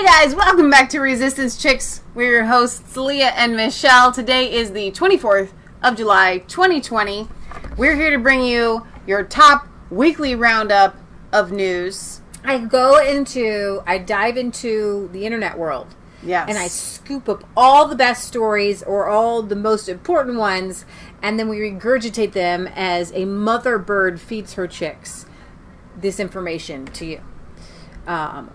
Hey guys, welcome back to Resistance Chicks. We're your hosts, Leah and Michelle. Today is the 24th of July, 2020. We're here to bring you your top weekly roundup of news. I dive into the internet world. Yes. And I scoop up all the best stories or all the most important ones, and then we regurgitate them as a mother bird feeds her chicks this information to you.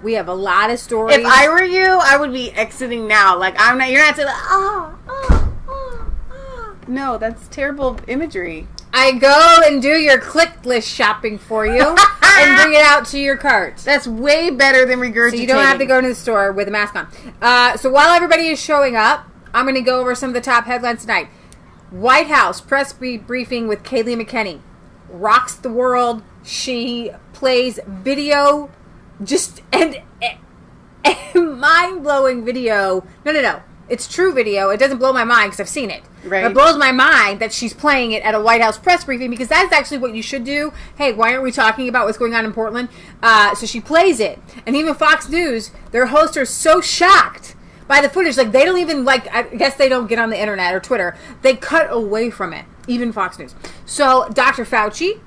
We have a lot of stories. If I were you, I would be exiting now. Like, you're not saying, No, that's terrible imagery. I go and do your click list shopping for you and bring it out to your cart. That's way better than regurgitating. So you don't have to go to the store with a mask on. So while everybody is showing up, I'm going to go over some of the top headlines tonight. White House press briefing with Kayleigh McEnany. Rocks the world. She plays video, and mind-blowing video. No. It's true video. It doesn't blow my mind because I've seen it. Right. It blows my mind that she's playing it at a White House press briefing because that's actually what you should do. Hey, why aren't we talking about what's going on in Portland? So she plays it. And even Fox News, their hosts are so shocked by the footage. Like, they don't even, I guess they don't get on the internet or Twitter. They cut away from it. Even Fox News. So, Dr. Fauci,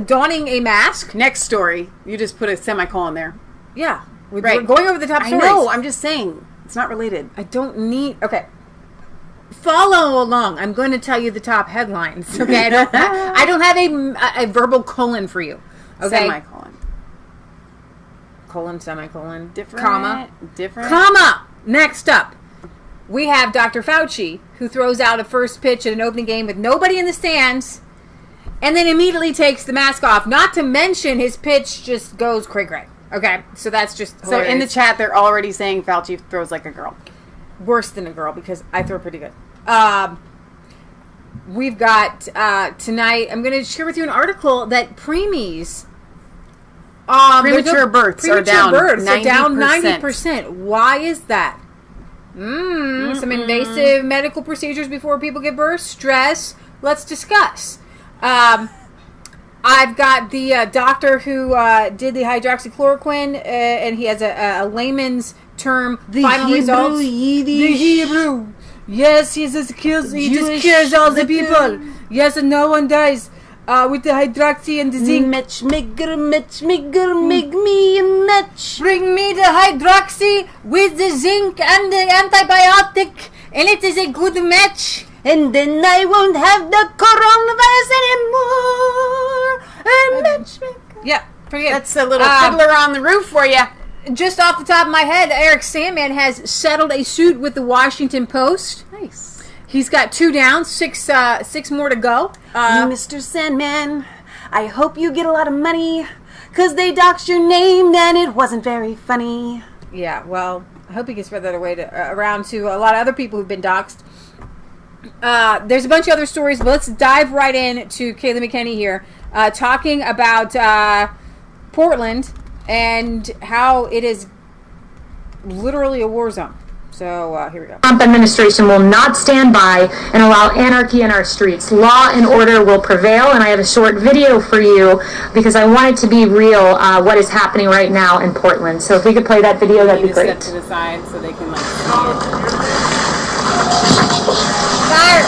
donning a mask. Next story. You just put a semicolon there. Yeah. We're going over the top stories. I know. I'm just saying. It's not related. I don't need... Okay. Follow along. I'm going to tell you the top headlines. Okay? I don't have a verbal colon for you. Okay? Semicolon. Colon, semicolon. Different. Comma. Different. Comma. Next up. We have Dr. Fauci, who throws out a first pitch at an opening game with nobody in the stands, and then immediately takes the mask off. Not to mention his pitch just goes cray-cray. Okay? So that's just hilarious. So in the chat, they're already saying Fauci throws like a girl. Worse than a girl, because I throw pretty good. We've got tonight, I'm going to share with you an article that preemies, premature births are down 90%. Why is that? Some invasive medical procedures before people give birth, stress. Let's discuss. I've got the doctor who did the hydroxychloroquine, and he has a layman's term final results. The Hebrew. Yes, he just kills all the people. Yes, and no one dies with the hydroxy and the zinc. Matchmaker, make me a match. Bring me the hydroxy with the zinc and the antibiotic, and it is a good match. And then I won't have the coronavirus anymore. Matchmaker. Yeah, pretty good. That's a little Fiddler on the Roof for you. Just off the top of my head, Eric Sandman has settled a suit with the Washington Post. Nice. He's got 2 down, 6 more to go. Mr. Sandman, I hope you get a lot of money, because they doxed your name and it wasn't very funny. Yeah, well, I hope he can spread that around to a lot of other people who've been doxed. There's a bunch of other stories, but let's dive right in to Kayleigh McEnany here, talking about Portland and how it is literally a war zone. So here we go. Trump administration will not stand by and allow anarchy in our streets. Law and order will prevail, and I have a short video for you because I want it to be real what is happening right now in Portland. So if we could play that video, that'd be great. Step to the side so they can see it. Fire!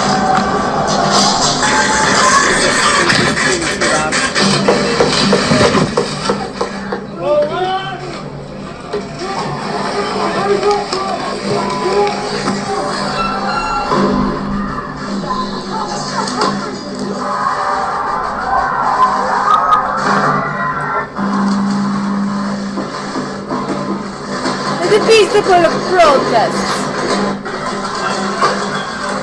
The peaceful protests.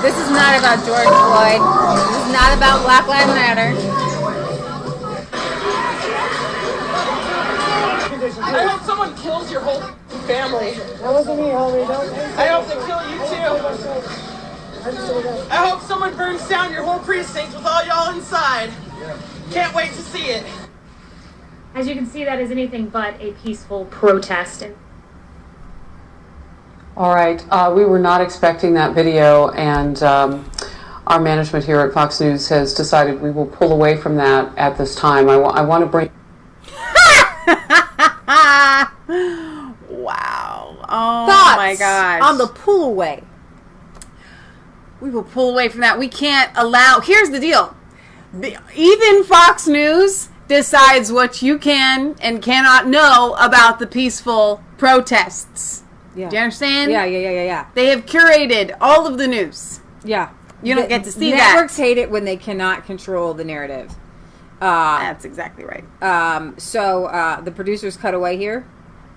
This is not about George Floyd. This is not about Black Lives Matter. I hope someone kills your whole family. That wasn't me, homie. I hope they kill you too. I hope someone burns down your whole precinct with all y'all inside. Can't wait to see it. As you can see, that is anything but a peaceful protest. All right. We were not expecting that video, and our management here at Fox News has decided we will pull away from that at this time. I want to bring... Wow. Oh Thoughts my gosh. on the pull away? We will pull away from that. We can't allow. Here's the deal. Even Fox News decides what you can and cannot know about the peaceful protests. Yeah. Do you understand? Yeah. They have curated all of the news. Yeah. You don't get to see Networks hate it when they cannot control the narrative. That's exactly right. So the producers cut away here.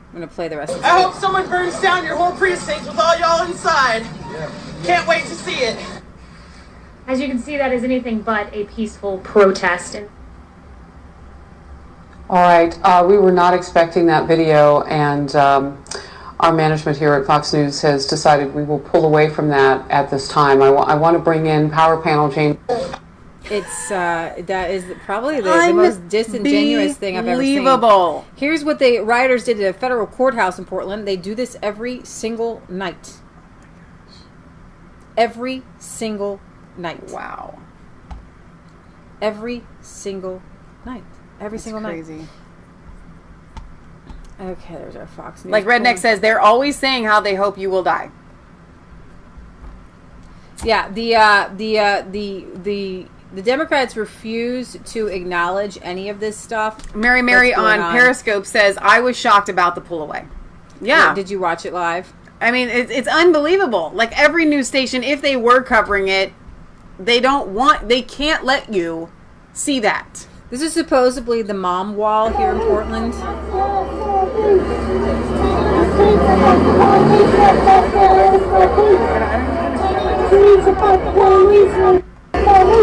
I'm going to play the rest of it. I hope someone burns down your whole precinct with all y'all inside. Can't wait to see it. As you can see, that is anything but a peaceful protest. All right, we were not expecting that video, and our management here at Fox News has decided we will pull away from that at this time. I want to bring in Power Panel James. It's that is probably the most disingenuous thing I've ever seen. Unbelievable. Here's what the rioters did at a federal courthouse in Portland. They do this every single night. Every single night. Wow. Every single night. Every single Crazy. night. Okay, there's our Fox News. Like Redneck says, they're always saying how they hope you will die. Yeah, the Democrats refuse to acknowledge any of this stuff. Mary on Periscope says, I was shocked about the pull away. Yeah. Did you watch it live? I mean, it's unbelievable. Like every news station, if they were covering it, they can't let you see that. This is supposedly the mom wall here in Portland.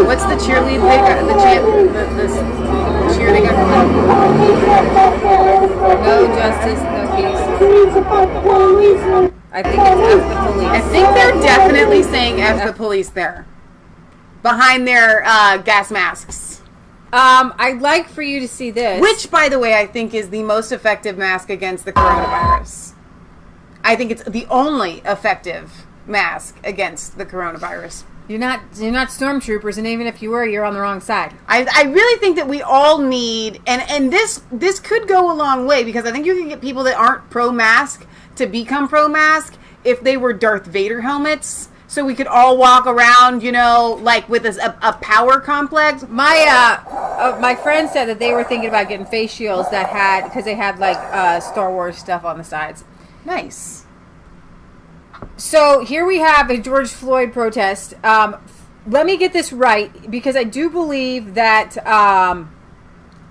What's the cheerlead they got? The cheer they got going? No justice, no peace. I think it's F the police. I think they're definitely saying F the police there. Behind their gas masks. I'd like for you to see this. Which, by the way, I think is the most effective mask against the coronavirus. I think it's the only effective mask against the coronavirus. You're not stormtroopers, and even if you were, you're on the wrong side. I really think that we all need, and this could go a long way, because I think you can get people that aren't pro-mask to become pro-mask if they were Darth Vader helmets. So we could all walk around, like with a power complex. My friend said that they were thinking about getting face shields because they had like Star Wars stuff on the sides. Nice. So here we have a George Floyd protest. Let me get this right, because I do believe that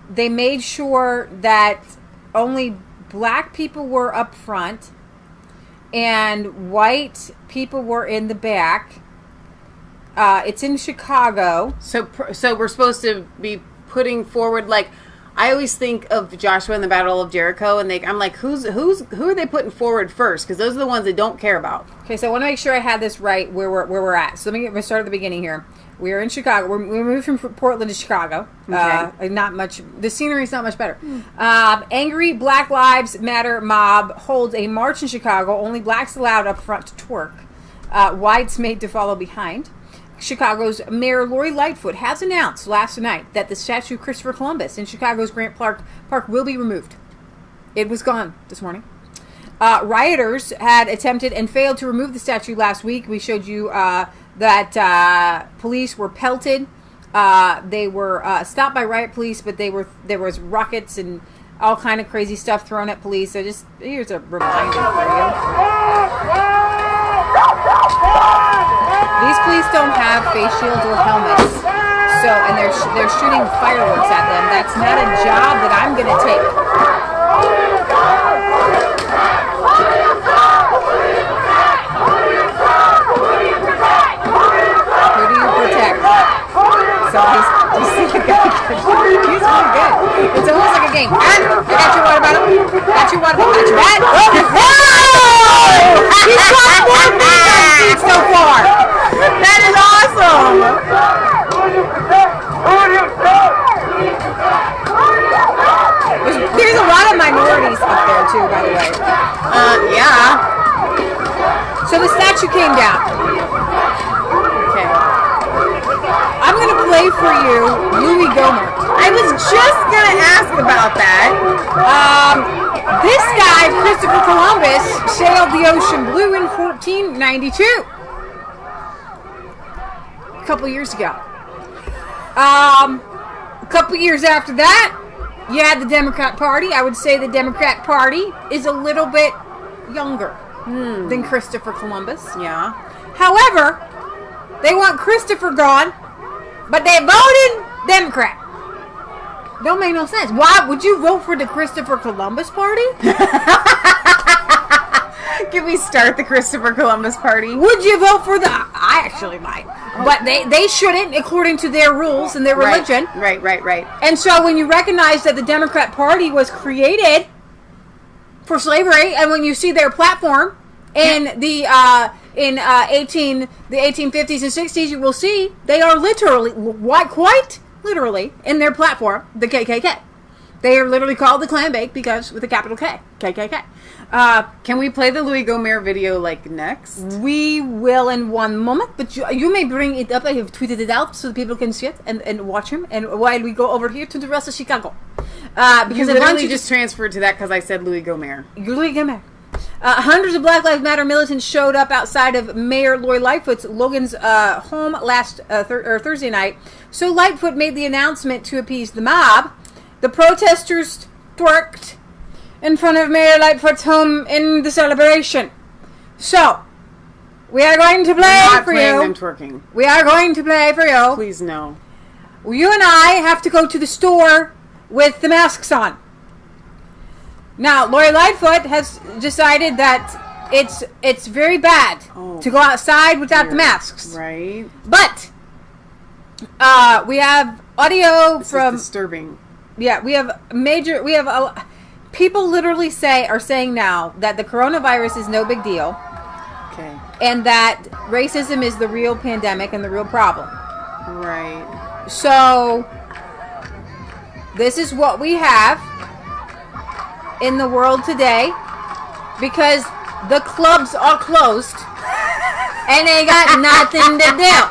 they made sure that only black people were up front and white people were in the back. It's in Chicago. So we're supposed to be putting forward, like, I always think of Joshua and the Battle of Jericho, and I'm like, who are they putting forward first? Because those are the ones they don't care about. Okay, so I want to make sure I had this right where we're at. So let me start at the beginning here. We are in Chicago. We moved from Portland to Chicago. Okay. Not much. The scenery is not much better. Angry Black Lives Matter mob holds a march in Chicago. Only blacks allowed up front to twerk. Whites made to follow behind. Chicago's Mayor Lori Lightfoot has announced last night that the statue of Christopher Columbus in Chicago's Grant Park will be removed. It was gone this morning. Rioters had attempted and failed to remove the statue last week. We showed you that police were pelted. They were stopped by riot police, but there was rockets and all kind of crazy stuff thrown at police. So here's a reminder for you. These police don't have face shields or helmets, and they're shooting fireworks at them. That's not a job that I'm going to take. Who do you protect? So you see the guy. He's really good. It's almost like a game. I got your water bottle. Got your water bottle. Got your bat. He's got 4 feet so far. That is awesome! There's a lot of minorities up there too, by the way. Yeah. So the statue came down. Okay. I'm going to play for you Louis Gohmert. I was just going to ask about that. This guy, Christopher Columbus, sailed the ocean blue in 1492. A couple years ago. A couple years after that, you had the Democrat Party. I would say the Democrat Party is a little bit younger than Christopher Columbus. Yeah. However, they want Christopher gone, but they voted Democrat. Don't make no sense. Why would you vote for the Christopher Columbus Party? Can we start the Christopher Columbus Party? Would you vote for the... I actually might. But they shouldn't, according to their rules and their religion. Right. And so when you recognize that the Democrat Party was created for slavery, and when you see their platform in the 1850s and 60s, you will see they are literally, quite literally, in their platform, the KKK. They are literally called the Clan Bake because with a capital K, KKK. Can we play the Louis Gohmert video next? We will in one moment, but you may bring it up. I have tweeted it out so people can see it and watch him. And while we go over here to the rest of Chicago, Because I literally just transferred to that because I said Louis Gohmert. Louis Gohmert. Hundreds of Black Lives Matter militants showed up outside of Mayor Lori Lightfoot's Logan's home last Thursday night. So Lightfoot made the announcement to appease the mob. The protesters twerked in front of Mayor Lightfoot's home in the celebration. So, we are going to play for you. Them twerking. We are going to play for you. Please no. You and I have to go to the store with the masks on. Now, Lori Lightfoot has decided that it's very bad to go outside without the masks. Right. But we have audio from is disturbing. Yeah, we have people literally are saying now that the coronavirus is no big deal. Okay. And that racism is the real pandemic and the real problem. Right. So this is what we have in the world today because the clubs are closed and they got nothing to do.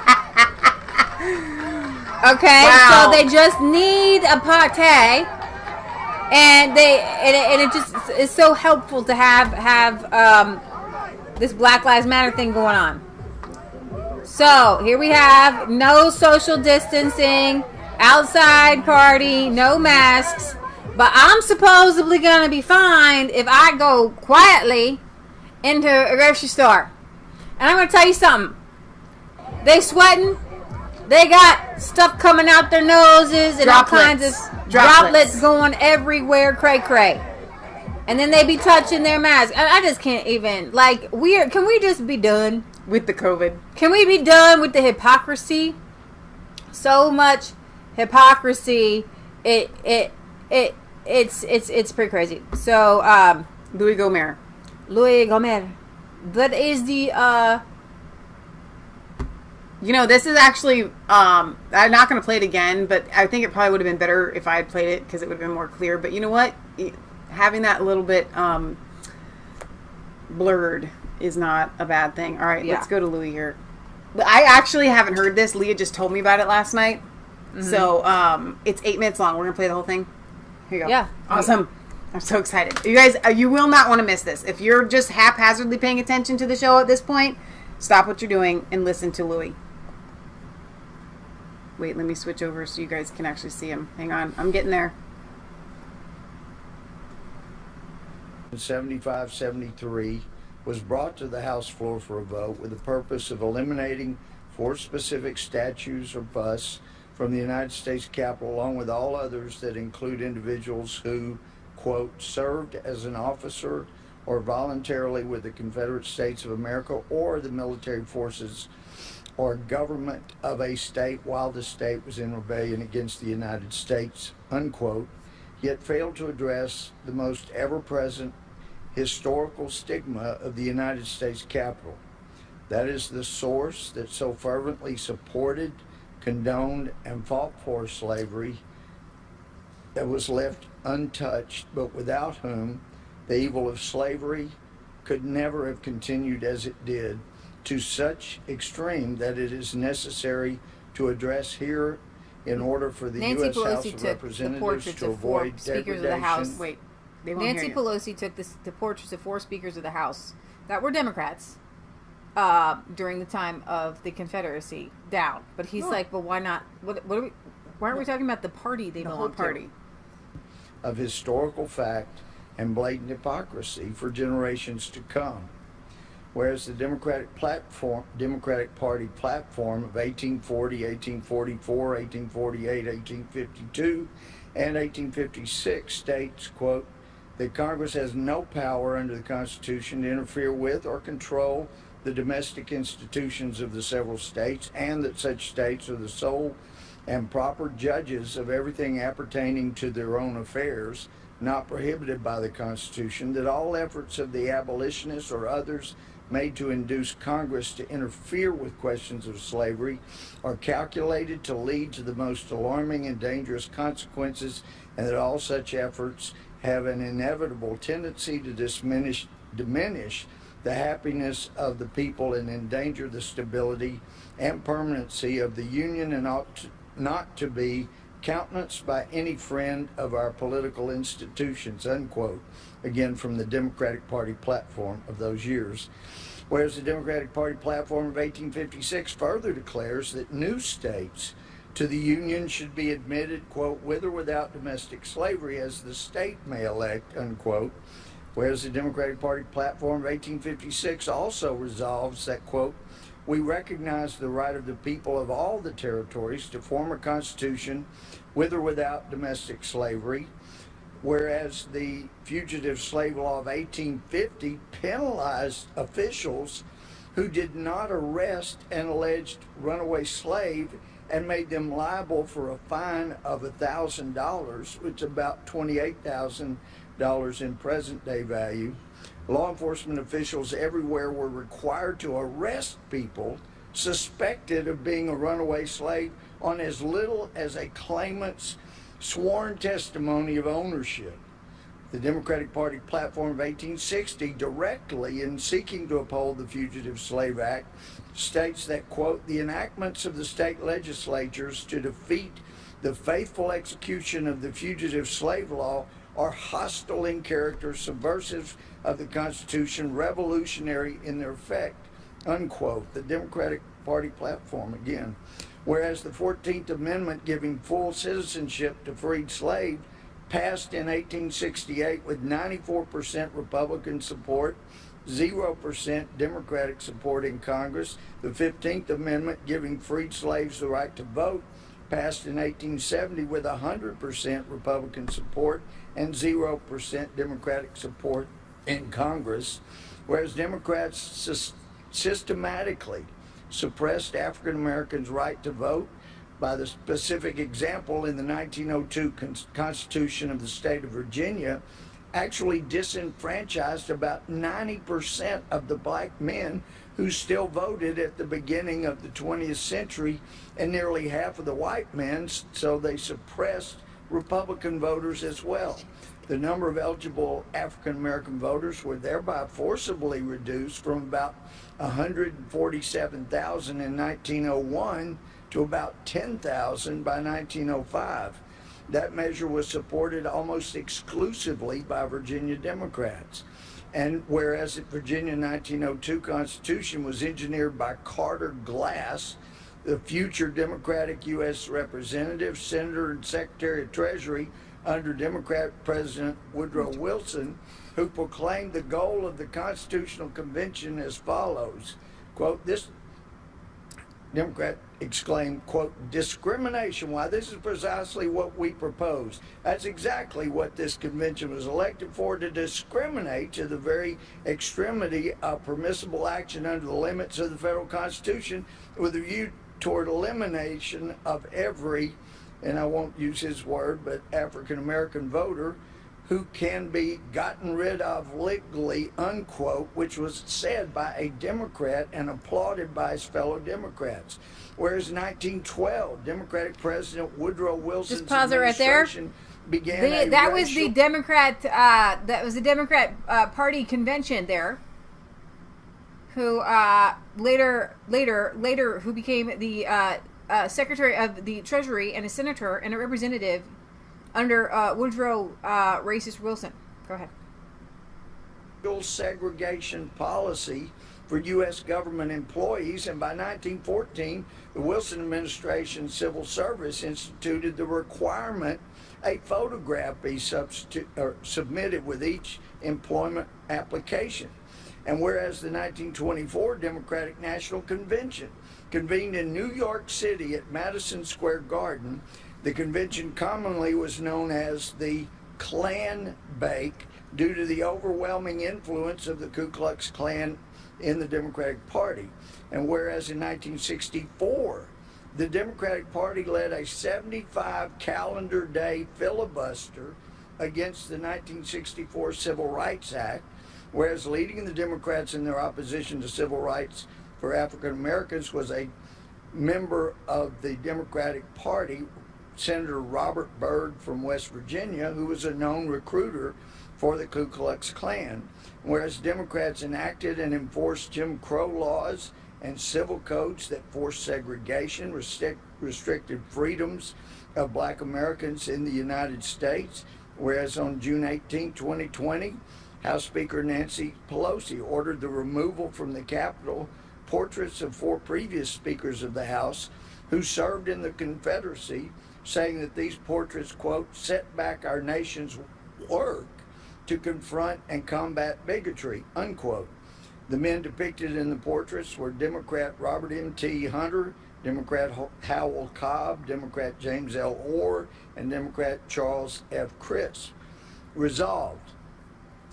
Okay, wow. So they just need a party, and it just is so helpful to have this Black Lives Matter thing going on. So here we have no social distancing, outside party, no masks, but I'm supposedly gonna be fine if I go quietly into a grocery store. And I'm gonna tell you something. They sweating. They got stuff coming out their noses and all kinds of droplets going everywhere, cray. And then they be touching their masks. I just can't even, can we just be done? With the COVID. Can we be done with the hypocrisy? So much hypocrisy. It's pretty crazy. So, Louis Gohmert. That is the, this is actually, I'm not going to play it again, but I think it probably would have been better if I had played it because it would have been more clear. But you know what? Having that a little bit blurred is not a bad thing. All right, let's go to Louis here. I actually haven't heard this. Leah just told me about it last night. Mm-hmm. So it's 8 minutes long. We're going to play the whole thing. Here you go. Yeah. Awesome. I'm so excited. You guys, you will not want to miss this. If you're just haphazardly paying attention to the show at this point, stop what you're doing and listen to Louis. Wait, let me switch over so you guys can actually see him. Hang on. I'm getting there. 75-73 was brought to the House floor for a vote with the purpose of eliminating 4 specific statues or busts from the United States Capitol, along with all others that include individuals who, quote, served as an officer or voluntarily with the Confederate States of America or the military forces or government of a state while the state was in rebellion against the United States, unquote, yet failed to address the most ever-present historical stigma of the United States Capitol. That is the source that so fervently supported, condoned, and fought for slavery that was left untouched, but without whom the evil of slavery could never have continued as it did, to such extreme that it is necessary to address here in order for the Nancy U.S. House Pelosi of took Representatives to avoid speakers degradation. of the House. Wait. They won't Nancy hear you. Pelosi took the portraits of 4 speakers of the House that were Democrats during the time of the Confederacy down. But he's like, but why not? What are we? Why aren't we talking about the party they The belong whole to? party. Of historical fact and blatant hypocrisy for generations to come. Whereas the Democratic Party platform of 1840, 1844, 1848, 1852, and 1856 states, quote, that Congress has no power under the Constitution to interfere with or control the domestic institutions of the several states, and that such states are the sole and proper judges of everything appertaining to their own affairs, not prohibited by the Constitution, that all efforts of the abolitionists or others made to induce Congress to interfere with questions of slavery are calculated to lead to the most alarming and dangerous consequences, and that all such efforts have an inevitable tendency to diminish the happiness of the people and endanger the stability and permanency of the Union, and ought not to be countenanced by any friend of our political institutions, unquote. Again, from the Democratic Party platform of those years. Whereas the Democratic Party platform of 1856 further declares that new states to the Union should be admitted, quote, with or without domestic slavery as the state may elect, unquote. Whereas the Democratic Party platform of 1856 also resolves that, quote, we recognize the right of the people of all the territories to form a constitution with or without domestic slavery, whereas the Fugitive Slave Law of 1850 penalized officials who did not arrest an alleged runaway slave and made them liable for a fine of $1,000, which is about $28,000 in present-day value. Law enforcement officials everywhere were required to arrest people suspected of being a runaway slave on as little as a claimant's sworn testimony of ownership. The Democratic Party platform of 1860, directly in seeking to uphold the Fugitive Slave Act, states that, quote, the enactments of the state legislatures to defeat the faithful execution of the Fugitive Slave Law are hostile in character, subversive of the Constitution, revolutionary in their effect, unquote. The Democratic Party platform again. Whereas the 14th Amendment giving full citizenship to freed slaves passed in 1868 with 94% Republican support, 0% Democratic support in Congress. The 15th Amendment giving freed slaves the right to vote passed in 1870 with 100% Republican support and 0% Democratic support in Congress, whereas Democrats systematically suppressed African Americans' right to vote by the specific example in the 1902 Constitution of the state of Virginia, actually disenfranchised about 90% of the black men who still voted at the beginning of the 20th century, and nearly half of the white men, so they suppressed Republican voters as well. The number of eligible African American voters were thereby forcibly reduced from about 147,000 in 1901 to about 10,000 by 1905. That measure was supported almost exclusively by Virginia Democrats. And whereas the Virginia 1902 Constitution was engineered by Carter Glass, the future Democratic U.S. Representative, Senator, and Secretary of Treasury under Democrat President Woodrow Wilson, who proclaimed the goal of the Constitutional Convention as follows, quote, this Democrat exclaimed, quote, discrimination. Why, this is precisely what we propose. That's exactly what this convention was elected for, to discriminate to the very extremity of permissible action under the limits of the federal Constitution with a view toward elimination of every, and I won't use his word, but African American voter who can be gotten rid of legally, unquote, which was said by a Democrat and applauded by his fellow Democrats. Whereas in 1912, Democratic President Woodrow Wilson's just pause it right there. Began that was the Democrat Party convention there, who later who became the Secretary of the Treasury and a senator and a representative under Woodrow racist Wilson, Go ahead. Segregation policy for U.S. government employees, and by 1914, the Wilson administration civil service instituted the requirement a photograph be submitted with each employment application. And whereas the 1924 Democratic National Convention convened in New York City at Madison Square Garden, the convention commonly was known as the Klan Bake due to the overwhelming influence of the Ku Klux Klan in the Democratic Party. And whereas in 1964, the Democratic Party led a 75 calendar day filibuster against the 1964 Civil Rights Act, whereas leading the Democrats in their opposition to civil rights for African Americans was a member of the Democratic Party, Senator Robert Byrd from West Virginia, who was a known recruiter for the Ku Klux Klan. Whereas Democrats enacted and enforced Jim Crow laws and civil codes that forced segregation, restricted freedoms of black Americans in the United States. Whereas on June 18, 2020, House Speaker Nancy Pelosi ordered the removal from the Capitol portraits of 4 previous speakers of the House who served in the Confederacy, saying that these portraits, quote, set back our nation's work to confront and combat bigotry, unquote. The men depicted in the portraits were Democrat Robert M.T. Hunter, Democrat Howell Cobb, Democrat James L. Orr, and Democrat Charles F. Crisp. Resolved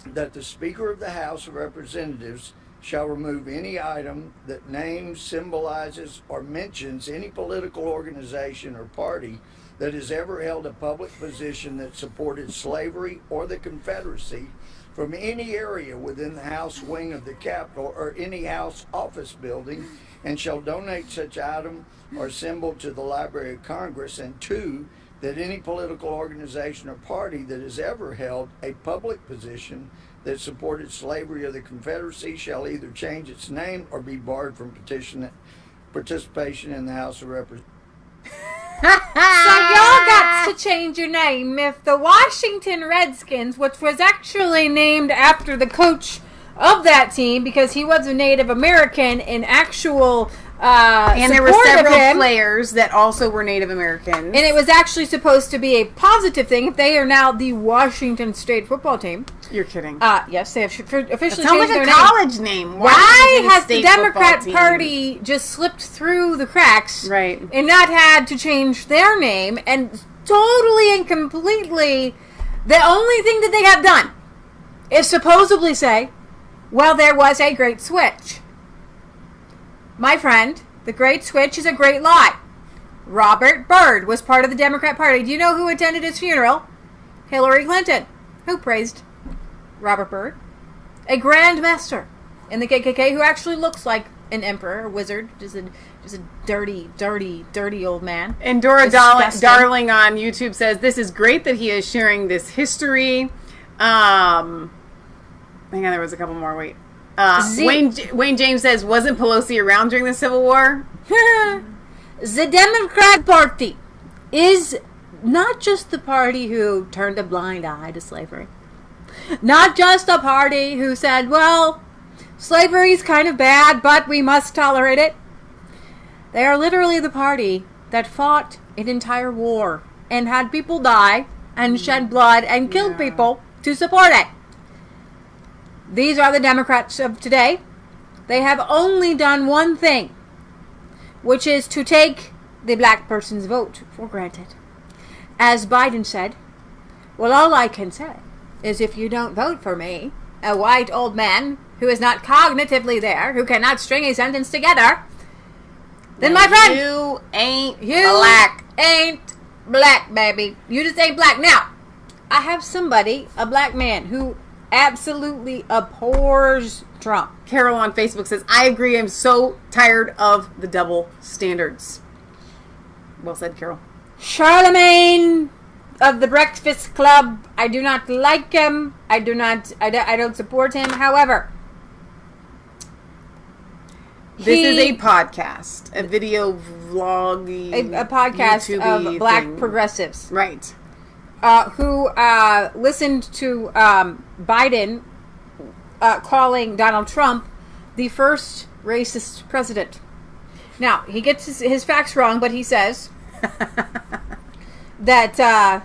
that the Speaker of the House of Representatives shall remove any item that names, symbolizes, or mentions any political organization or party that has ever held a public position that supported slavery or the Confederacy from any area within the House wing of the Capitol or any House office building, and shall donate such item or symbol to the Library of Congress. And 2, that any political organization or party that has ever held a public position that supported slavery or the Confederacy shall either change its name or be barred from participation in the House of Representatives. So y'all got to change your name. If the Washington Redskins, which was actually named after the coach of that team because he was a Native American in actual and there were several players that also were Native Americans. And it was actually supposed to be a positive thing if they are now the Washington State football team. You're kidding. Yes, they have officially changed like their a name. college name. Why has the Democrat Party just slipped through the cracks and not had to change their name, and totally and completely the only thing that they have done is supposedly say, well, there was a great switch. My friend, the great switch is a great lie. Robert Byrd was part of the Democrat Party. Do you know who attended his funeral? Hillary Clinton, who praised Robert Byrd. A Grand Master in the KKK who actually looks like an emperor, a wizard, just a dirty, dirty, dirty old man. And Dora Darling on YouTube says, this is great that he is sharing this history. Hang on, there was a couple more. Wait. Wayne James says, wasn't Pelosi around during the Civil War? The Democrat Party is not just the party who turned a blind eye to slavery. Not just a party who said, well, slavery's kind of bad, but we must tolerate it. They are literally the party that fought an entire war and had people die and shed blood and killed people to support it. These are the Democrats of today. They have only done one thing, which is to take the black person's vote for granted. As Biden said, well, all I can say is if you don't vote for me, a white old man who is not cognitively there, who cannot string a sentence together, then my friend, you ain't black, baby. You just ain't black. Now, I have somebody, a black man, who absolutely abhors Trump. Carol on Facebook says, I agree, I'm so tired of the double standards. Well said, Carol. Charlemagne of the Breakfast Club, I do not like him. I don't support him. However, this is a podcast, a video vlog, a podcast YouTube-y of black thing. progressives. Right. who listened to Biden calling Donald Trump the first racist president. Now, he gets his facts wrong, but he says that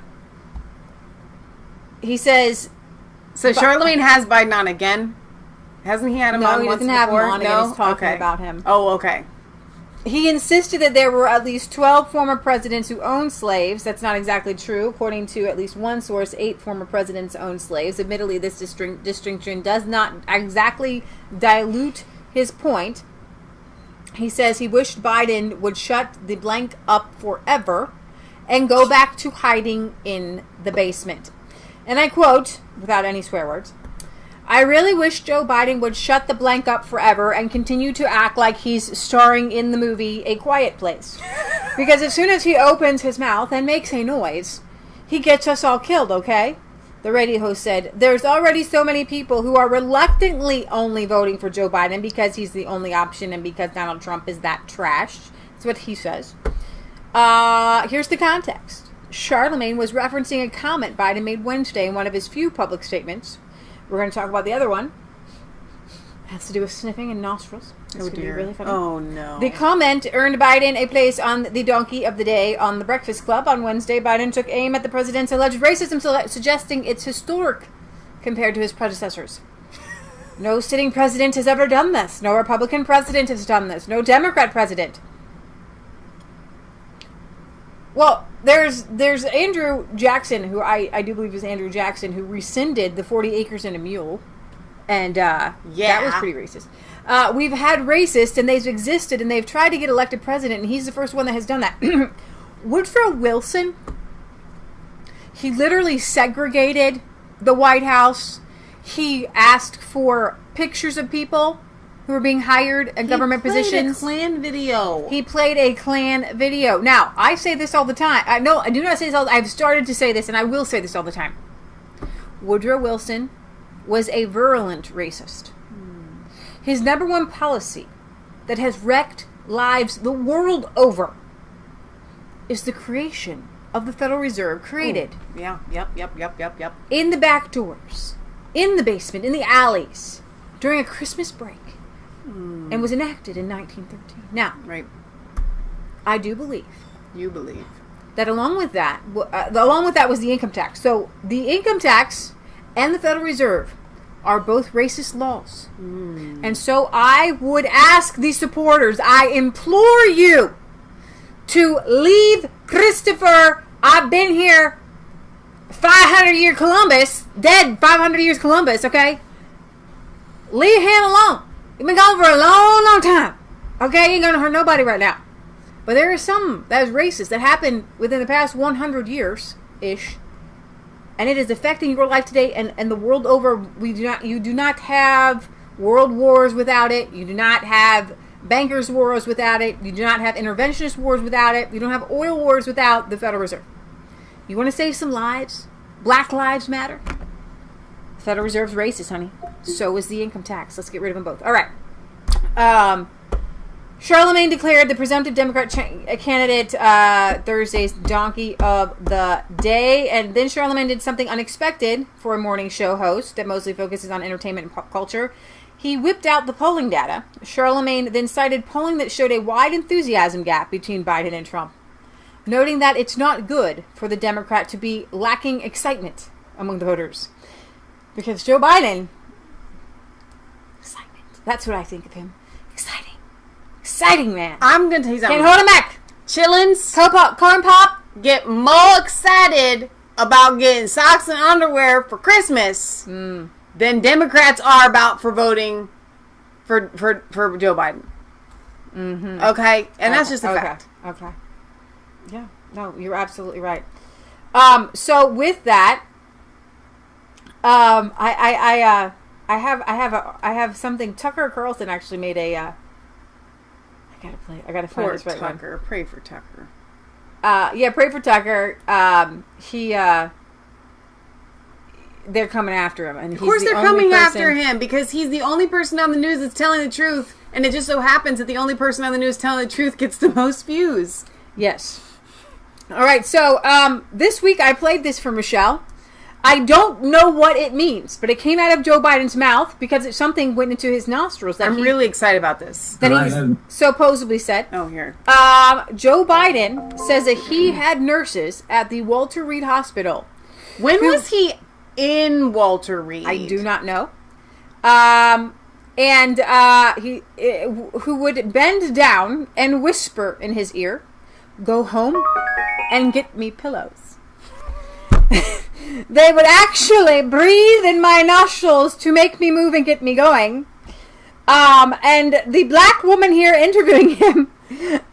So Charlemagne has Biden on again? Hasn't he had him on once before? No, he doesn't have him on again. He's talking about him. Oh, okay. He insisted that there were at least 12 former presidents who owned slaves. That's not exactly true. According to at least one source, 8 former presidents owned slaves. Admittedly, this distinction does not exactly dilute his point. He says he wished Biden would shut the blank up forever and go back to hiding in the basement. And I quote, without any swear words, "I really wish Joe Biden would shut the blank up forever and continue to act like he's starring in the movie A Quiet Place. Because as soon as he opens his mouth and makes a noise, he gets us all killed, okay?" The radio host said, "There's already so many people who are reluctantly only voting for Joe Biden because he's the only option and because Donald Trump is that trash." That's what he says. Here's the context. Charlemagne was referencing a comment Biden made Wednesday in one of his few public statements. We're going to talk about the other one. It has to do with sniffing and nostrils. This could be really funny. Oh, no. The comment earned Biden a place on the Donkey of the Day on the Breakfast Club. On Wednesday, Biden took aim at the president's alleged racism, suggesting it's historic compared to his predecessors. "No sitting president has ever done this. No Republican president has done this. No Democrat president." Well, there's Andrew Jackson, who I do believe is Andrew Jackson, who rescinded the 40 acres and a mule. And that was pretty racist. We've had racists, and they've existed, and they've tried to get elected president, and he's the first one that has done that. Woodrow Wilson, he literally segregated the White House. He asked for pictures of people who were being hired at government positions. He played a Klan video. He played a Klan video. Now, I say this all the time. I do not say this all the time. I've started to say this, and I will say this all the time. Woodrow Wilson was a virulent racist. His number one policy that has wrecked lives the world over is the creation of the Federal Reserve, created. Ooh. Yeah, yep. In the back doors, in the basement, in the alleys, during a Christmas break. And was enacted in 1913. Now, right. I do believe. You believe. That along with that was the income tax. So the income tax and the Federal Reserve are both racist laws. And so I would ask the supporters, I implore you to leave Christopher, I've been here 500 year Columbus, dead 500 years Columbus, okay? Leave him alone. You've been gone for a long, long time. Okay, you ain't gonna hurt nobody right now. But there is some that is racist that happened within the past 100 years-ish. And it is affecting your life today and the world over. You do not have world wars without it. You do not have bankers' wars without it. You do not have interventionist wars without it. You don't have oil wars without the Federal Reserve. You want to save some lives? Black lives matter. The Federal Reserve's racist, honey. So is the income tax. Let's get rid of them both. All right. Charlemagne declared the presumptive Democrat candidate Thursday's Donkey of the Day. And then Charlemagne did something unexpected for a morning show host that mostly focuses on entertainment and pop culture. He whipped out the polling data. Charlemagne then cited polling that showed a wide enthusiasm gap between Biden and Trump, noting that it's not good for the Democrat to be lacking excitement among the voters. Because Joe Biden, excitement. That's what I think of him. Exciting. Exciting, man. I'm going to tell you something. Can't hold him back. Chillins, corn pop, get more excited about getting socks and underwear for Christmas than Democrats are about for voting for Joe Biden. Mm-hmm. Okay? And that's just a fact. Okay. Yeah. No, you're absolutely right. So with that, I have something. Tucker Carlson actually made a. I gotta find this right one. Pray for Tucker. Pray for Tucker. They're coming after him, and of course they're coming after him because he's the only person on the news that's telling the truth, and it just so happens that the only person on the news telling the truth gets the most views. Yes. All right, so this week I played this for Michelle. I don't know what it means, but it came out of Joe Biden's mouth because something went into his nostrils. I'm really excited about this. That he supposedly said. Oh, here. Joe Biden says that he had nurses at the Walter Reed Hospital. When was he in Walter Reed? I do not know. Who would bend down and whisper in his ear, "Go home and get me pillows." They would actually breathe in my nostrils to make me move and get me going. And the black woman here interviewing him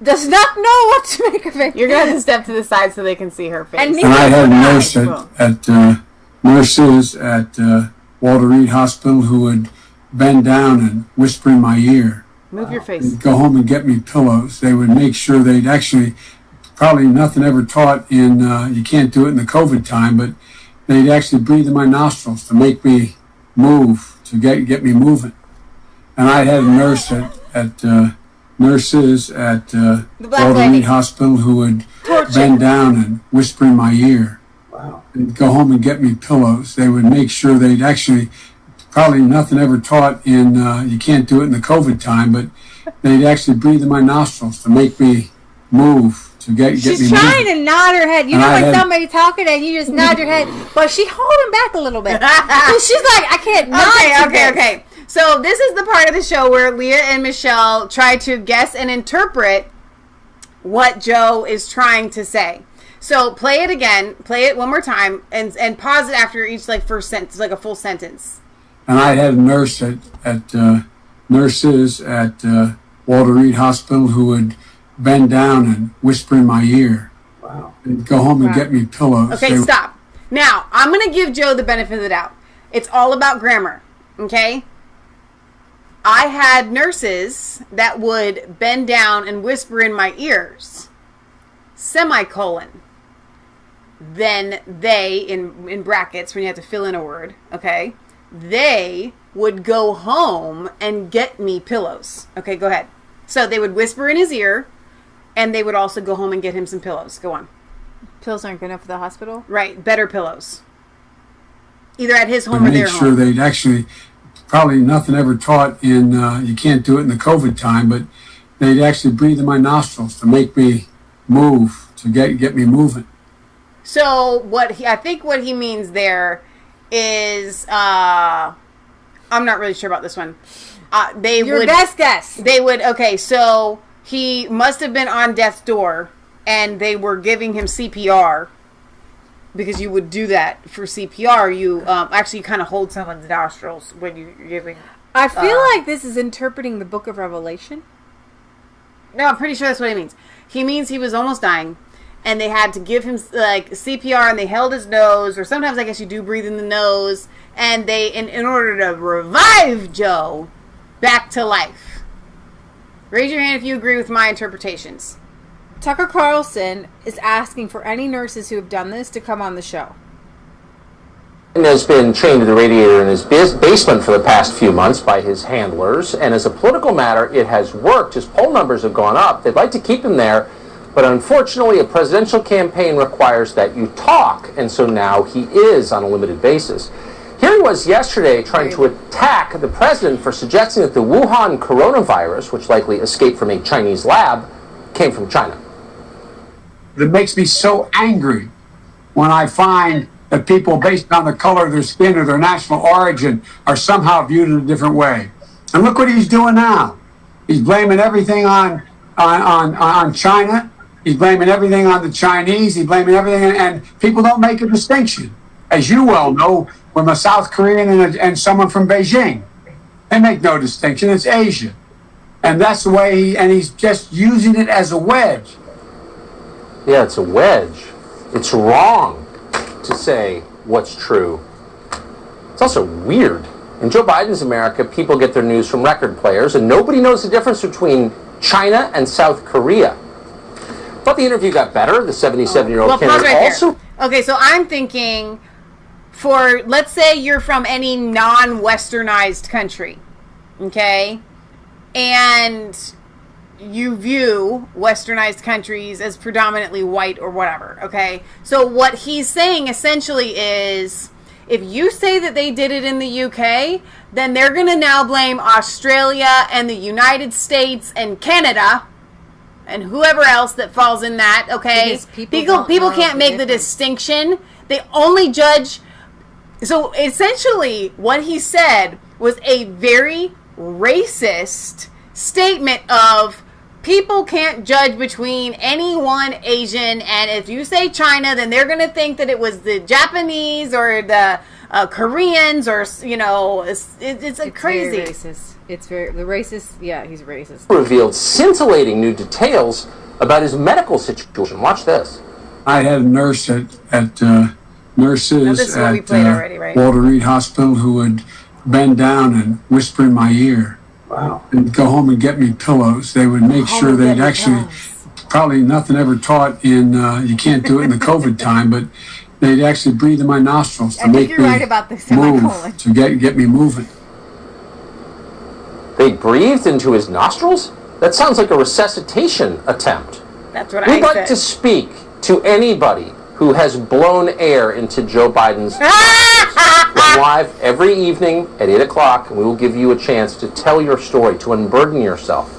does not know what to make of it. You're going to have to step to the side so they can see her face. And I had nurses at Walter Reed Hospital who would bend down and whisper in my ear. Move your face. Go home and get me pillows. They would make sure they'd actually, probably nothing ever taught in, you can't do it in the COVID time, but they'd actually breathe in my nostrils to make me move, to get me moving. And I had a nurse nurses at Walter Reed Hospital who would bend down and whisper in my ear. Wow. And go home and get me pillows. They would make sure they'd actually, probably nothing ever taught in, you can't do it in the COVID time, but they'd actually breathe in my nostrils to make me move. She's trying to nod her head. You know when somebody's talking and you just nod your head, but she holding back a little bit. She's like, I can't nod. Okay. So this is the part of the show where Leah and Michelle try to guess and interpret what Joe is trying to say. So play it again. Play it one more time and pause it after each first sentence, like a full sentence. And I had a nurse at nurses at Walter Reed Hospital who would bend down and whisper in my ear. Wow. And go home and get me pillows. Okay, stop. Now, I'm going to give Joe the benefit of the doubt. It's all about grammar, okay? I had nurses that would bend down and whisper in my ears, semicolon. Then they, in brackets, when you have to fill in a word, okay? They would go home and get me pillows. Okay, go ahead. So they would whisper in his ear, and they would also go home and get him some pillows. Go on. Pills aren't good enough for the hospital? Right. Better pillows. Either at his home or their home. Make sure they'd actually, probably nothing ever taught in, you can't do it in the COVID time, but they'd actually breathe in my nostrils to make me move, to get me moving. So I think what he means there is, I'm not really sure about this one. Your best guess. They would, okay, so he must have been on death's door, and they were giving him CPR, because you would do that for CPR. You actually kind of hold someone's nostrils when you're giving. I feel like this is interpreting the Book of Revelation. No, I'm pretty sure that's what he means. He means he was almost dying, and they had to give him CPR, and they held his nose, or sometimes I guess you do breathe in the nose, and they, in order to revive Joe back to life. Raise your hand if you agree with my interpretations. Tucker Carlson is asking for any nurses who have done this to come on the show. Has been chained to the radiator in his basement for the past few months by his handlers, and as a political matter, it has worked. His poll numbers have gone up. They'd like to keep him there, but unfortunately, a presidential campaign requires that you talk, and so now he is on a limited basis. Here he was yesterday trying to attack the president for suggesting that the Wuhan coronavirus, which likely escaped from a Chinese lab, came from China. It makes me so angry when I find that people, based on the color of their skin or their national origin, are somehow viewed in a different way. And look what he's doing now. He's blaming everything on China. He's blaming everything on the Chinese. He's blaming everything, and people don't make a distinction. As you well know, from a South Korean and someone from Beijing, they make no distinction. It's Asia. And that's the way he's just using it as a wedge. Yeah, it's a wedge. It's wrong to say what's true. It's also weird. In Joe Biden's America, people get their news from record players, and nobody knows the difference between China and South Korea. But the interview got better. The 77-year-old candidate also... Okay, so I'm thinking, let's say you're from any non-westernized country, okay? And you view westernized countries as predominantly white or whatever, okay? So what he's saying essentially is, if you say that they did it in the UK, then they're going to now blame Australia and the United States and Canada and whoever else that falls in that, okay? Because people can't make the distinction. They only judge. So essentially what he said was a very racist statement of people can't judge between any one Asian, and if you say China, then they're going to think that it was the Japanese or the Koreans, or, you know, it's crazy. Very racist. It's very the racist. Yeah, he's racist. Revealed scintillating new details about his medical situation. Watch this. I had a nurse at nurses at right? Walter Reed Hospital who would bend down and whisper in my ear. Wow. And go home and get me pillows. They would make sure they'd actually, probably nothing ever taught in, you can't do it in the COVID time, but they'd actually breathe in my nostrils to make me right about this move, to get me moving. They breathed into his nostrils? That sounds like a resuscitation attempt. That's what We'd like to speak to anybody who has blown air into Joe Biden's We're live every evening at 8 o'clock, and we will give you a chance to tell your story, to unburden yourself.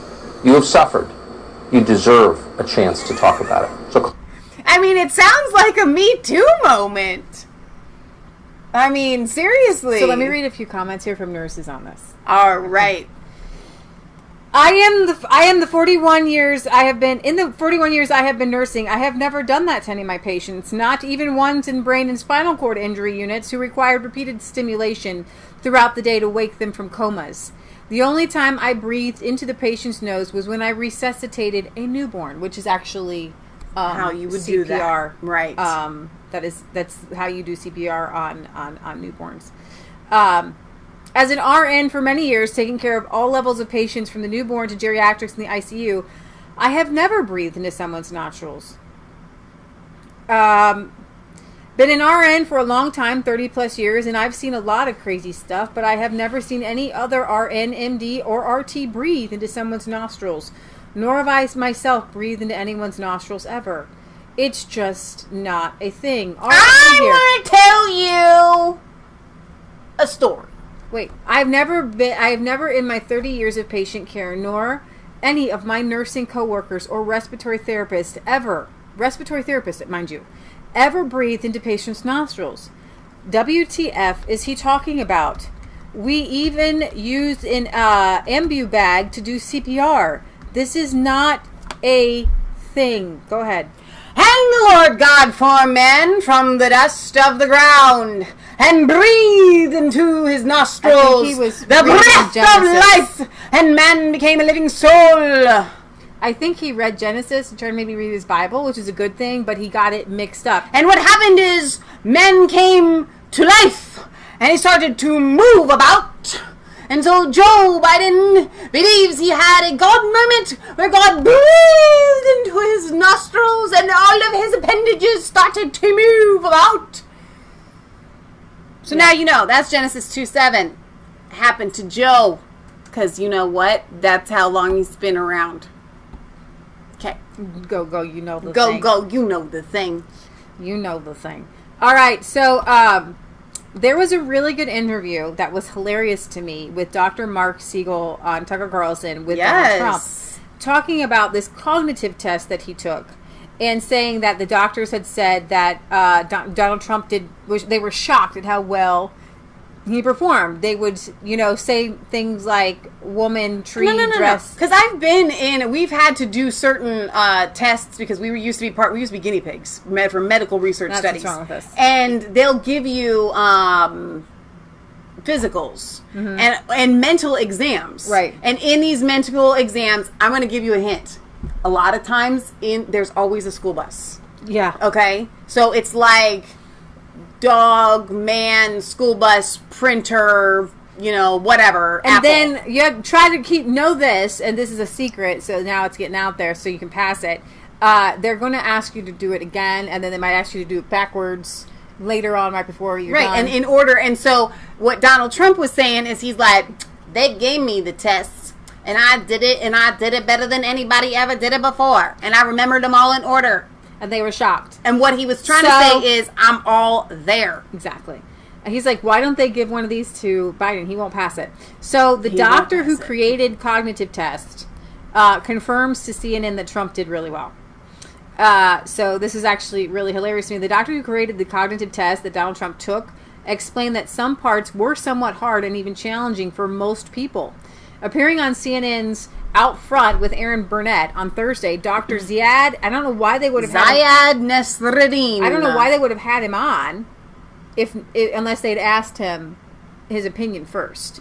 You have suffered. You deserve a chance to talk about it. So, I mean, it sounds like a Me Too moment. I mean, seriously. So let me read a few comments here from nurses on this. All right. I am the 41 years I have been nursing. I have never done that to any of my patients, not even ones in brain and spinal cord injury units who required repeated stimulation throughout the day to wake them from comas. The only time I breathed into the patient's nose was when I resuscitated a newborn, which is actually how you would CPR. do that. Right. That's how you do CPR on newborns. As an RN for many years, taking care of all levels of patients from the newborn to geriatrics in the ICU, I have never breathed into someone's nostrils. Been an RN for a long time, 30 plus years, and I've seen a lot of crazy stuff, but I have never seen any other RN, MD, or RT breathe into someone's nostrils, nor have I myself breathed into anyone's nostrils ever. It's just not a thing. I want to tell you a story. Wait, I have never in my 30 years of patient care, nor any of my nursing coworkers or respiratory therapists, mind you, ever breathed into patients' nostrils. WTF is he talking about? We even used an ambu bag to do CPR. This is not a thing. Go ahead. And the Lord God formed man from the dust of the ground, and breathed into his nostrils the breath of life, and man became a living soul. I think he read Genesis and tried to maybe read his Bible, which is a good thing, but he got it mixed up. And what happened is, men came to life, and he started to move about. And so Joe Biden believes he had a God moment where God breathed into his nostrils and all of his appendages started to move about. So now you know, that's Genesis 2:7. Happened to Joe. Because you know what? That's how long he's been around. Okay. Go, you know the thing. Go, you know the thing. You know the thing. All right, so there was a really good interview that was hilarious to me with Dr. Mark Siegel on Tucker Carlson with Donald Trump, talking about this cognitive test that he took and saying that the doctors had said that Donald Trump they were shocked at how well he performed. They would, say things like woman, tree, dress. Because we've had to do certain tests because we used to be guinea pigs for medical research studies. What's wrong with us. And they'll give you physicals and mental exams. Right. And in these mental exams, I'm going to give you a hint. A lot of times there's always a school bus. Yeah. Okay? So it's like dog, man, school bus, printer, whatever. And Apple. then you try to know this, and this is a secret, so now it's getting out there so you can pass it. They're going to ask you to do it again, and then they might ask you to do it backwards later on, right before you're done. And in order. And so what Donald Trump was saying is he's like, they gave me the tests, and I did it better than anybody ever did it before, and I remembered them all in order. And they were shocked. And what he was trying to say is, I'm all there. Exactly. And he's like, why don't they give one of these to Biden? He won't pass it. So the doctor who created cognitive test confirms to CNN that Trump did really well. So this is actually really hilarious to me. The doctor who created the cognitive test that Donald Trump took explained that some parts were somewhat hard and even challenging for most people. Appearing on CNN's Out Front with Aaron Burnett on Thursday, Dr. Ziad, I don't know why they would have had Nasreddin. I don't know why they would have had him on unless they'd asked him his opinion first.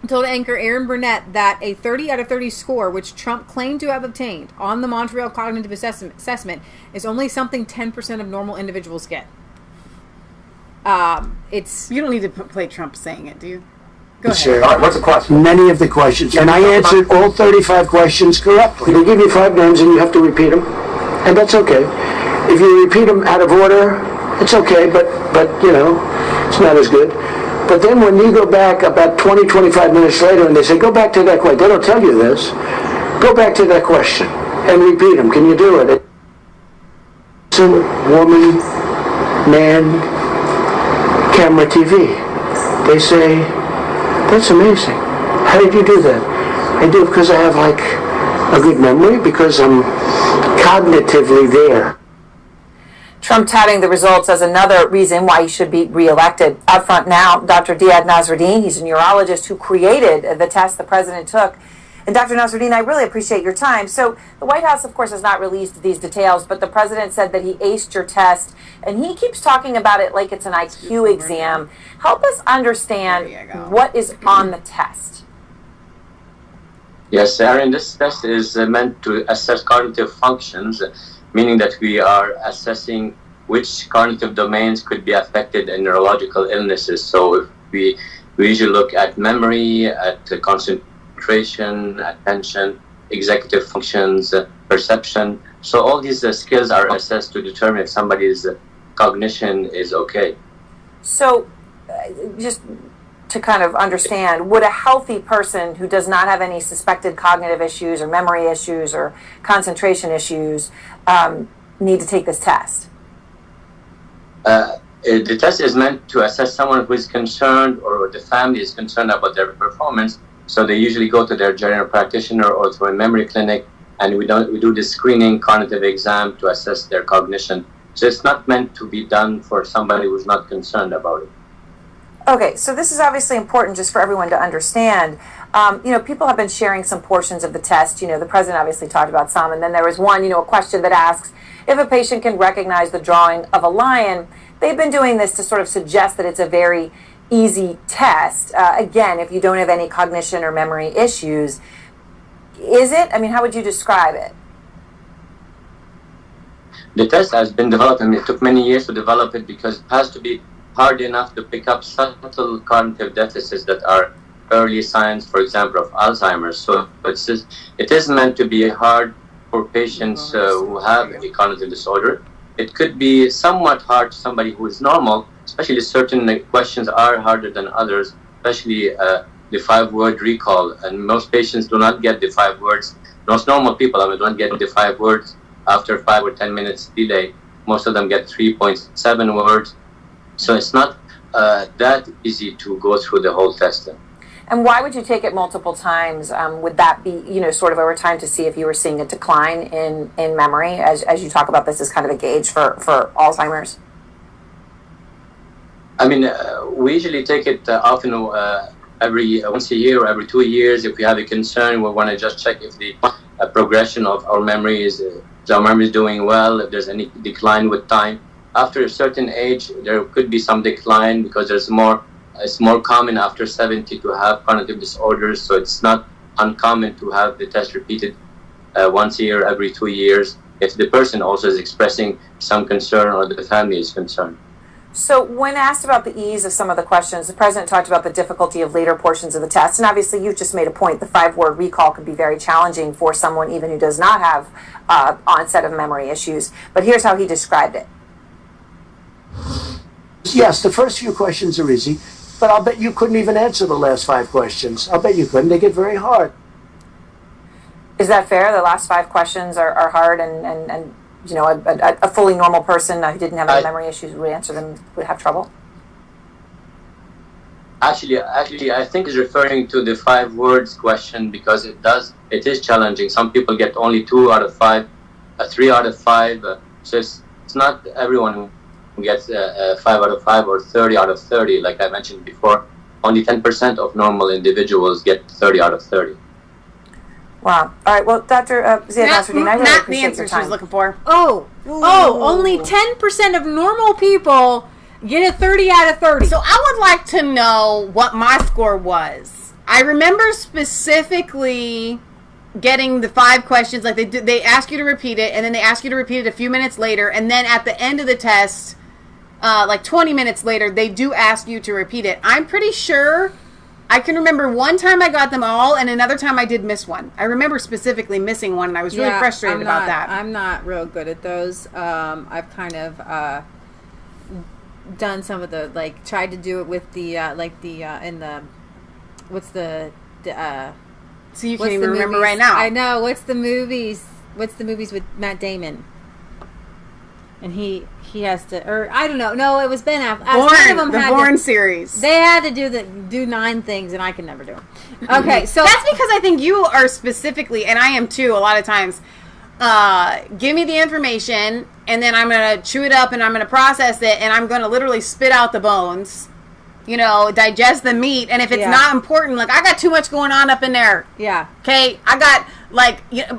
Told anchor Aaron Burnett that a 30 out of 30 score, which Trump claimed to have obtained on the Montreal Cognitive Assessment, is only something 10% of normal individuals get. You don't need to play Trump saying it, do you? Go ahead. Sure. What's the question? Many of the questions. And I answered all 35 questions correctly. They give you 5 names and you have to repeat them. And that's okay. If you repeat them out of order, it's okay, but you know, it's not as good. But then when you go back about 20, 25 minutes later and they say, go back to that question, they don't tell you this. Go back to that question and repeat them. Can you do it? Person, woman, man, camera, TV. They say, that's amazing. How did you do that? I do it because I have like a good memory, because I'm cognitively there. Trump touting the results as another reason why he should be reelected. Out front now, Dr. Ziad Nasreddin. He's a neurologist who created the test the president took. And Dr. Nasreddin, I really appreciate your time. So the White House, of course, has not released these details, but the president said that he aced your test, and he keeps talking about it like it's an IQ exam. Help us understand what is on the test. Yes, Aaron, this test is meant to assess cognitive functions, meaning that we are assessing which cognitive domains could be affected in neurological illnesses. So if we usually look at memory, at concentration, attention, executive functions, perception. So all these skills are assessed to determine if somebody's cognition is okay. So just to kind of understand, would a healthy person who does not have any suspected cognitive issues or memory issues or concentration issues need to take this test? The test is meant to assess someone who is concerned or the family is concerned about their performance. So they usually go to their general practitioner or to a memory clinic, and we do this screening cognitive exam to assess their cognition. So it's not meant to be done for somebody who's not concerned about it. Okay, so this is obviously important just for everyone to understand. People have been sharing some portions of the test. You know, the president obviously talked about some, and then there was one, a question that asks if a patient can recognize the drawing of a lion. They've been doing this to sort of suggest that it's a very easy test. Again, if you don't have any cognition or memory issues. Is it? I mean, how would you describe it? The test has been developed, and it took many years to develop it because it has to be hard enough to pick up subtle cognitive deficits that are early signs, for example, of Alzheimer's. So it is meant to be hard for patients who have a cognitive disorder. It could be somewhat hard to somebody who is normal, especially certain questions are harder than others, especially the 5-word recall. And most patients do not get the 5 words. Most normal people don't get the 5 words after 5 or 10 minutes delay. Most of them get 3.7 words. So it's not that easy to go through the whole testing. And why would you take it multiple times? Would that be, sort of over time to see if you were seeing a decline in memory as you talk about this as kind of a gauge for Alzheimer's? I mean, we usually take it often every once a year or every 2 years. If we have a concern, we want to just check if the progression of our memory is doing well, if there's any decline with time. After a certain age, there could be some decline because it's more common after 70 to have cognitive disorders. So it's not uncommon to have the test repeated once a year, every 2 years, if the person also is expressing some concern or the family is concerned. So when asked about the ease of some of the questions, the president talked about the difficulty of later portions of the test. And obviously, you've just made a point. The 5-word recall could be very challenging for someone even who does not have onset of memory issues. But here's how he described it. Yes, the first few questions are easy. but I'll bet you couldn't even answer the last 5 questions. I'll bet you couldn't. They get very hard. Is that fair? The last 5 questions are hard, and you know, a fully normal person who didn't have any memory issues would answer them, would have trouble? Actually, I think it's referring to the 5 words question, because it is challenging. Some people get only 2 out of 5, 3 out of 5. So it's not everyone who gets 5 out of 5 or 30 out of 30. Like I mentioned before, only 10% of normal individuals get 30 out of 30. Wow. All right. Well, Dr. Ziad Nasruddin, I really appreciate your time. She's looking for. Only 10% of normal people get a 30 out of 30. So I would like to know what my score was. I remember specifically getting the 5 questions. Like they ask you to repeat it, and then they ask you to repeat it a few minutes later, and then at the end of the test, like 20 minutes later, they do ask you to repeat it. I'm pretty sure I can remember one time I got them all, and another time I did miss one. I remember specifically missing one, and I was really frustrated about that. I'm not real good at those. I've kind of done some of the, like, tried to do it with the so you can't even remember right now. I know. What's the movies with Matt Damon? And he has to, or I don't know. No, it was Ben Affleck. The Bourne series. They had to do 9 things, and I can never do them. Okay, so that's because I think you are specifically, and I am too. A lot of times, give me the information, and then I'm gonna chew it up, and I'm gonna process it, and I'm gonna literally spit out the bones. You know, digest the meat, and if it's not important, like I got too much going on up in there. Yeah. Okay, I got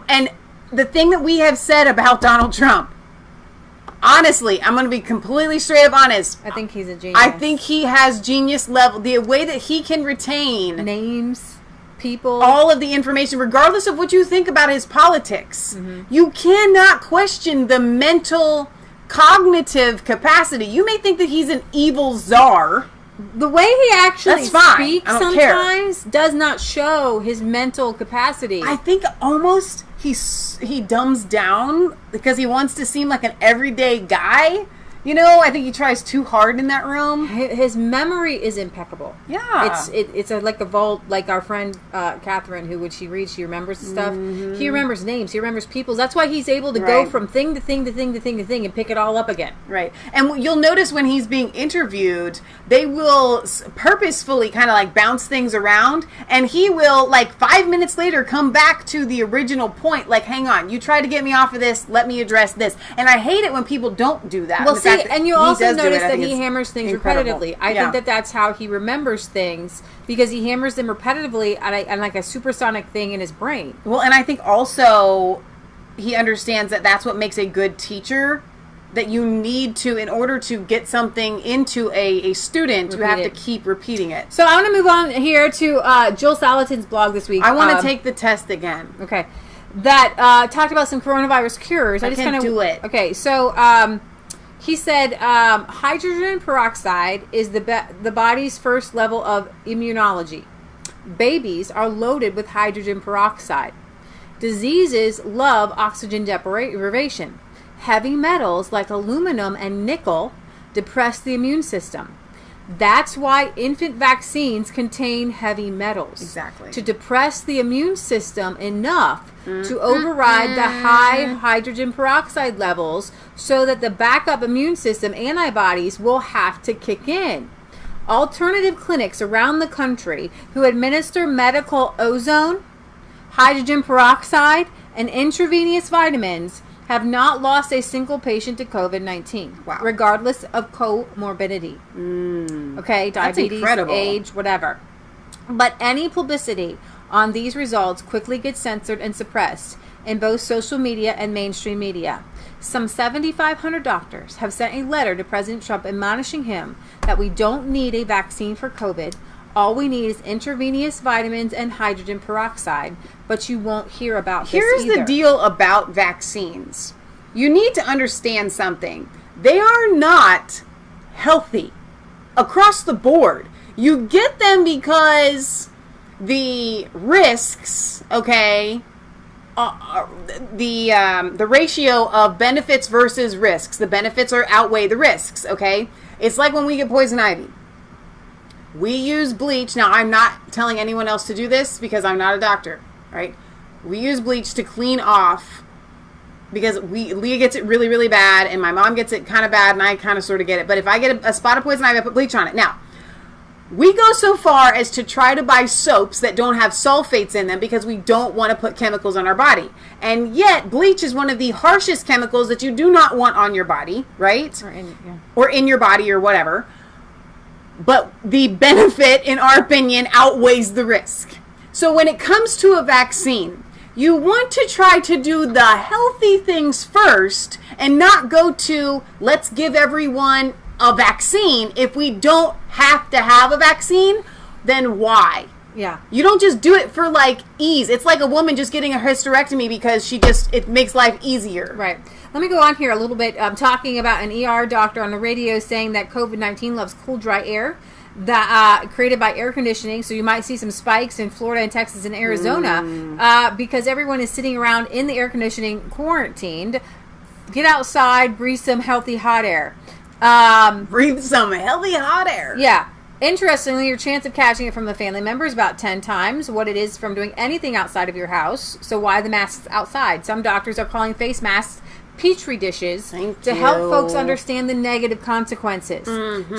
and the thing that we have said about Donald Trump. Honestly, I'm going to be completely straight up honest. I think he's a genius. I think he has genius level. The way that he can retain names, people, all of the information, regardless of what you think about his politics. Mm-hmm. You cannot question the mental, cognitive capacity. You may think that he's an evil czar. The way he actually speaks sometimes care. Does not show his mental capacity. I think almost he dumbs down because he wants to seem like an everyday guy. You know, I think he tries too hard in that room. His memory is impeccable. Yeah, it's like a vault. Like our friend Catherine, who when she reads, she remembers the stuff. Mm-hmm. He remembers names. He remembers people's. That's why he's able to go from thing to thing to thing to thing to thing and pick it all up again. Right. And you'll notice when he's being interviewed, they will purposefully kind of like bounce things around, and he will like 5 minutes later come back to the original point. Like, hang on, you tried to get me off of this. Let me address this. And I hate it when people don't do that. Well, see. And you also notice that he hammers things repetitively. I think that that's how he remembers things, because he hammers them repetitively and like a supersonic thing in his brain. Well, and I think also he understands that that's what makes a good teacher, that you need to, in order to get something into a student, you have to keep repeating it. So I want to move on here to Jill Salatin's blog this week. I want to take the test again. Okay. That talked about some coronavirus cures. I just can't do it. Okay, so he said hydrogen peroxide is the body's first level of immunology. Babies are loaded with hydrogen peroxide. Diseases love oxygen deprivation. Heavy metals like aluminum and nickel depress the immune system. That's why infant vaccines contain heavy metals. Exactly. To depress the immune system enough to override the high hydrogen peroxide levels so that the backup immune system antibodies will have to kick in. Alternative clinics around the country who administer medical ozone, hydrogen peroxide, and intravenous vitamins have not lost a single patient to COVID-19, regardless of comorbidity. Okay, diabetes, age, whatever. But any publicity on these results quickly gets censored and suppressed in both social media and mainstream media. Some 7,500 doctors have sent a letter to President Trump admonishing him that we don't need a vaccine for COVID. All we need is intravenous vitamins and hydrogen peroxide, but you won't hear about this either. Here's the deal about vaccines. You need to understand something. They are not healthy across the board. You get them because the risks, okay, the ratio of benefits versus risks. The benefits outweigh the risks, okay? It's like when we get poison ivy. We use bleach. Now, I'm not telling anyone else to do this because I'm not a doctor, right? We use bleach to clean off because Leah gets it really, really bad, and my mom gets it kind of bad, and I kind of sort of get it. But if I get a spot of poison, I have to put bleach on it. Now, we go so far as to try to buy soaps that don't have sulfates in them because we don't want to put chemicals on our body. And yet, bleach is one of the harshest chemicals that you do not want on your body, right? Or in your body or whatever. But the benefit, in our opinion, outweighs the risk. So when it comes to a vaccine, you want to try to do the healthy things first and not go to, let's give everyone a vaccine. If we don't have to have a vaccine, then why? Yeah. You don't just do it for like ease. It's like a woman just getting a hysterectomy because it makes life easier. Right. Let me go on here a little bit, talking about an ER doctor on the radio saying that COVID-19 loves cool, dry air that created by air conditioning. So you might see some spikes in Florida and Texas and Arizona because everyone is sitting around in the air conditioning, quarantined. Get outside, breathe some healthy hot air. Breathe some healthy hot air. Yeah. Interestingly, your chance of catching it from the family member is about 10 times what it is from doing anything outside of your house. So why the masks outside? Some doctors are calling face masks Petri dishes to help folks understand the negative consequences.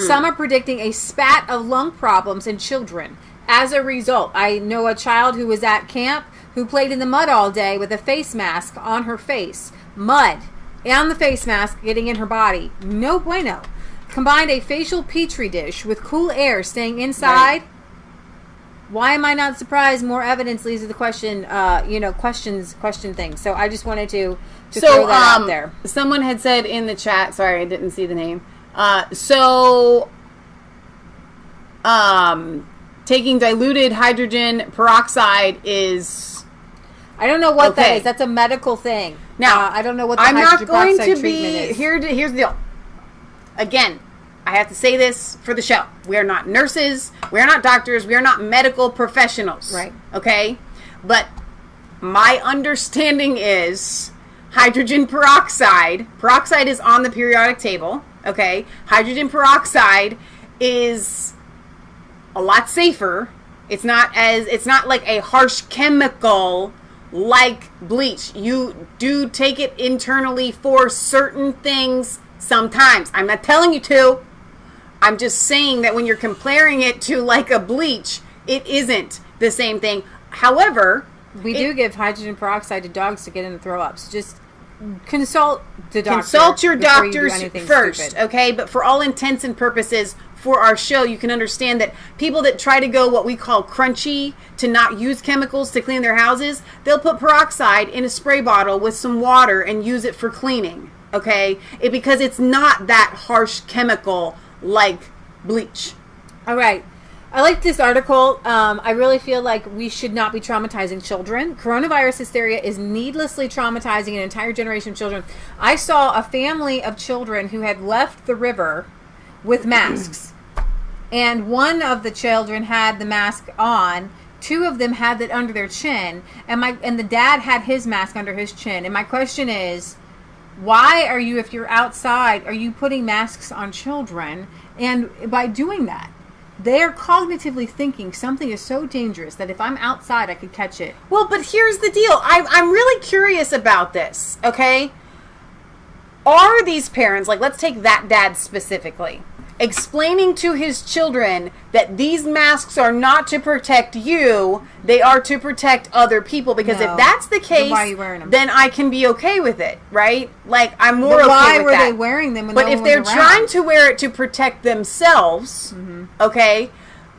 Some are predicting a spat of lung problems in children. As a result, I know a child who was at camp who played in the mud all day with a face mask on her face. Mud and the face mask getting in her body. No bueno. Combined a facial Petri dish with cool air staying inside. Right. Why am I not surprised? More evidence leads to the question, question things. So I just wanted to throw that out there. Someone had said in the chat, sorry, I didn't see the name. Taking diluted hydrogen peroxide is... I don't know what that is. That's a medical thing. Now, I don't know what the hydrogen peroxide treatment is. Here's the deal. Again, I have to say this for the show. We are not nurses. We are not doctors. We are not medical professionals. Right. Okay? But my understanding is hydrogen peroxide is on the periodic table. Okay? Hydrogen peroxide is a lot safer. It's not like a harsh chemical like bleach. You do take it internally for certain things sometimes. I'm not telling you to. I'm just saying that when you're comparing it to like a bleach, it isn't the same thing. However, we do give hydrogen peroxide to dogs to get in the throw ups. Just consult the doctor. Consult your doctors first, stupid. Okay? But for all intents and purposes, for our show, you can understand that people that try to go what we call crunchy, to not use chemicals to clean their houses, they'll put peroxide in a spray bottle with some water and use it for cleaning. Okay? Because it's not that harsh chemical like bleach. All right. I like this article. I really feel like we should not be traumatizing children. Coronavirus hysteria is needlessly traumatizing an entire generation of children. I saw a family of children who had left the river with masks. And one of the children had the mask on. Two of them had it under their chin. And the dad had his mask under his chin. And my question is, why are you, if you're outside, are you putting masks on children? And by doing that, they're cognitively thinking something is so dangerous that if I'm outside, I could catch it. Well, but here's the deal. I'm really curious about this, okay? Are these parents, like let's take that dad specifically, explaining to his children that these masks are not to protect you, they are to protect other people? Because if that's the case, why are you wearing them? Then I can be okay with it, right? Like I'm more okay with that. Why were they wearing them when But no if one they're was around? trying to wear it to protect themselves, okay,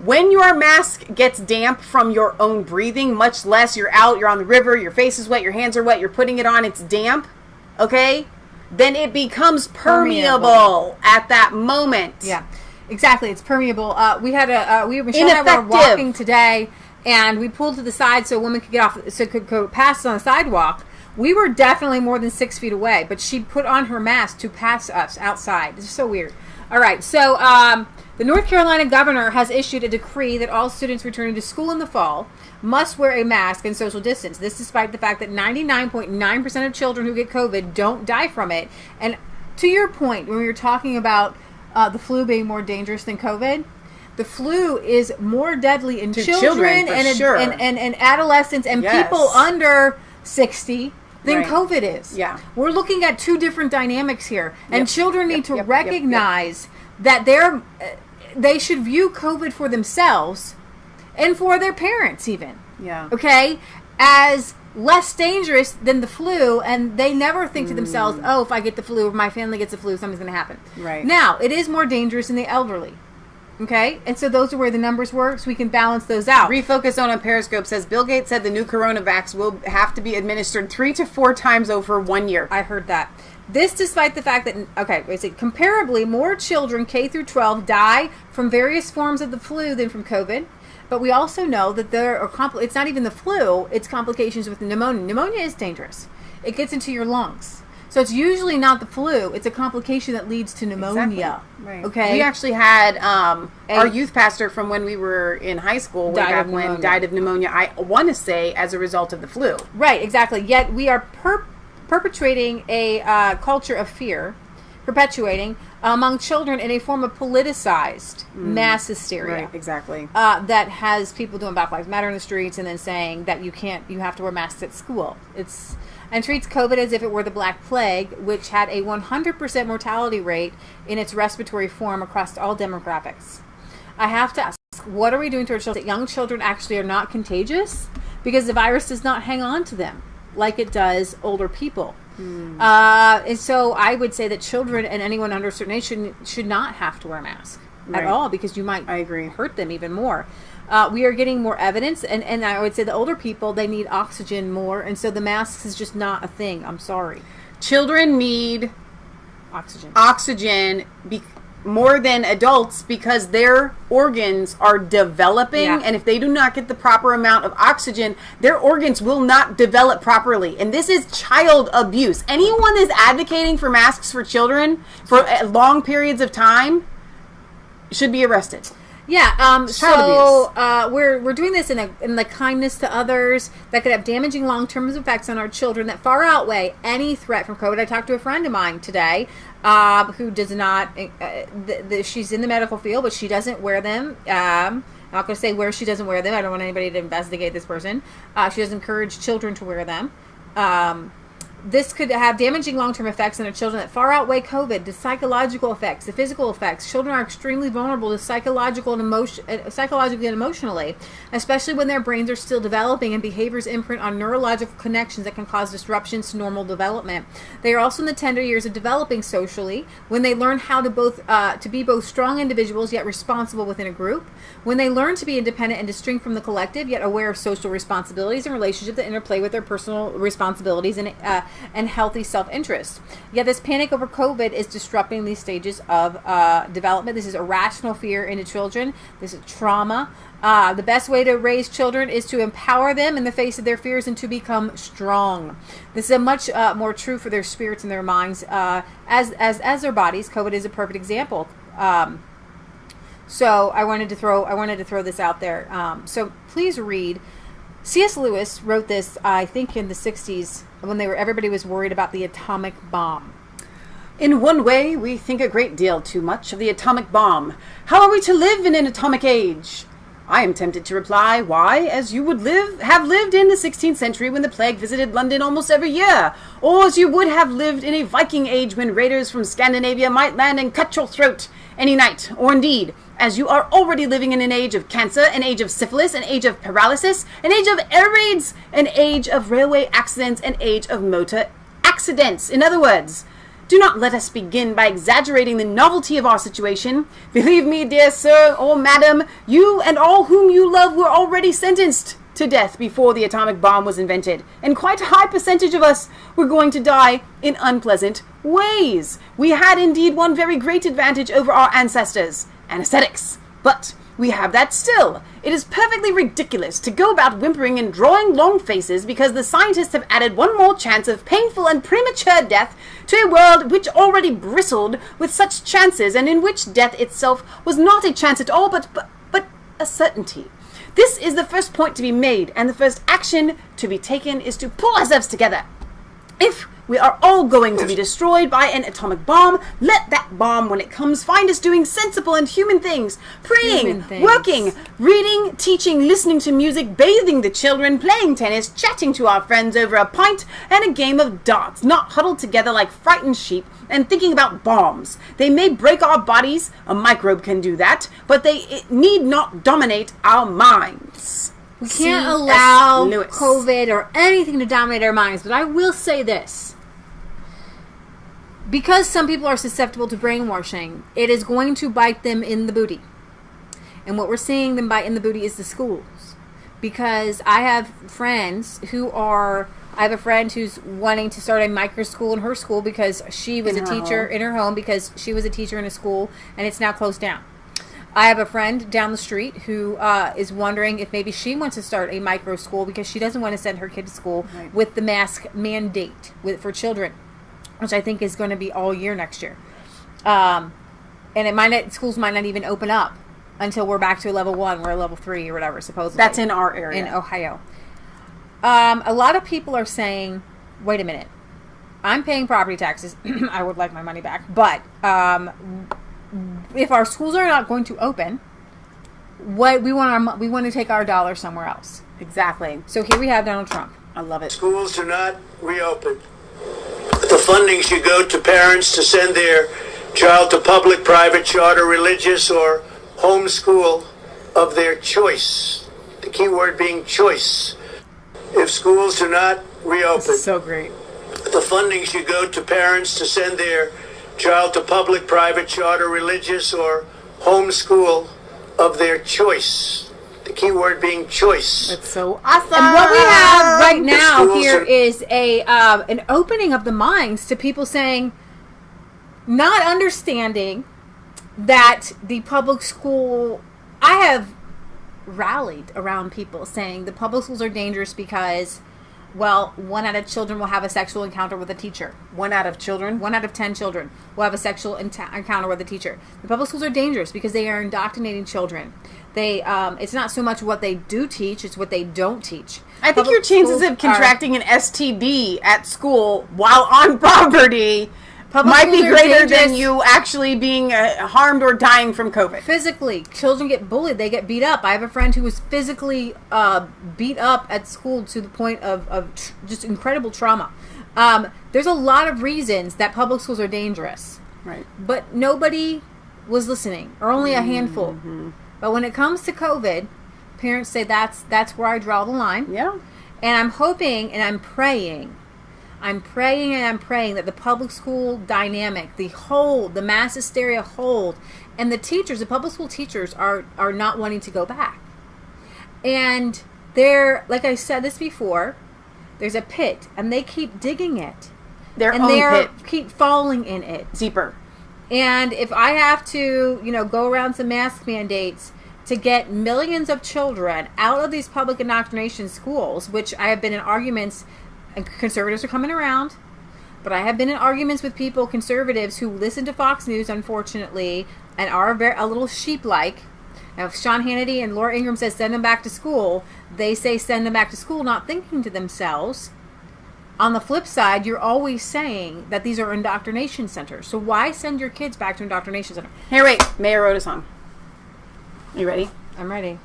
when your mask gets damp from your own breathing, much less you're out, you're on the river, your face is wet, your hands are wet, you're putting it on, it's damp, okay? Then it becomes permeable at that moment. Yeah, exactly. It's permeable. Michelle and I were walking today, and we pulled to the side so a woman could get off, so could go past on the sidewalk. We were definitely more than 6 feet away, but she put on her mask to pass us outside. It's so weird. All right, so the North Carolina governor has issued a decree that all students returning to school in the fall must wear a mask and social distance. This despite the fact that 99.9% of children who get COVID don't die from it. And to your point, when we were talking about the flu being more dangerous than COVID, the flu is more deadly in To children for and, sure. and adolescents and Yes. people under 60 than Right. COVID is. Yeah. We're looking at two different dynamics here. And Yep. children need to Yep. recognize that they should view COVID for themselves and for their parents even. Yeah. Okay? As less dangerous than the flu, and they never think to themselves, oh, if I get the flu or my family gets the flu, something's going to happen. Right. Now, it is more dangerous in the elderly. Okay? And so those are where the numbers work, so we can balance those out. Refocus on Periscope says Bill Gates said the new coronavax will have to be administered 3 to 4 times over 1 year. I heard that. This despite the fact that, okay, wait a second. Comparably, more children K through 12 die from various forms of the flu than from COVID. But we also know that there are it's not even the flu, it's complications with pneumonia. Pneumonia is dangerous. It gets into your lungs. So it's usually not the flu, it's a complication that leads to pneumonia. Exactly. Right. Okay? We actually had our youth pastor from when we were in high school died of pneumonia, I want to say, as a result of the flu. Right, exactly. Yet we are perpetuating a culture of fear, perpetuating among children in a form of politicized mass hysteria. Right, exactly. That has people doing Black Lives Matter in the streets and then saying that you have to wear masks at school. And treats COVID as if it were the Black Plague, which had a 100% mortality rate in its respiratory form across all demographics. I have to ask, what are we doing to our children? That young children actually are not contagious because the virus does not hang on to them like it does older people. And so I would say that children and anyone under a certain age should not have to wear a mask at all, because you might hurt them even more. We are getting more evidence, and I would say the older people, they need oxygen more, and so the masks is just not a thing. I'm sorry. Children need oxygen more than adults because their organs are developing, and if they do not get the proper amount of oxygen, their organs will not develop properly. And this is child abuse. Anyone that's advocating for masks for children for long periods of time should be arrested. Yeah, so we're doing this in the kindness to others that could have damaging long-term effects on our children that far outweigh any threat from COVID. I talked to a friend of mine today who does not, she's in the medical field, but she doesn't wear them. I'm not going to say where she doesn't wear them. I don't want anybody to investigate this person. She doesn't encourage children to wear them. This could have damaging long-term effects on our children that far outweigh COVID, the psychological effects, the physical effects. Children are extremely vulnerable to psychologically and emotionally, especially when their brains are still developing and behaviors imprint on neurological connections that can cause disruptions to normal development. They are also in the tender years of developing socially, when they learn how to be both strong individuals yet responsible within a group, when they learn to be independent and distinct from the collective yet aware of social responsibilities and relationships that interplay with their personal responsibilities and healthy self-interest. Yet this panic over COVID is disrupting these stages of development. This is irrational fear into children. This is trauma. The best way to raise children is to empower them in the face of their fears and to become strong. This is a much more true for their spirits and their minds as their bodies. COVID is a perfect example. So I wanted to throw this out there. So please read. C.S. Lewis wrote this, I think, in the 60s when everybody was worried about the atomic bomb. In one way, we think a great deal too much of the atomic bomb. How are we to live in an atomic age? I am tempted to reply, why, as you would have lived in the 16th century when the plague visited London almost every year, or as you would have lived in a Viking age when raiders from Scandinavia might land and cut your throat any night, or indeed, as you are already living in an age of cancer, an age of syphilis, an age of paralysis, an age of air raids, an age of railway accidents, an age of motor accidents. In other words, do not let us begin by exaggerating the novelty of our situation. Believe me, dear sir or madam, you and all whom you love were already sentenced to death before the atomic bomb was invented, and quite a high percentage of us were going to die in unpleasant ways. We had indeed one very great advantage over our ancestors, anesthetics, but we have that still. It is perfectly ridiculous to go about whimpering and drawing long faces because the scientists have added one more chance of painful and premature death to a world which already bristled with such chances, and in which death itself was not a chance at all, but a certainty. This is the first point to be made, and the first action to be taken is to pull ourselves together. If We are all going to be destroyed by an atomic bomb. Let that bomb, when it comes, find us doing sensible and human things. Praying, working, reading, teaching, listening to music, bathing the children, playing tennis, chatting to our friends over a pint and a game of darts, not huddled together like frightened sheep and thinking about bombs. They may break our bodies, a microbe can do that, but it need not dominate our minds. We can't allow COVID or anything to dominate our minds, but I will say this. Because some people are susceptible to brainwashing, it is going to bite them in the booty. And what we're seeing them bite in the booty is the schools. Because I have friends I have a friend who's wanting to start a micro school in her school because she was a teacher in her home because she was a teacher in a school and it's now closed down. I have a friend down the street who is wondering if maybe she wants to start a micro school because she doesn't want to send her kid to school with the mask mandate for children, which I think is going to be all year next year. And schools might not even open up until we're back to level 1, we're level 3 or whatever, supposedly. That's in our area. In Ohio. A lot of people are saying, wait a minute, I'm paying property taxes. I would like my money back. But if our schools are not going to open, we want to take our dollar somewhere else. Exactly. So here we have Donald Trump. I love it. Schools do not reopen. The funding should go to parents to send their child to public, private, charter, religious, or home school of their choice. The key word being choice. If schools do not reopen, this is so great. The funding should go to parents to send their child to public, private, charter, religious, or home school of their choice. The key word being choice. It's so awesome. And what we have right now here is an opening of the minds to people saying, not understanding that the public school, I have rallied around people saying the public schools are dangerous because, well, 1 out of children will have a sexual encounter with a teacher. 1 out of children? 1 out of 10 children will have a sexual encounter with a teacher. The public schools are dangerous because they are indoctrinating children. It's not so much what they do teach, it's what they don't teach. I think your chances of contracting an STD at school while on property might be greater than you actually being harmed or dying from COVID. Physically, children get bullied. They get beat up. I have a friend who was physically beat up at school to the point of just incredible trauma. There's a lot of reasons that public schools are dangerous. Right. But nobody was listening, or only a handful. Mm-hmm. But when it comes to COVID, parents say that's where I draw the line. Yeah. And I'm hoping and I'm praying that the public school dynamic, the mass hysteria hold, and the teachers, the public school teachers are not wanting to go back. And they're, like I said this before, there's a pit, and they keep digging it. They keep falling in it. Deeper. And if I have to, go around some mask mandates to get millions of children out of these public indoctrination schools, which I have been in arguments, and conservatives are coming around, but I have been in arguments with conservatives who listen to Fox News, unfortunately, and are a little sheep-like. Now, if Sean Hannity and Laura Ingraham says send them back to school, they say send them back to school, not thinking to themselves. On the flip side, you're always saying that these are indoctrination centers. So why send your kids back to indoctrination center? Hey, wait. Mayor wrote a song. You ready? I'm ready.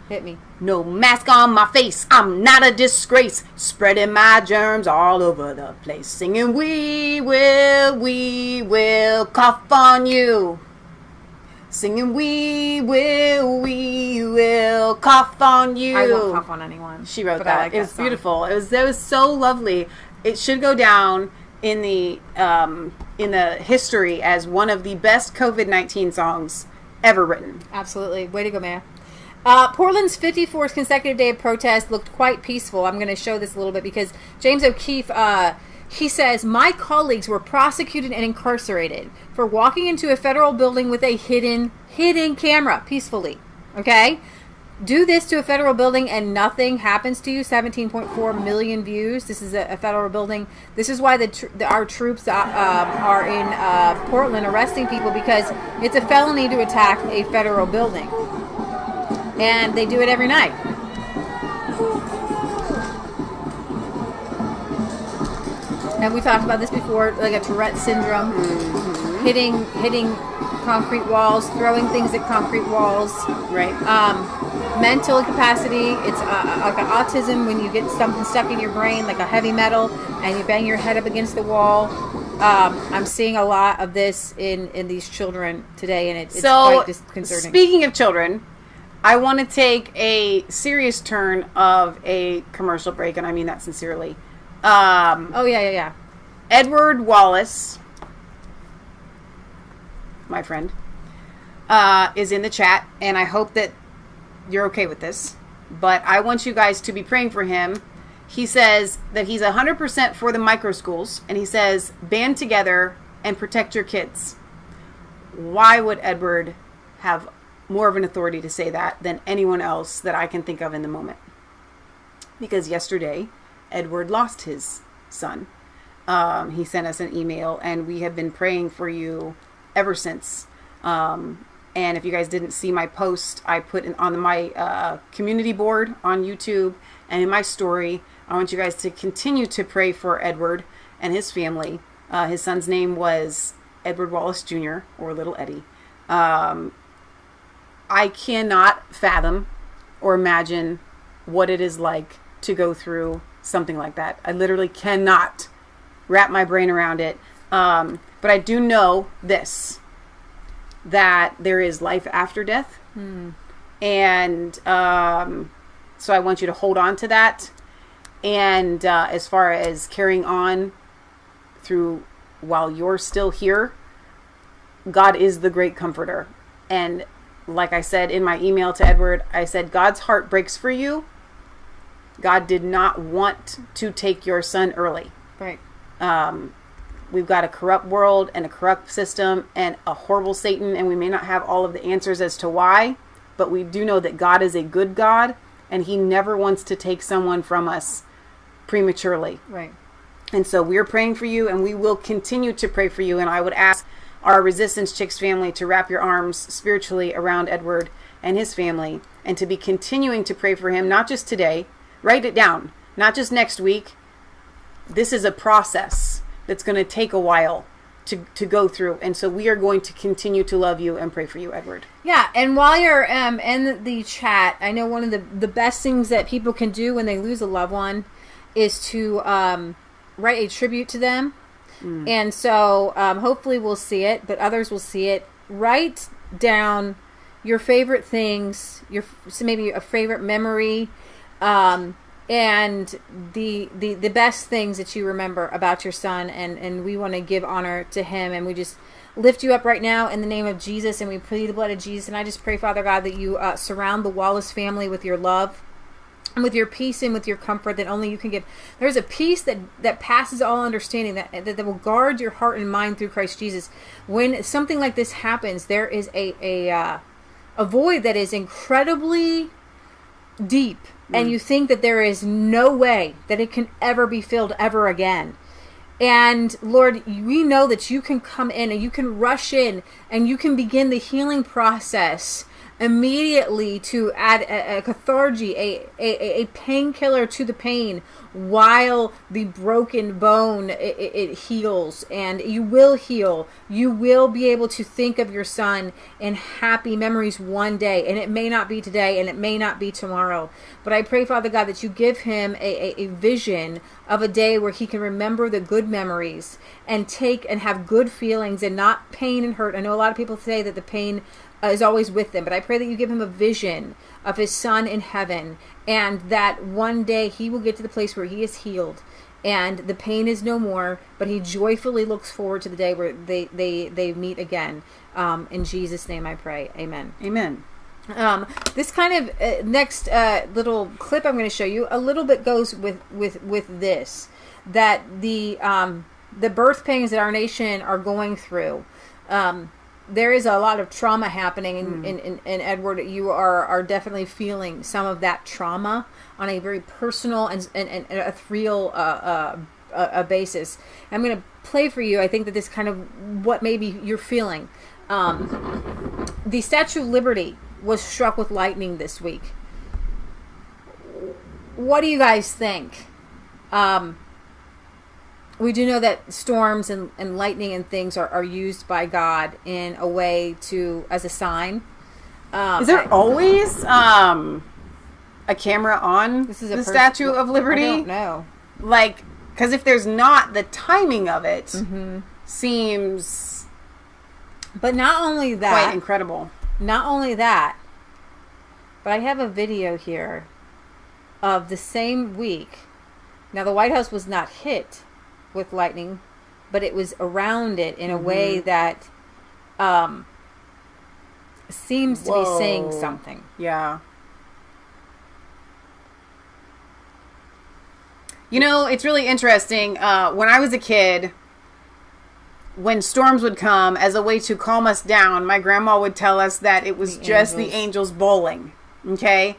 Hit me. No mask on my face, I'm not a disgrace, spreading my germs all over the place, singing we will cough on you, singing we will cough on you. I won't cough on anyone. She wrote that. It was beautiful. It was so lovely. It should go down in the history as one of the best COVID-19 songs ever written. Absolutely. Way to go, man. Portland's 54th consecutive day of protest looked quite peaceful. I'm going to show this a little bit because James O'Keefe, he says, my colleagues were prosecuted and incarcerated for walking into a federal building with a hidden camera peacefully. Okay? Do this to a federal building and nothing happens to you. 17.4 million views. This is a federal building. This is why our troops are in Portland arresting people, because it's a felony to attack a federal building. And they do it every night. and we talked about this before, like a Tourette syndrome, hitting concrete walls, throwing things at concrete walls. Right. Mental incapacity. It's like an autism when you get something stuck in your brain, like a heavy metal, and you bang your head up against the wall. I'm seeing a lot of this in these children today, and it's quite disconcerting. Speaking of children, I want to take a serious turn of a commercial break, and I mean that sincerely. Yeah. Edward Wallace, my friend, is in the chat, and I hope that you're okay with this, but I want you guys to be praying for him. He says that he's 100% for the micro schools, and he says, band together and protect your kids. Why would Edward have more of an authority to say that than anyone else that I can think of in the moment? Because yesterday, Edward lost his son. He sent us an email, and we have been praying for you ever since. And if you guys didn't see my post, I put on my community board on YouTube and in my story, I want you guys to continue to pray for Edward and his family. His son's name was Edward Wallace Jr., or Little Eddie. I cannot fathom or imagine what it is like to go through something like that. I literally cannot wrap my brain around it. But I do know this, that there is life after death. And so I want you to hold on to that. And as far as carrying on through while you're still here, God is the great comforter. And like I said in my email to Edward, I said, God's heart breaks for you. God did not want to take your son early. Right. We've got a corrupt world and a corrupt system and a horrible Satan, and we may not have all of the answers as to why, but we do know that God is a good God, and he never wants to take someone from us prematurely. Right. And so we're praying for you, and we will continue to pray for you. And I would ask our Resistance Chicks family to wrap your arms spiritually around Edward and his family, and to be continuing to pray for him, not just today. Write it down, not just next week. This is a process that's going to take a while to go through. And so we are going to continue to love you and pray for you, Edward. Yeah, and while you're in the chat, I know one of the best things that people can do when they lose a loved one is to write a tribute to them. And so hopefully we'll see it, but others will see it. Write down your favorite things, maybe a favorite memory, and the best things that you remember about your son, and we want to give honor to him, and we just lift you up right now in the name of Jesus, and we plead the blood of Jesus. And I just pray, Father God, that you surround the Wallace family with your love and with your peace and with your comfort that only you can give. There's a peace that passes all understanding, that will guard your heart and mind through Christ Jesus. When something like this happens, there is a void that is incredibly deep, and you think that there is no way that it can ever be filled ever again. And Lord, we know that you can come in and you can rush in and you can begin the healing process immediately to add a cathargy, a painkiller to the pain, while the broken bone it heals. And you will heal. You will be able to think of your son in happy memories one day, and it may not be today and it may not be tomorrow, but I pray, Father God, that you give him a vision of a day where he can remember the good memories and have good feelings and not pain and hurt. I know a lot of people say that the pain is always with them, but I pray that you give him a vision of his son in heaven, and that one day he will get to the place where he is healed and the pain is no more, but he joyfully looks forward to the day where they meet again. In Jesus' name I pray. Amen. Amen. This kind of next little clip I'm going to show you a little bit goes with this, that the birth pains that our nation are going through. There is a lot of trauma happening in Edward. You are definitely feeling some of that trauma on a very personal and a real basis. I'm going to play for you. I think that this kind of what maybe you're feeling. The Statue of Liberty was struck with lightning this week. What do you guys think? we do know that storms and lightning and things are used by God in a way as a sign. Is there always a camera on the Statue of Liberty? I don't know. Like, because if there's not, the timing of it seems... But not only that... Quite incredible. Not only that, but I have a video here of the same week. Now, the White House was not hit with lightning, but it was around it in a way that seems to be saying something. Yeah. You know, it's really interesting. When I was a kid, when storms would come, as a way to calm us down, my grandma would tell us that it was just the angels bowling. Okay?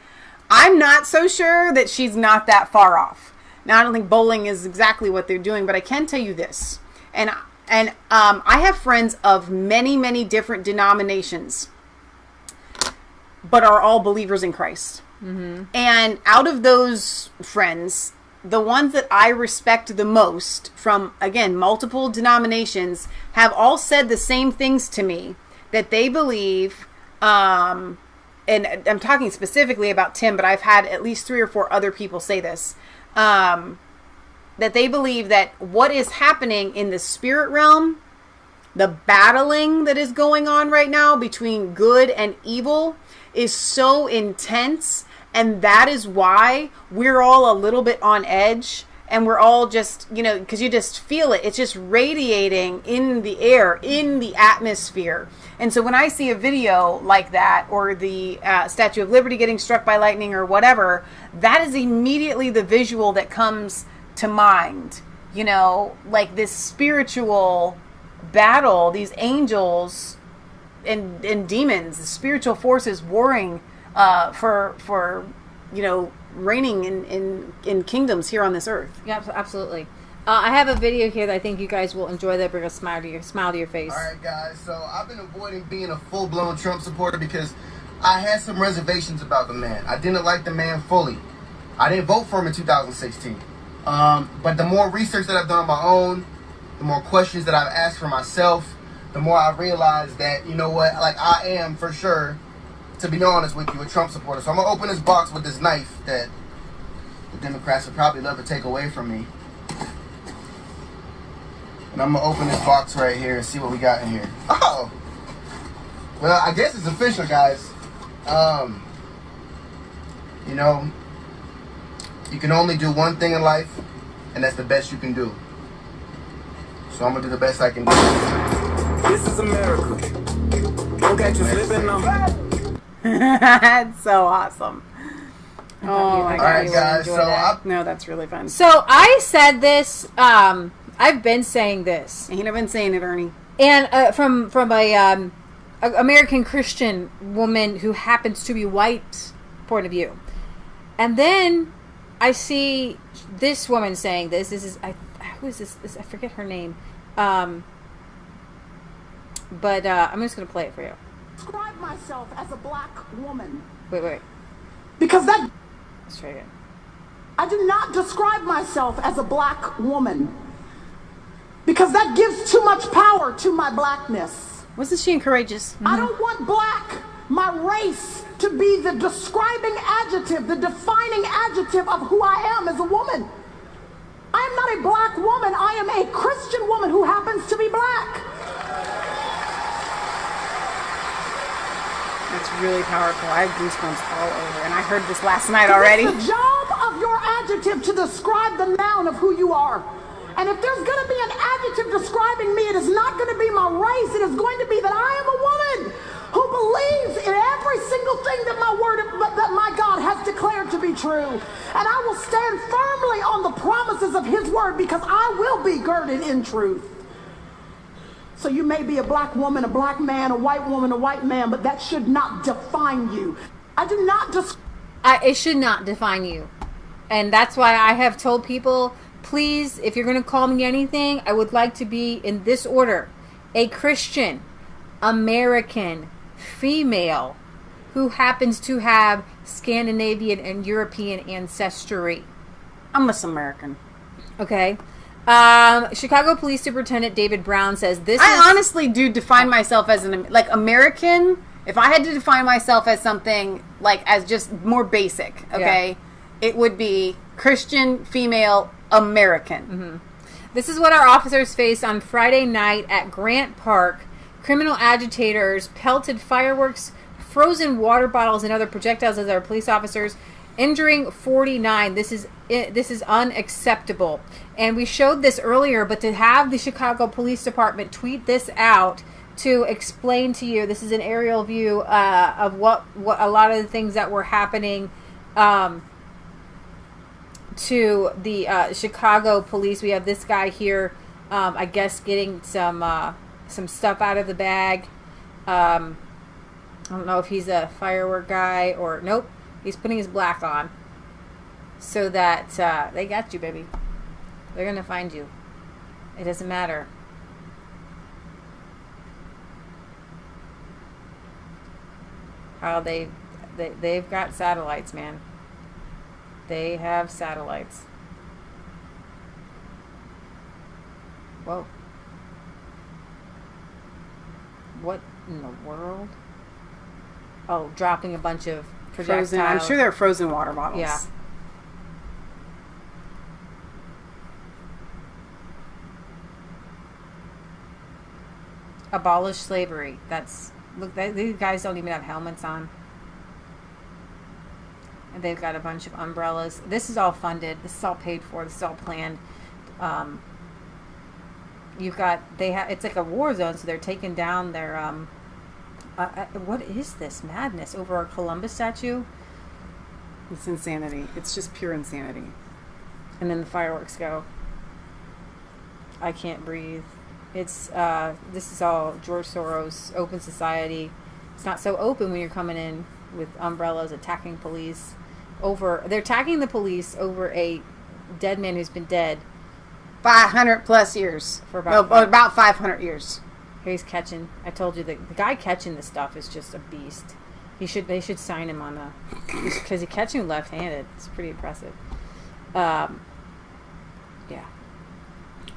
I'm not so sure that she's not that far off. Now, I don't think bowling is exactly what they're doing, but I can tell you this. And I have friends of many, many different denominations, but are all believers in Christ. And out of those friends, the ones that I respect the most from, again, multiple denominations have all said the same things to me, that they believe, and I'm talking specifically about Tim, but I've had at least 3 or 4 other people say this, that they believe that what is happening in the spirit realm, the battling that is going on right now between good and evil, is so intense. And that is why we're all a little bit on edge, and we're all just, you know, because you just feel it. It's just radiating in the air, in the atmosphere. And so when I see a video like that, or the Statue of Liberty getting struck by lightning or whatever, that is immediately the visual that comes to mind. You know, like this spiritual battle, these angels and demons, the spiritual forces warring for you know, reigning in kingdoms here on this earth. Yeah, absolutely. I have a video here that I think you guys will enjoy that bring a smile to your face. All right, guys. So I've been avoiding being a full-blown Trump supporter because I had some reservations about the man. I didn't like the man fully. I didn't vote for him in 2016. But the more research that I've done on my own, the more questions that I've asked for myself, the more I realized that, you know what, like I am for sure, to be honest with you, a Trump supporter. So I'm going to open this box with this knife that the Democrats would probably love to take away from me. And I'm going to open this box right here and see what we got in here. Oh! Well, I guess it's official, guys. You know, you can only do one thing in life, and that's the best you can do. So I'm going to do the best I can do. This is America. Don't catch you slipping now. That's so awesome. Oh my God. All right, guys. So no, that's really fun. So I said this. I've been saying this. You've been saying it, Ernie. And from a American Christian woman who happens to be white point of view. And then I see this woman saying this. This is who is this? I forget her name. But I'm just going to play it for you. Describe myself as a black woman. Wait. Because that... Let's try again. I do not describe myself as a black woman. Because that gives too much power to my blackness. Wasn't she courageous? I don't want black, my race, to be the describing adjective, the defining adjective of who I am as a woman. I am not a black woman. I am a Christian woman who happens to be black. That's really powerful. I have goosebumps all over, and I heard this last night already. It's the job of your adjective to describe the noun of who you are. And if there's going to be an adjective describing me, it is not going to be my race. It is going to be that I am a woman who believes in every single thing that that my God has declared to be true. And I will stand firmly on the promises of his word because I will be girded in truth. So you may be a black woman, a black man, a white woman, a white man, but that should not define you. I do not it should not define you. And that's why I have told people, please, if you're going to call me anything, I would like to be in this order. A Christian, American, female, who happens to have Scandinavian and European ancestry. I'm Miss American. Okay. Chicago Police Superintendent David Brown says this. I honestly do define myself as an American. If I had to define myself as something as just more basic, okay, it would be Christian female American. Mm-hmm. This is what our officers faced on Friday night at Grant Park. Criminal agitators pelted fireworks, frozen water bottles, and other projectiles at our police officers, injuring 49. This is unacceptable. And we showed this earlier, but to have the Chicago Police Department tweet this out to explain to you, this is an aerial view of what a lot of the things that were happening to the Chicago police. We have this guy here, I guess, getting some stuff out of the bag. I don't know if he's a firework guy or nope. He's putting his black on so that they got you, baby. They're gonna find you. It doesn't matter. How they've got satellites, man. They have satellites. Whoa. What in the world? Oh, dropping a bunch of projectiles. Frozen. I'm sure they're frozen water bottles. Yeah. Abolish slavery. Look, these guys don't even have helmets on. And they've got a bunch of umbrellas. This is all funded. This is all paid for. This is all planned. It's like a war zone, so they're taking down their what is this madness over a Columbus statue? It's insanity. It's just pure insanity. And then the fireworks go. I can't breathe. It's this is all George Soros, open society. It's not so open when you're coming in with umbrellas, attacking police. They're attacking the police over a dead man who's been dead 500 plus years. For about about 500 years. He's catching. I told you the guy catching this stuff is just a beast. They should sign him on because he's catching left-handed. It's pretty impressive. Yeah.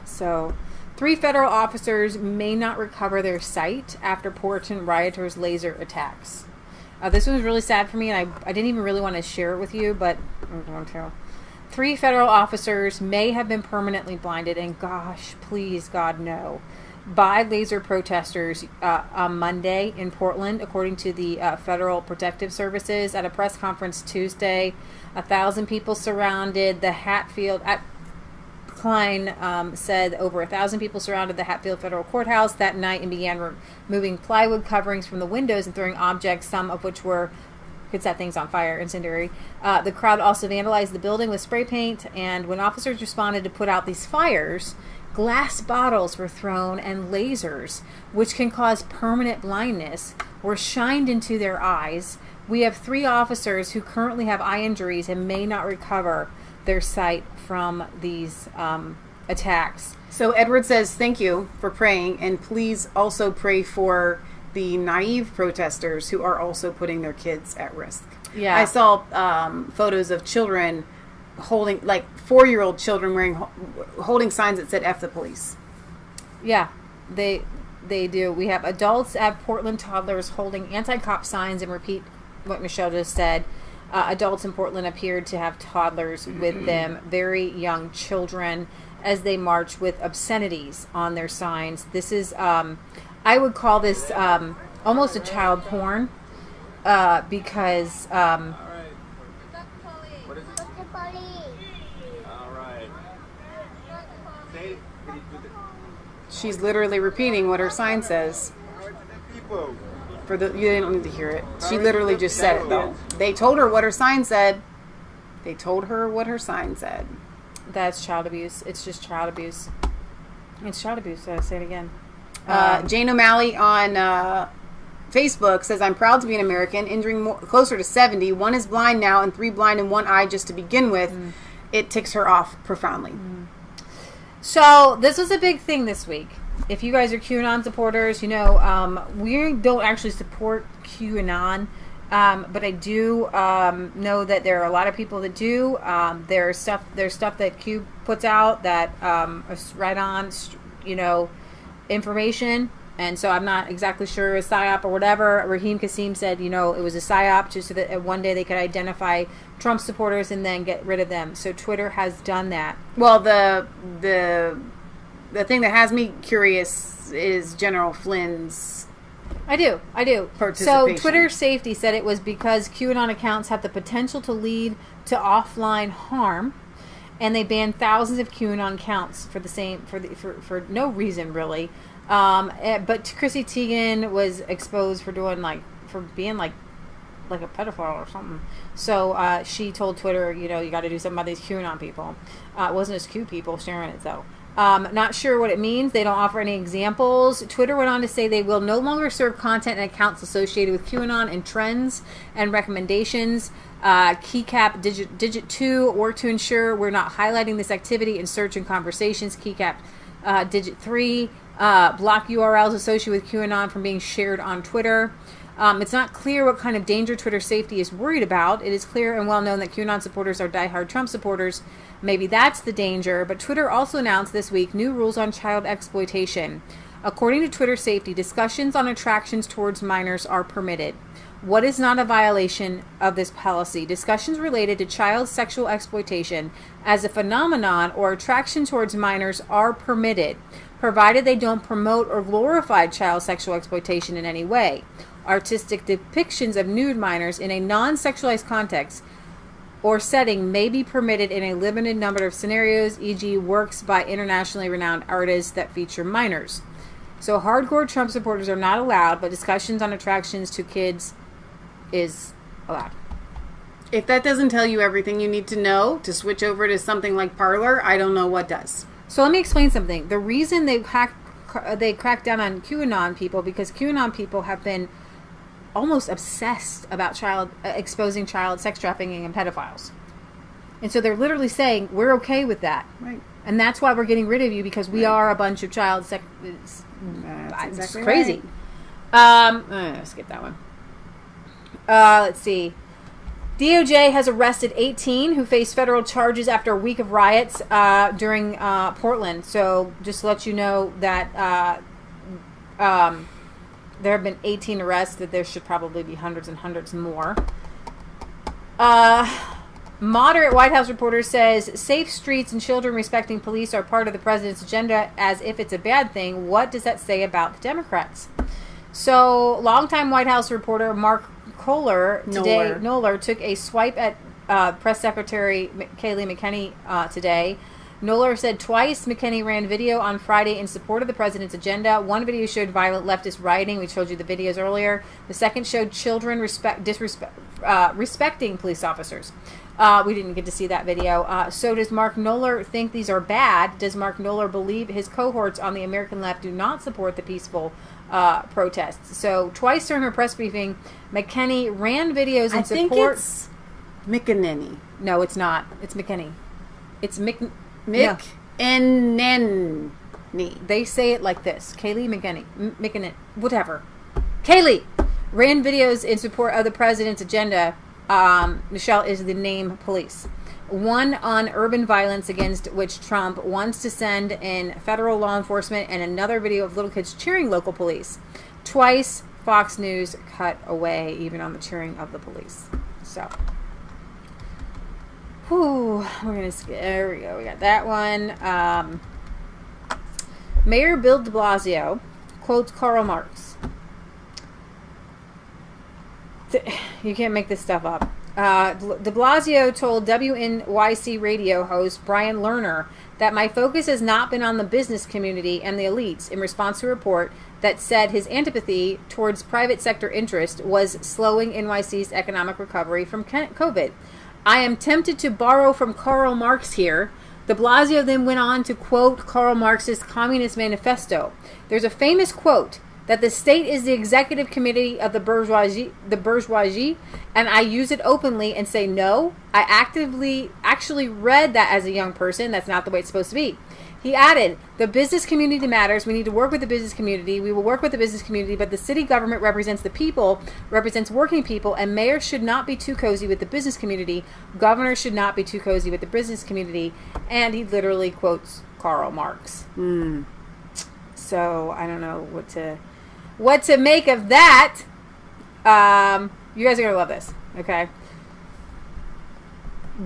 So, 3 federal officers may not recover their sight after Portland rioters' laser attacks. This one was really sad for me, and I didn't even really want to share it with you, but I'm going to. 3 federal officers may have been permanently blinded, and gosh, please, God, no, by laser protesters on Monday in Portland, according to the Federal Protective Services. At a press conference Tuesday, 1,000 people surrounded the Hatfield. Klein said over 1,000 people surrounded the Hatfield Federal Courthouse that night and began removing plywood coverings from the windows and throwing objects, some of which could set things on fire, incendiary. The crowd also vandalized the building with spray paint, and when officers responded to put out these fires, glass bottles were thrown and lasers, which can cause permanent blindness, were shined into their eyes. We have 3 officers who currently have eye injuries and may not recover their sight from these attacks. So Edward says, thank you for praying, and please also pray for the naive protesters who are also putting their kids at risk. Yeah. I saw photos of children holding, 4-year-old children holding signs that said F the police. Yeah, they do. We have adults at Portland toddlers holding anti-cop signs, and repeat what Michelle just said. Adults in Portland appeared to have toddlers with them, very young children, as they march with obscenities on their signs. This is, I would call this almost a child porn because... She's literally repeating what her sign says. You didn't need to hear it. She literally just said it, though. They told her what her sign said. They told her what her sign said. That's child abuse. It's just child abuse. It's child abuse. So I say it again. Jane O'Malley on Facebook says, I'm proud to be an American, injuring closer to 70. 1 is blind now and 3 blind in 1 eye just to begin with. It ticks her off profoundly. So this was a big thing this week. If you guys are QAnon supporters, you know, we don't actually support QAnon But I do know that there are a lot of people that do. There's stuff that Q puts out that is right on, information. And so I'm not exactly sure a PSYOP or whatever. Raheem Kassem said, it was a PSYOP just so that one day they could identify Trump supporters and then get rid of them. So Twitter has done that. Well, the thing that has me curious is General Flynn's. I do. Participation. So Twitter Safety said it was because QAnon accounts have the potential to lead to offline harm, and they banned thousands of QAnon accounts for no reason really. But Chrissy Teigen was exposed for being like a pedophile or something. So she told Twitter, you got to do something about these QAnon people. It wasn't just Q people sharing it though. Not sure what it means. They don't offer any examples. Twitter went on to say they will no longer serve content and accounts associated with QAnon and trends and recommendations. Keycap Digit 2 work to ensure we're not highlighting this activity in search and conversations. Keycap Digit 3 block URLs associated with QAnon from being shared on Twitter. It's not clear what kind of danger Twitter Safety is worried about. It is clear and well known that QAnon supporters are diehard Trump supporters. Maybe that's the danger. But Twitter also announced this week new rules on child exploitation. According to Twitter Safety, discussions on attractions towards minors are permitted. What is not a violation of this policy? Discussions related to child sexual exploitation as a phenomenon or attraction towards minors are permitted, provided they don't promote or glorify child sexual exploitation in any way. Artistic depictions of nude minors in a non-sexualized context or setting may be permitted in a limited number of scenarios, e.g. works by internationally renowned artists that feature minors. So hardcore Trump supporters are not allowed, but discussions on attractions to kids is allowed. If that doesn't tell you everything you need to know to switch over to something like Parler, I don't know what does. So let me explain something. The reason they cracked down on QAnon people, because QAnon people have been almost obsessed about exposing child sex trafficking and pedophiles. And so they're literally saying, we're okay with that. Right. And that's why we're getting rid of you, because we are a bunch of child sex... It's exactly crazy. Right. Skip that one. Let's see. DOJ has arrested 18 who face federal charges after a week of riots during Portland. So just to let you know that there have been 18 arrests, that there should probably be hundreds and hundreds more. Moderate White House reporter says safe streets and children respecting police are part of the president's agenda as if it's a bad thing. What does that say about the Democrats? So longtime White House reporter Mark Knoller took a swipe at Press Secretary Kayleigh McEnany today. Knoller said twice McEnany ran video on Friday in support of the president's agenda. One video showed violent leftist rioting. We showed you the videos earlier. The second showed children respecting police officers. We didn't get to see that video. So does Mark Knoller think these are bad? Does Mark Knoller believe his cohorts on the American left do not support the peaceful protests? So twice during her press briefing, McEnany ran videos in support. I think it's McEnany. No, it's not. It's McEnany. It's McEnany. They say it like this. Kayleigh McEnany. Whatever. Kayleigh ran videos in support of the president's agenda. Michelle is the name police. One on urban violence against which Trump wants to send in federal law enforcement, and another video of little kids cheering local police. Twice Fox News cut away even on the cheering of the police. So, we're gonna there we go. We got that one. Mayor Bill de Blasio quotes Karl Marx. You can't make this stuff up. De Blasio told WNYC radio host Brian Lerner that my focus has not been on the business community and the elites in response to a report that said his antipathy towards private sector interest was slowing NYC's economic recovery from COVID. I am tempted to borrow from Karl Marx here. De Blasio then went on to quote Karl Marx's Communist Manifesto. There's a famous quote that the state is the executive committee of the bourgeoisie, and I use it openly and say no. I actually read that as a young person. That's not the way it's supposed to be. He added, the business community matters. We need to work with the business community. We will work with the business community, but the city government represents the people, represents working people, and mayors should not be too cozy with the business community. Governors should not be too cozy with the business community. And he literally quotes Karl Marx. So I don't know what to make of that. You guys are going to love this, okay?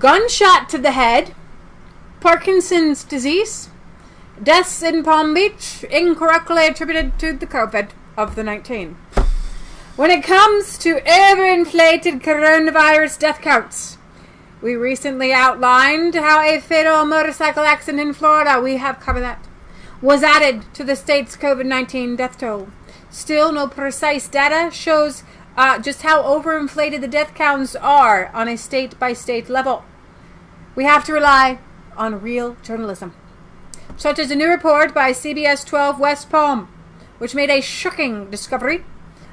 Gunshot to the head, Parkinson's disease, deaths in Palm Beach incorrectly attributed to the COVID of the 19. When it comes to overinflated coronavirus death counts, we recently outlined how a fatal motorcycle accident in Florida, we have covered that, was added to the state's COVID-19 death toll. Still, no precise data shows just how overinflated the death counts are on a state-by-state level. We have to rely on real journalism, such as a new report by CBS 12 West Palm, which made a shocking discovery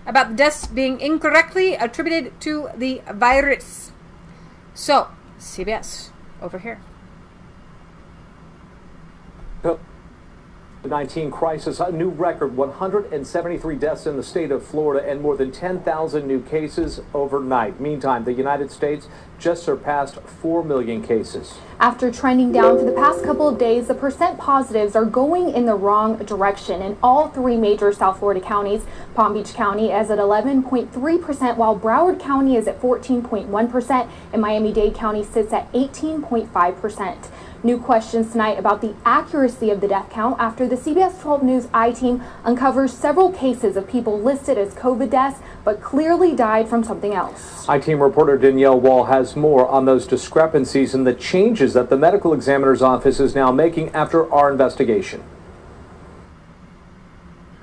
about the deaths being incorrectly attributed to the virus. So, CBS, over here. The 19 crisis, a new record, 173 deaths in the state of Florida and more than 10,000 new cases overnight. Meantime, the United States just surpassed 4 million cases. After trending down for the past couple of days, the percent positives are going in the wrong direction in all three major South Florida counties. Palm Beach County is at 11.3%, while Broward County is at 14.1%, and Miami-Dade County sits at 18.5%. New questions tonight about the accuracy of the death count after the CBS 12 News I-team uncovers several cases of people listed as COVID deaths but clearly died from something else. I-team reporter Danielle Wall has more on those discrepancies and the changes that the medical examiner's office is now making after our investigation.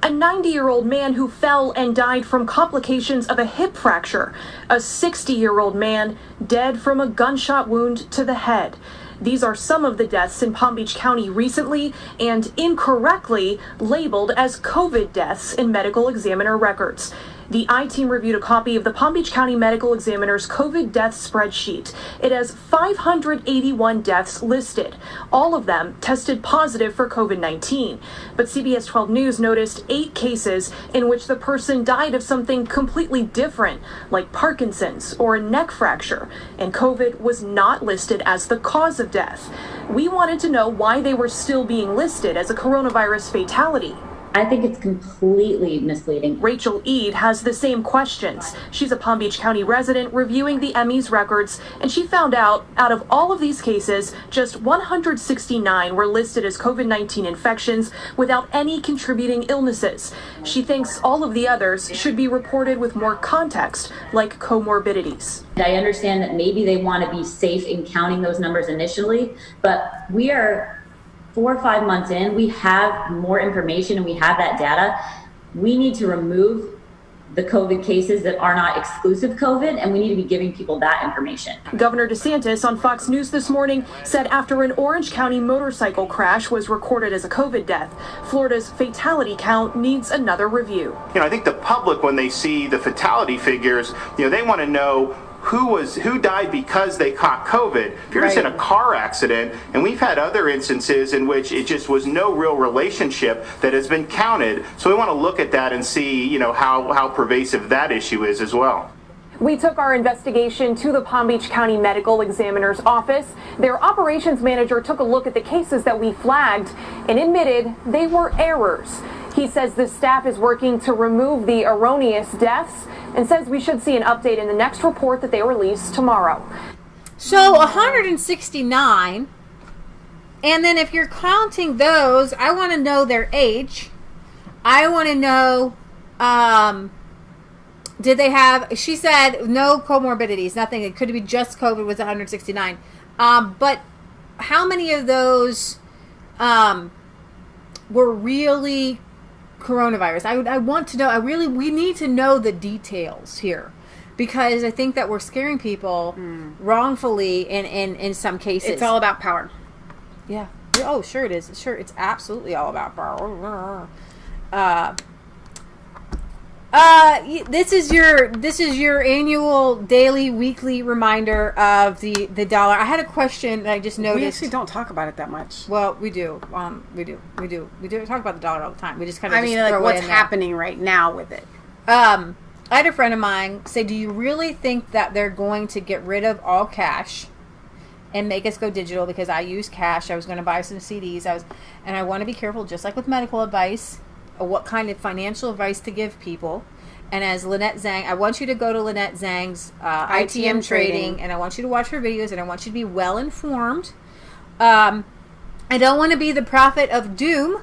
A 90-year-old man who fell and died from complications of a hip fracture. A 60-year-old man dead from a gunshot wound to the head. These are some of the deaths in Palm Beach County recently and incorrectly labeled as COVID deaths in medical examiner records. The I-team reviewed a copy of the Palm Beach County Medical Examiner's COVID death spreadsheet. It has 581 deaths listed. All of them tested positive for COVID-19. But CBS 12 News noticed 8 cases in which the person died of something completely different, like Parkinson's or a neck fracture, and COVID was not listed as the cause of death. We wanted to know why they were still being listed as a coronavirus fatality. I think it's completely misleading. Rachel Eade has the same questions. She's a Palm Beach County resident reviewing the ME's records, and she found out of all of these cases, just 169 were listed as COVID-19 infections without any contributing illnesses. She thinks all of the others should be reported with more context, like comorbidities. I understand that maybe they want to be safe in counting those numbers initially, but we are 4 or 5 months in, we have more information and we have that data. We need to remove the COVID cases that are not exclusive COVID, and we need to be giving people that information. Governor DeSantis on Fox News this morning said after an Orange County motorcycle crash was recorded as a COVID death, Florida's fatality count needs another review. I think the public, when they see the fatality figures, they want to know who died because they caught COVID. If you're just in a car accident, and we've had other instances in which it just was no real relationship that has been counted. So we want to look at that and see, how pervasive that issue is as well. We took our investigation to the Palm Beach County Medical Examiner's office. Their operations manager took a look at the cases that we flagged and admitted they were errors. He says the staff is working to remove the erroneous deaths and says we should see an update in the next report that they release tomorrow. So 169, and then if you're counting those, I want to know their age. I want to know, did they have, she said no comorbidities, nothing. It could be just COVID was 169. But how many of those were really coronavirus? I want to know. We need to know the details here, because I think that we're scaring people wrongfully in some cases. It's all about power. Yeah. Oh, sure it is. Sure, it's absolutely all about power. This is your annual, daily, weekly reminder of the dollar. I had a question that I just noticed. We actually don't talk about it that much. Well, we do. We do talk about the dollar all the time. We just kind of. I mean, like what's happening right now with it. I had a friend of mine say, "Do you really think that they're going to get rid of all cash and make us go digital?" Because I use cash. I was going to buy some CDs. And I want to be careful, just like with medical advice, what kind of financial advice to give people. And as Lynette Zhang, I want you to go to Lynette Zhang's ITM Trading, and I want you to watch her videos, and I want you to be well informed. I don't want to be the prophet of doom,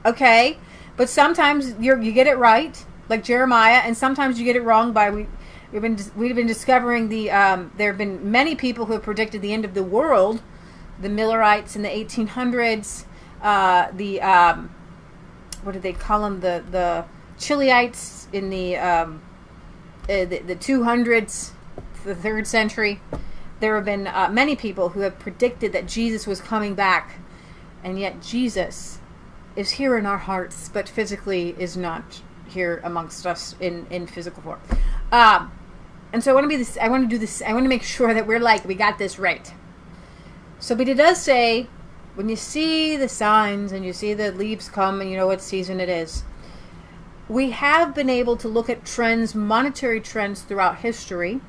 okay? But sometimes you get it right, like Jeremiah, and sometimes you get it wrong. We've been discovering there have been many people who have predicted the end of the world, the Millerites in the 1800s, what did they call them? The Chiliites in the 200s, the 3rd century. There have been many people who have predicted that Jesus was coming back, and yet Jesus is here in our hearts, but physically is not here amongst us in physical form. And so I want to do this. I want to make sure that we got this right. So, but it does say, when you see the signs and you see the leaves come and you know what season it is, we have been able to look at trends, monetary trends throughout history.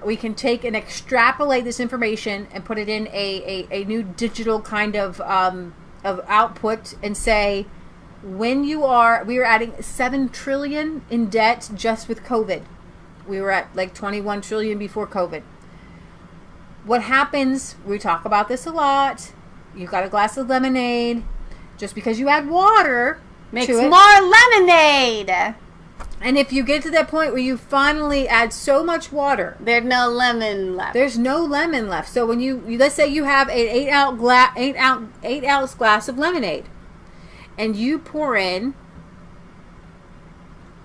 We can take and extrapolate this information and put it in a new digital kind of output and say, we are adding $7 trillion in debt just with COVID. We were at like 21 trillion before COVID. What happens, we talk about this a lot, you've got a glass of lemonade, just because you add water makes more lemonade. And if you get to that point where you finally add so much water, there's no lemon left. There's no lemon left. So when you let's say you have an 8 ounce glass of lemonade, and you pour in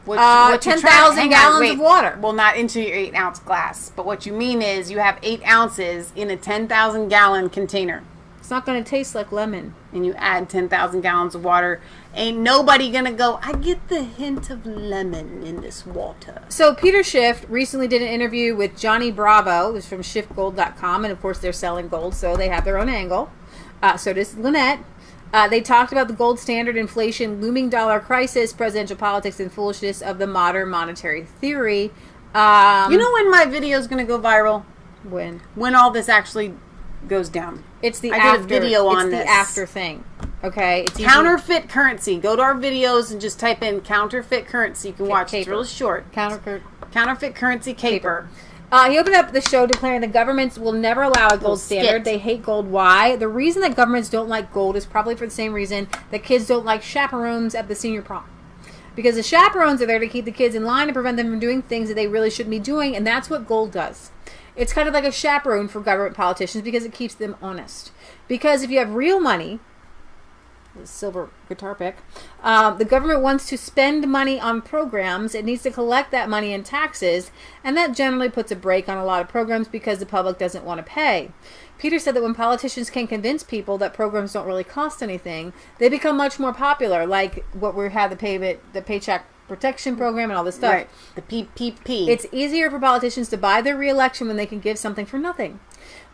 10,000 gallons of water. Well, not into your 8 ounce glass, but what you mean is you have 8 ounces in a 10,000 gallon container. It's not going to taste like lemon. And you add 10,000 gallons of water. Ain't nobody going to go, I get the hint of lemon in this water. So Peter Schiff recently did an interview with Johnny Bravo, who's from SchiffGold.com, and of course they're selling gold, so they have their own angle. So does Lynette. They talked about the gold standard, inflation, looming dollar crisis, presidential politics, and foolishness of the modern monetary theory. You know when my video is going to go viral? When? When all this actually goes down. It's the I after. did a video on it's this. the after thing. Okay? It's counterfeit currency. Go to our videos and just type in counterfeit currency. You can watch it. It's really short. Counterfeit currency caper. He opened up the show declaring the governments will never allow a gold standard. They hate gold. Why? The reason that governments don't like gold is probably for the same reason that kids don't like chaperones at the senior prom. Because the chaperones are there to keep the kids in line and prevent them from doing things that they really shouldn't be doing, and that's what gold does. It's kind of like a chaperone for government politicians because it keeps them honest. Because if you have real money, the silver guitar pick, the government wants to spend money on programs. It needs to collect that money in taxes, and that generally puts a brake on a lot of programs because the public doesn't want to pay. Peter said that when politicians can convince people that programs don't really cost anything, they become much more popular, like what we had the Paycheck Protection Program and all this stuff. Right. The PPP. It's easier for politicians to buy their re-election when they can give something for nothing.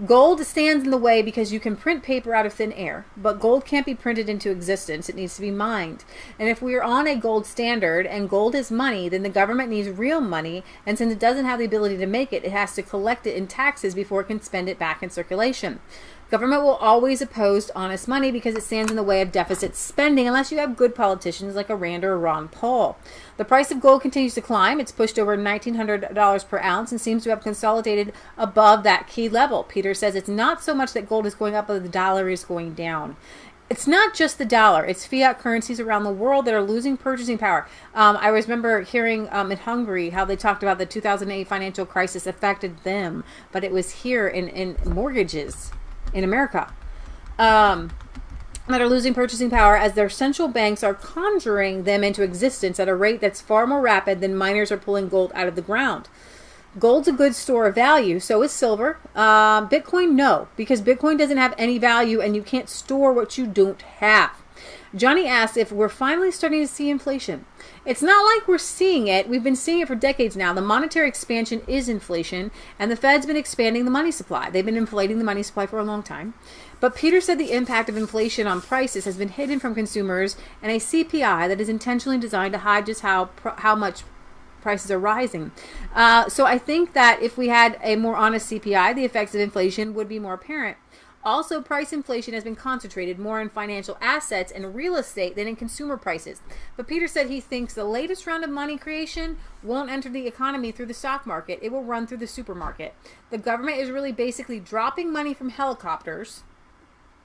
Gold stands in the way because you can print paper out of thin air, but gold can't be printed into existence. It needs to be mined. And if we are on a gold standard and gold is money, then the government needs real money, and since it doesn't have the ability to make it, it has to collect it in taxes before it can spend it back in circulation. Government will always oppose honest money because it stands in the way of deficit spending unless you have good politicians like a Rand or a Ron Paul. The price of gold continues to climb. It's pushed over $1,900 per ounce and seems to have consolidated above that key level. Peter says it's not so much that gold is going up, but the dollar is going down. It's not just the dollar. It's fiat currencies around the world that are losing purchasing power. I remember hearing in Hungary how they talked about the 2008 financial crisis affected them, but it was here in mortgages in America that are losing purchasing power as their central banks are conjuring them into existence at a rate that's far more rapid than miners are pulling gold out of the ground. Gold's a good store of value, so is silver. Bitcoin, no, because Bitcoin doesn't have any value and you can't store what you don't have. Johnny asked if we're finally starting to see inflation. It's not like we're seeing it. We've been seeing it for decades now. The monetary expansion is inflation, and the Fed's been expanding the money supply. They've been inflating the money supply for a long time. But Peter said the impact of inflation on prices has been hidden from consumers, and a CPI that is intentionally designed to hide just how much prices are rising. So I think that if we had a more honest CPI, the effects of inflation would be more apparent. Also, price inflation has been concentrated more in financial assets and real estate than in consumer prices. But Peter said he thinks the latest round of money creation won't enter the economy through the stock market. It will run through the supermarket. The government is really basically dropping money from helicopters.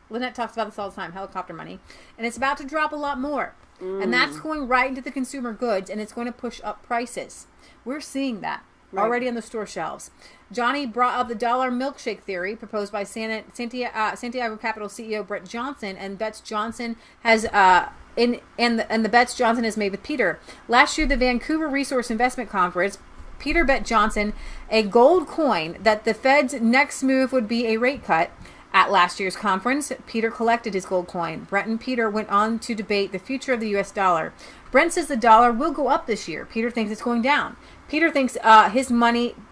Lynette talks about this all the time, helicopter money. And it's about to drop a lot more. And that's going right into the consumer goods, and it's going to push up prices. We're seeing that already on the store shelves. Johnny brought up the dollar milkshake theory proposed by Santiago Capital CEO Brett Johnson, and bets Johnson has the bets Johnson has made with Peter. Last year, the Vancouver Resource Investment Conference, Peter bet Johnson a gold coin that the Fed's next move would be a rate cut. At last year's conference, Peter collected his gold coin. Brent and Peter went on to debate the future of the U.S. dollar. Brent says the dollar will go up this year. Peter thinks it's going down. Peter thinks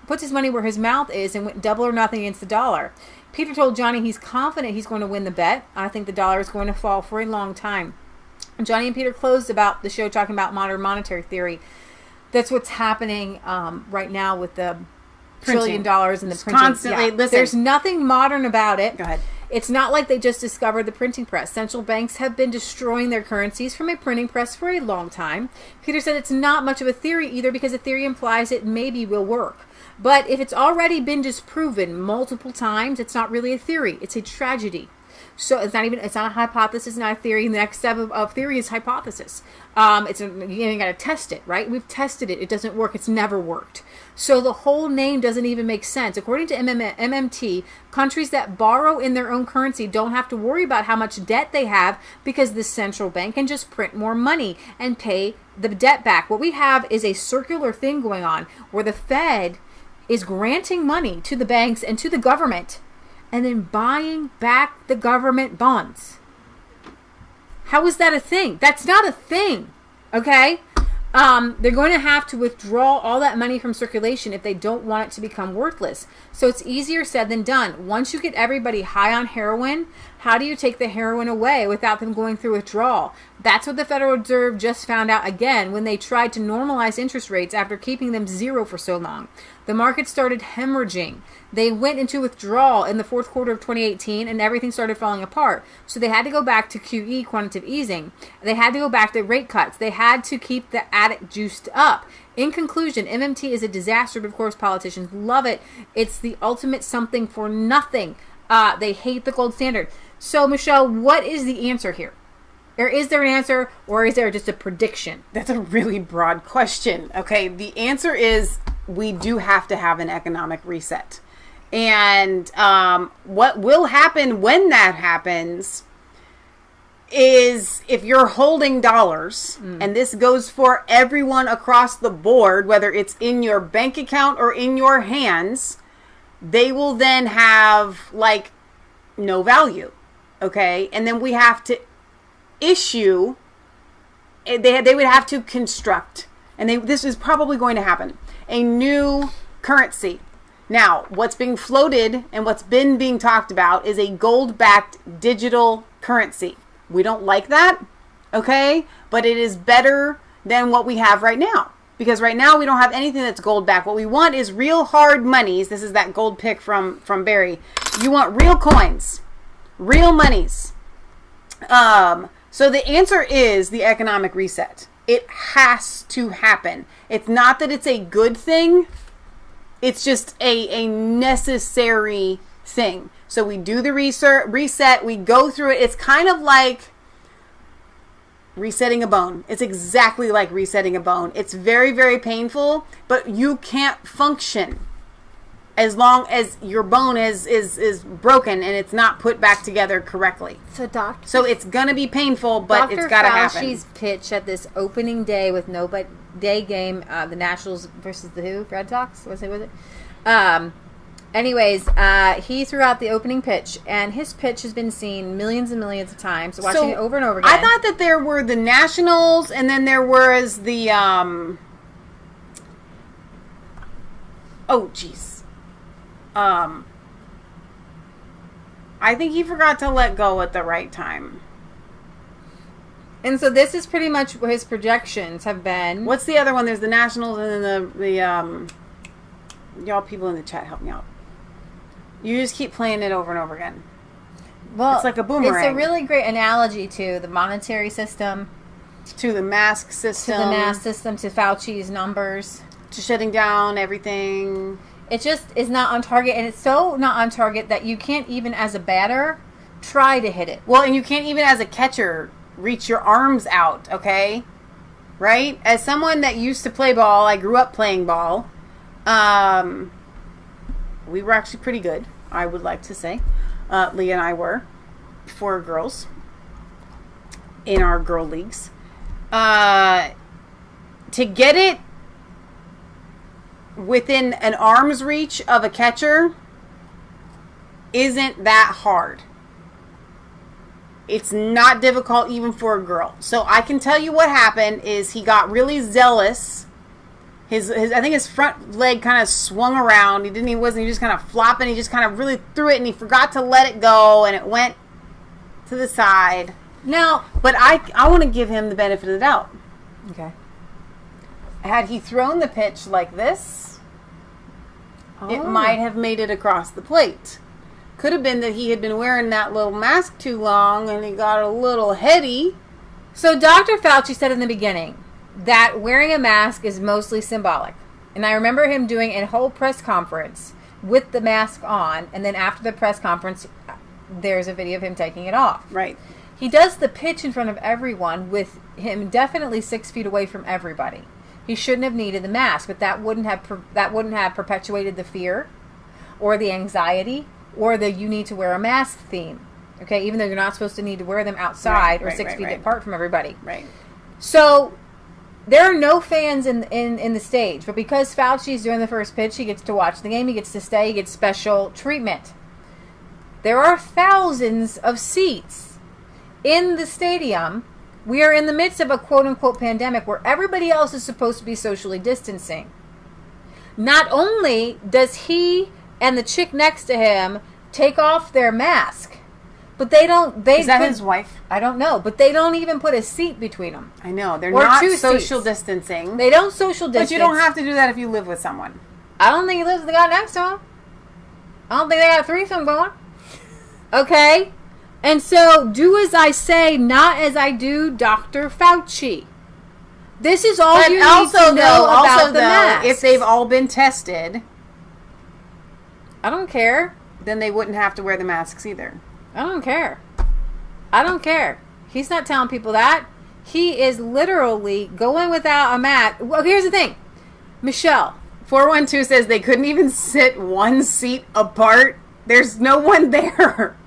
puts his money where his mouth is and went double or nothing against the dollar. Peter told Johnny he's confident he's going to win the bet. I think the dollar is going to fall for a long time. Johnny and Peter closed about the show talking about modern monetary theory. That's what's happening right now with the $1 trillion in the printing. Constantly, listen. There's nothing modern about it. Go ahead. It's not like they just discovered the printing press. Central banks have been destroying their currencies from a printing press for a long time. Peter said it's not much of a theory either because a theory implies it maybe will work. But if it's already been disproven multiple times, it's not really a theory. It's a tragedy. So it's not a hypothesis, not a theory. The next step of theory is hypothesis. You got to test it, right? We've tested it. It doesn't work. It's never worked. So the whole name doesn't even make sense. According to MMT, countries that borrow in their own currency don't have to worry about how much debt they have because the central bank can just print more money and pay the debt back. What we have is a circular thing going on where the Fed is granting money to the banks and to the government and then buying back the government bonds. How is that a thing? That's not a thing, okay? They're going to have to withdraw all that money from circulation if they don't want it to become worthless. So it's easier said than done. Once you get everybody high on heroin, how do you take the heroin away without them going through withdrawal? That's what the Federal Reserve just found out again when they tried to normalize interest rates after keeping them zero for so long. The market started hemorrhaging. They went into withdrawal in the fourth quarter of 2018 and everything started falling apart. So they had to go back to QE, quantitative easing. They had to go back to rate cuts. They had to keep the addict juiced up. In conclusion, MMT is a disaster, but of course politicians love it. It's the ultimate something for nothing. They hate the gold standard. So Michelle, what is the answer here? Or is there an answer, or is there just a prediction? That's a really broad question. Okay, the answer is we do have to have an economic reset. And what will happen when that happens is if you're holding dollars, and this goes for everyone across the board, whether it's in your bank account or in your hands, they will then have like no value. Okay, and then we have to issue. They would have to construct, and this is probably going to happen, a new currency. Now, what's being floated and what's been being talked about is a gold-backed digital currency. We don't like that, okay? But it is better than what we have right now. Because right now we don't have anything that's gold-backed. What we want is real hard monies. This is that gold pick from Barry. You want real coins, real monies. So the answer is the economic reset. It has to happen. It's not that it's a good thing. It's just a necessary thing. So we do the reset. We go through it. It's kind of like resetting a bone. It's exactly like resetting a bone. It's very, very painful, but you can't function as long as your bone is broken and it's not put back together correctly. So it's gonna be painful, but it's gotta happen. Dr. Fauci's pitch at this opening day with day game, the Nationals versus the Red Sox. Was it? Anyways, he threw out the opening pitch, and his pitch has been seen millions and millions of times, watching it over and over again. I thought that there were the Nationals, and then there was the, oh, jeez. I think he forgot to let go at the right time. And so this is pretty much what his projections have been. What's the other one? There's the Nationals, and then the y'all people in the chat, help me out. You just keep playing it over and over again. Well, it's like a boomerang. It's a really great analogy to the monetary system, to the mask system, to Fauci's numbers, to shutting down everything. It just is not on target, and it's so not on target that you can't even as a batter try to hit it. Well, and you can't even as a catcher reach your arms out, okay? Right? As someone that used to play ball, I grew up playing ball. We were actually pretty good, I would like to say. Leah and I were, 4 girls in our girl leagues. To get it within an arm's reach of a catcher isn't that hard. It's not difficult even for a girl. So I can tell you what happened is he got really zealous. His I think his front leg kind of swung around. He wasn't just kind of flopping. He just kind of really threw it, and he forgot to let it go, and it went to the side. Now, but I want to give him the benefit of the doubt. Okay. Had he thrown the pitch like this, it might have made it across the plate. Could have been that he had been wearing that little mask too long, and he got a little heady. So Dr. Fauci said in the beginning that wearing a mask is mostly symbolic. And I remember him doing a whole press conference with the mask on, and then after the press conference, there's a video of him taking it off. Right. He does the pitch in front of everyone with him definitely 6 feet away from everybody. He shouldn't have needed the mask, but that wouldn't have perpetuated the fear or the anxiety or the you need to wear a mask theme. Okay, even though you're not supposed to need to wear them outside or 6 feet apart from everybody. Right. So there are no fans in the stage, but because Fauci's doing the first pitch, he gets to watch the game, he gets to stay, he gets special treatment. There are thousands of seats in the stadium. We are in the midst of a quote-unquote pandemic where everybody else is supposed to be socially distancing. Not only does he and the chick next to him take off their mask, but they don't. Is that his wife? I don't know, but they don't even put a seat between them. I know they're not social distancing. They don't social distance. But you don't have to do that if you live with someone. I don't think he lives with the guy next to him. I don't think they got a threesome going. Okay, and so do as I say, not as I do, Dr. Fauci. This is all you need to know about the mask. If they've all been tested, I don't care. Then they wouldn't have to wear the masks either. I don't care. I don't care. He's not telling people that. He is literally going without a mask. Well, here's the thing. Michelle. 412 says they couldn't even sit 1 seat apart. There's no one there.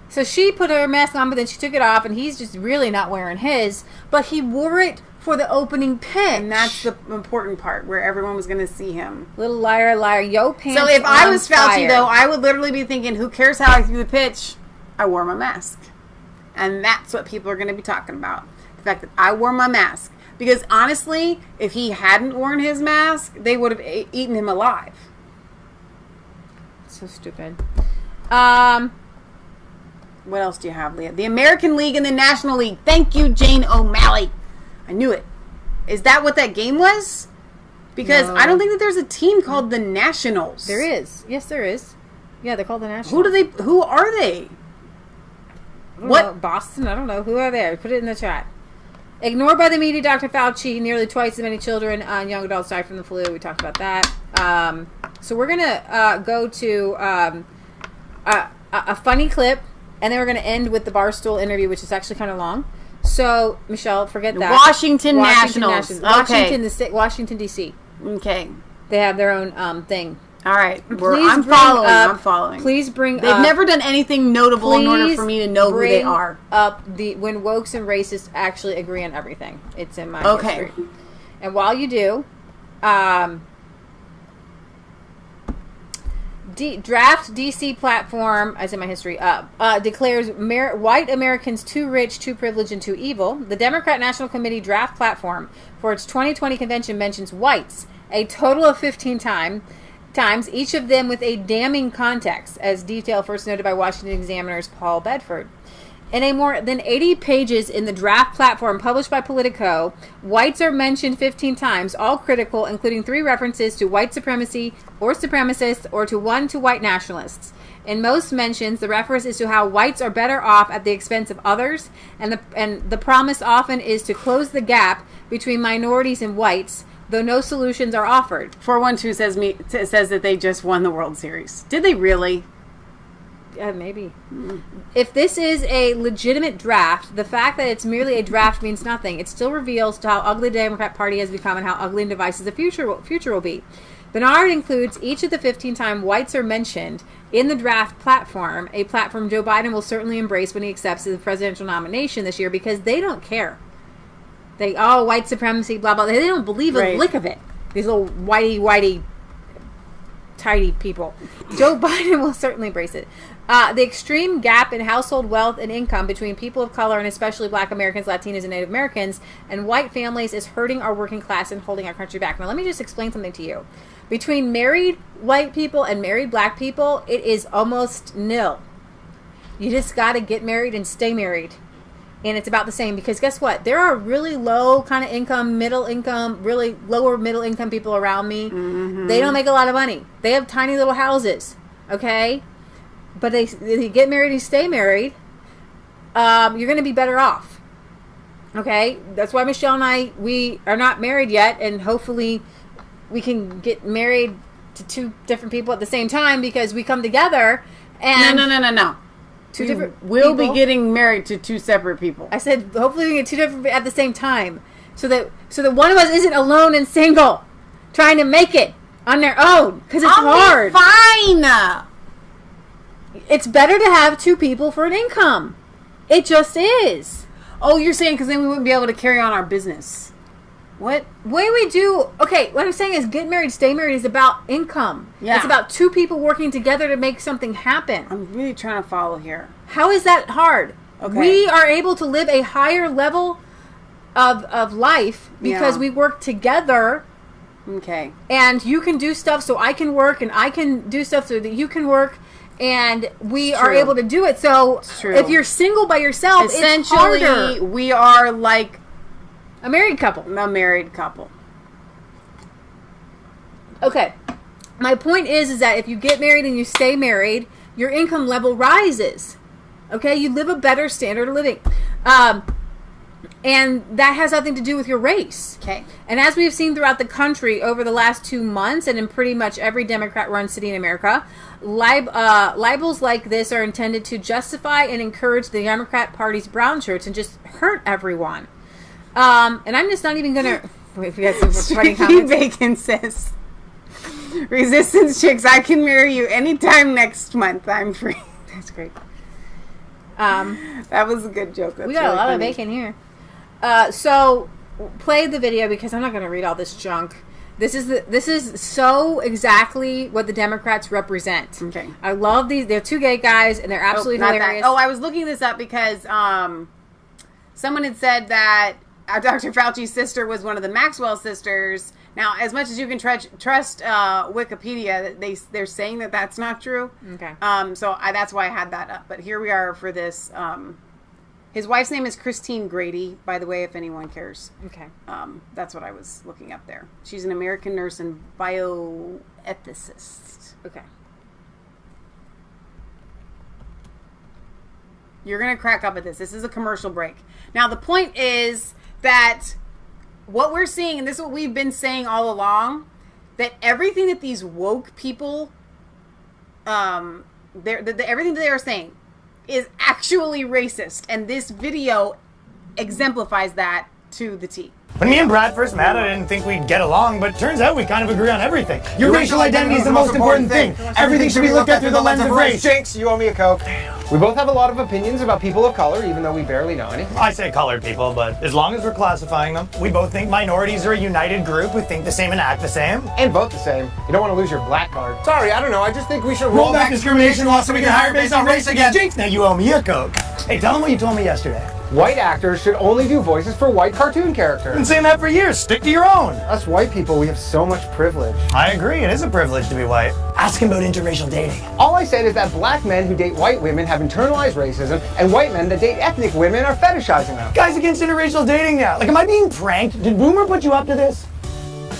So she put her mask on, but then she took it off, and he's just really not wearing his. But he wore it for the opening pitch. And that's the important part, where everyone was going to see him. Little liar, liar, yo pants. So if I was Fauci, though, I would literally be thinking, who cares how I threw the pitch? I wore my mask. And that's what people are going to be talking about. The fact that I wore my mask. Because honestly, if he hadn't worn his mask, they would have eaten him alive. So stupid. What else do you have, Leah? The American League and the National League. Thank you, Jane O'Malley. I knew it. Is that what that game was? Because I don't think that there's a team called the Nationals. There is. Yes, there is. Yeah, they're called the Nationals. Who are they? What? Boston? I don't know. Who are they? Put it in the chat. Ignored by the media, Dr. Fauci. Nearly twice as many children and young adults died from the flu. We talked about that. So we're going to go to a funny clip, and then we're going to end with the Barstool interview, which is actually kind of long. So, Michelle, forget that. Washington Nationals. Okay. Washington, D.C. Okay. They have their own thing. All right. I'm following. Please bring They've never done anything notable in order for me to know who they are. Up when wokes and racists actually agree on everything. It's in my history. Draft DC platform, as in my history, declares white Americans too rich, too privileged, and too evil. The Democrat National Committee draft platform for its 2020 convention mentions whites a total of 15 times, each of them with a damning context, as detailed first noted by Washington Examiner's Paul Bedford. In a more than 80 pages in the draft platform published by Politico, whites are mentioned 15 times, all critical, including 3 references to white supremacy or supremacists or to white nationalists. In most mentions, the reference is to how whites are better off at the expense of others, and the promise often is to close the gap between minorities and whites, though no solutions are offered. 412 says that they just won the World Series. Did they really? Yeah, maybe. If this is a legitimate draft, the fact that it's merely a draft means nothing. It still reveals to how ugly the Democrat Party has become and how ugly and divisive the future will be. Bernard includes each of the 15 times whites are mentioned in the draft platform, a platform Joe Biden will certainly embrace when he accepts the presidential nomination this year, because they don't care. White supremacy, blah, blah. They don't believe a lick of it. These little whitey, tidy people. Joe Biden will certainly embrace it. The extreme gap in household wealth and income between people of color and especially black Americans, Latinos, and Native Americans and white families is hurting our working class and holding our country back. Now, let me just explain something to you. Between married white people and married black people, it is almost nil. You just got to get married and stay married. And it's about the same, because guess what? There are really low kind of income, middle income, really lower middle income people around me. Mm-hmm. They don't make a lot of money. They have tiny little houses, okay? But they get married and stay married, you're going to be better off. Okay? That's why Michelle and we are not married yet, and hopefully we can get married to 2 different people at the same time, because we come together and... No. We'll be getting married to 2 separate people. I said hopefully we get 2 different at the same time, so that one of us isn't alone and single, trying to make it on their own, because it's hard. Fine. It's better to have 2 people for an income. It just is. Oh, you're saying because then we wouldn't be able to carry on our business. What? Way we do. Okay, what I'm saying is get married, stay married is about income. Yeah. It's about 2 people working together to make something happen. I'm really trying to follow here. How is that hard? Okay. We are able to live a higher level of life because we work together. Okay. And you can do stuff so I can work, and I can do stuff so that you can work. And we are able to do it. So if you're single by yourself, it's harder. We are like a married couple. Okay. My point is that if you get married and you stay married, your income level rises. Okay? You live a better standard of living. And that has nothing to do with your race. Okay. And as we've seen throughout the country over the last 2 months, and in pretty much every Democrat-run city in America, libels like this are intended to justify and encourage the Democrat Party's brown shirts and just hurt everyone. And I'm just not even going to... Wait, we got some funny comments. Bacon says, Resistance Chicks, I can marry you anytime next month. I'm free. That's great. That was a good joke. That's we got really a lot funny. of bacon here. So play the video, because I'm not going to read all this junk. This is so exactly what the Democrats represent. Okay. I love these. They're 2 gay guys, and they're absolutely hilarious. I was looking this up because someone had said that Dr. Fauci's sister was one of the Maxwell sisters. Now, as much as you can trust Wikipedia, they're saying that that's not true. Okay. So that's why I had that up. But here we are for this. His wife's name is Christine Grady, by the way, if anyone cares. Okay. That's what I was looking up there. She's an American nurse and bioethicist. Okay. You're going to crack up at this. This is a commercial break. Now, the point is that what we're seeing, and this is what we've been saying all along, that everything that these woke people, everything that they are saying is actually racist. And this video exemplifies that to the T. When me and Brad first met, I didn't think we'd get along, but turns out we kind of agree on everything. Your racial identity is the most important thing. Everything should be looked at through the lens of race. Jinx, you owe me a Coke. We both have a lot of opinions about people of color, even though we barely know any. I say colored people, but as long as we're classifying them, we both think minorities are a united group who think the same and act the same. And vote the same. You don't want to lose your black card. Sorry, I don't know. I just think we should roll back discrimination laws so we can hire based on race again. Jinx, now you owe me a Coke. Hey, tell them what you told me yesterday. White actors should only do voices for white cartoon characters. I've been saying that for years. Stick to your own. Us white people, we have so much privilege. I agree. It is a privilege to be white. Ask him about interracial dating. All I said is that black men who date white women have internalized racism, and white men that date ethnic women are fetishizing them. Guys against interracial dating now. Like, am I being pranked? Did Boomer put you up to this?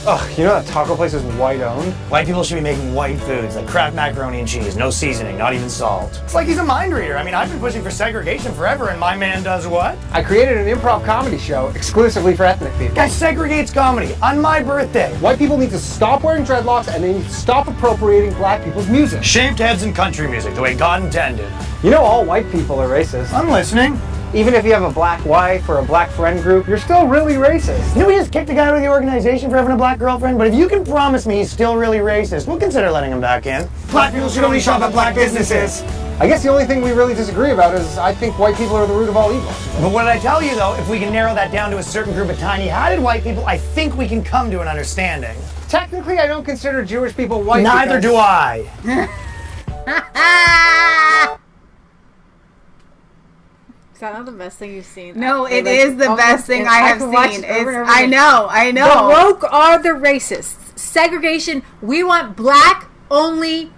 Ugh, you know that taco place is white owned? White people should be making white foods like Kraft macaroni and cheese, no seasoning, not even salt. It's like he's a mind reader. I mean, I've been pushing for segregation forever, and my man does what? I created an improv comedy show exclusively for ethnic people. Guy segregates comedy on my birthday. White people need to stop wearing dreadlocks, and they need to stop appropriating black people's music. Shaved heads and country music, the way God intended. You know all white people are racist. I'm listening. Even if you have a black wife or a black friend group, you're still really racist. You know, we just kicked a guy out of the organization for having a black girlfriend, but if you can promise me he's still really racist, we'll consider letting him back in. Black people should only shop at black businesses. I guess the only thing we really disagree about is I think white people are the root of all evil. But what did I tell you, though? If we can narrow that down to a certain group of tiny-hatted white people, I think we can come to an understanding. Technically, I don't consider Jewish people white. Neither do I. Is that not the best thing you've seen? No, it is the best thing I have seen. I know. The woke are the racists. Segregation, we want black only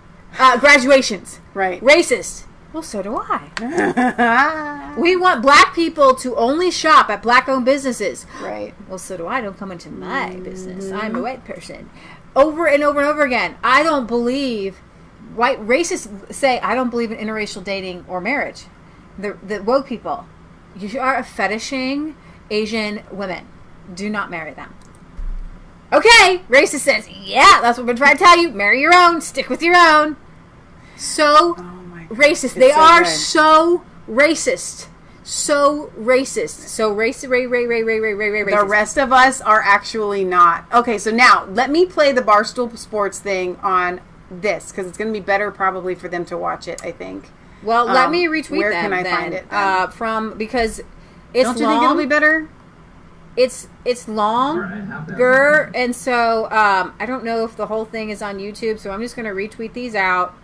graduations. Right. Racist. Well, so do I. We want black people to only shop at black-owned businesses. Right. Well, so do I. Don't come into my business. I'm a white person. Over and over and over again. I don't believe... White racists say, I don't believe in interracial dating or marriage. The woke people, you are fetishing Asian women. Do not marry them. Okay, racist says, yeah, that's what we're trying to tell you. Marry your own. Stick with your own. So racist. They are so racist. So racist. So racist. The rest of us are actually not. Okay, so now let me play the Barstool Sports thing on this because it's going to be better probably for them to watch it, I think. Well, let me retweet where them. Where can I find it? Because it's Don't you think it'll be better? It's longer, and so I don't know if the whole thing is on YouTube. So I'm just going to retweet these out,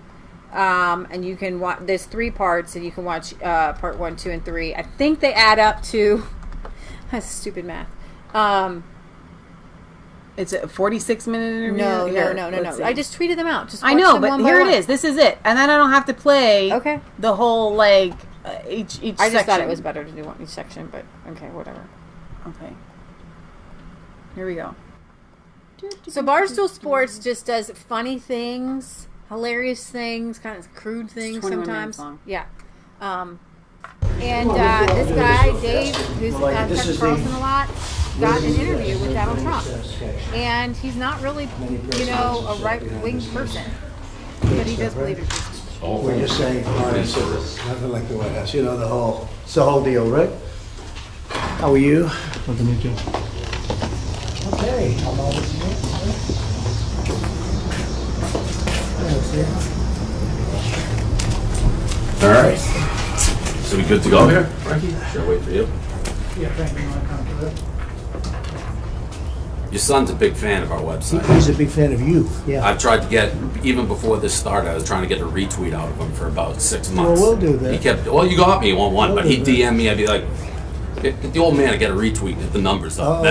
and you can watch. There's 3 parts, and you can watch part 1, 2, and 3. I think they add up to. That's stupid math. It's a 46-minute interview? No. I just tweeted them out. Just I know, but here it is. This is it. And then I don't have to play the whole, like, each section. I just thought it was better to do each section, but okay, whatever. Okay. Here we go. So Barstool Sports just does funny things, hilarious things, kind of crude things sometimes. Yeah. And this guy, Dave, who's Tucker Carlson a lot, got an interview with Donald Trump. And he's not really, a right-wing person. But he does believe in Jesus. We're just saying, nothing like the White House. You know, it's the whole deal, right? How are you? What to meet you. Okay. How about this? All right. So we good to go here, Frankie? Should I wait for you? Yeah, Frankie, you want to come to it? Your son's a big fan of our website. He's a big fan of you, yeah. I've tried to get, even before this started, I was trying to get a retweet out of him for about 6 months. Well, we'll do that. He kept, you got me one, but he'd DM me, I'd be like, get the old man to get a retweet and get the numbers up.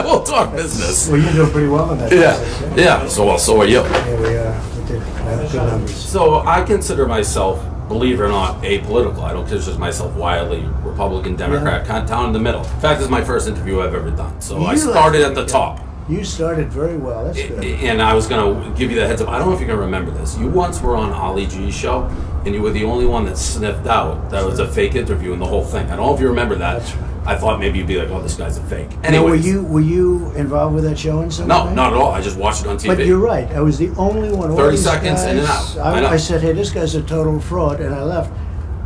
We'll talk business. Well, you're doing pretty well in that. Yeah. So are you. Yeah, we are. We did have good numbers. So I consider myself, believe it or not, apolitical. I don't consider myself wildly Republican, Democrat, kind of down in the middle. In fact, this is my first interview I've ever done. So I started at the top. You started very well. That's good. And I was going to give you the heads up. I don't know if you're going to remember this. You once were on Ali G's show, and you were the only one that sniffed out that was a fake interview in the whole thing. I don't know if you remember that. That's right. I thought maybe you'd be like, oh, this guy's a fake. Anyway, were you involved with that show in some way? No, not at all. I just watched it on TV. But you're right. I was the only one. 30 seconds in and out. I said, hey, this guy's a total fraud, and I left.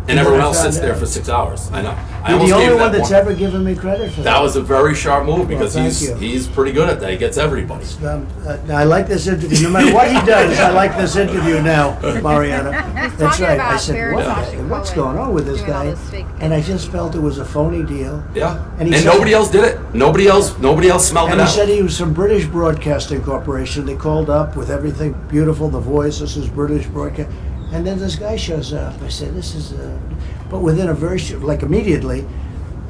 And everyone else sits there for 6 hours. I know. You're the only one that's ever given me credit for that. That was a very sharp move because Well, he's pretty good at that. He gets everybody. I like this interview. No matter what he does, I like this interview now, Mariana. That's right. I said, what's going on with this guy? And I just felt it was a phony deal. Yeah. And nobody else did it. Nobody else smelled it out. And he said he was from British Broadcasting Corporation. They called up with everything beautiful, the voice. This is British Broadcasting. And then this guy shows up. I said, this is but within a very short, like immediately.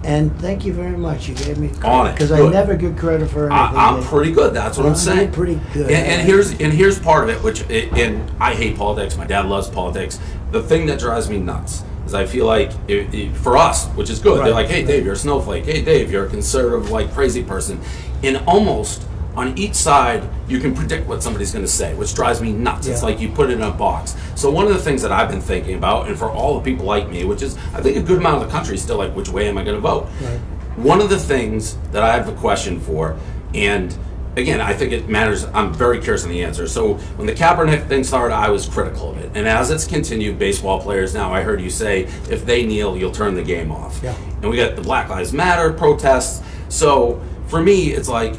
And thank you very much. You gave me credit because I never get credit for anything. I'm pretty good. That's what I'm saying. Pretty good. And here's part of it, which and I hate politics. My dad loves politics. The thing that drives me nuts is I feel like for us, which is good, they're like, hey Dave, you're a snowflake. Hey Dave, you're a conservative, like crazy person. And almost on each side, you can predict what somebody's going to say, which drives me nuts. It's like you put it in a box. So one of the things that I've been thinking about, and for all the people like me, which is, I think a good amount of the country is still like, which way am I going to vote? Right. One of the things that I have a question for, and again, I think it matters, I'm very curious on the answer. So when the Kaepernick thing started, I was critical of it. And as it's continued, baseball players now, I heard you say, if they kneel, you'll turn the game off. Yeah. And we got the Black Lives Matter protests. So for me, it's like,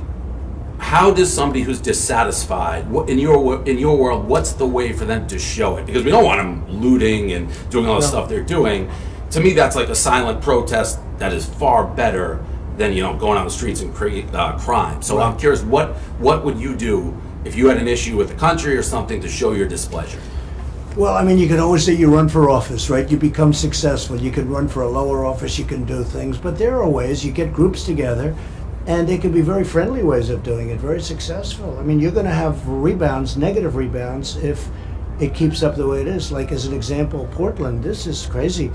how does somebody who's dissatisfied, in your world, what's the way for them to show it? Because we don't want them looting and doing all the stuff they're doing. To me, that's like a silent protest that is far better than going on the streets and create crime. So I'm curious, what would you do if you had an issue with the country or something to show your displeasure? Well, I mean, you can always say you run for office, right? You become successful. You can run for a lower office. You can do things. But there are ways. You get groups together. And they can be very friendly ways of doing it, very successful. I mean, you're going to have rebounds, negative rebounds, if it keeps up the way it is. Like, as an example, Portland, this is crazy.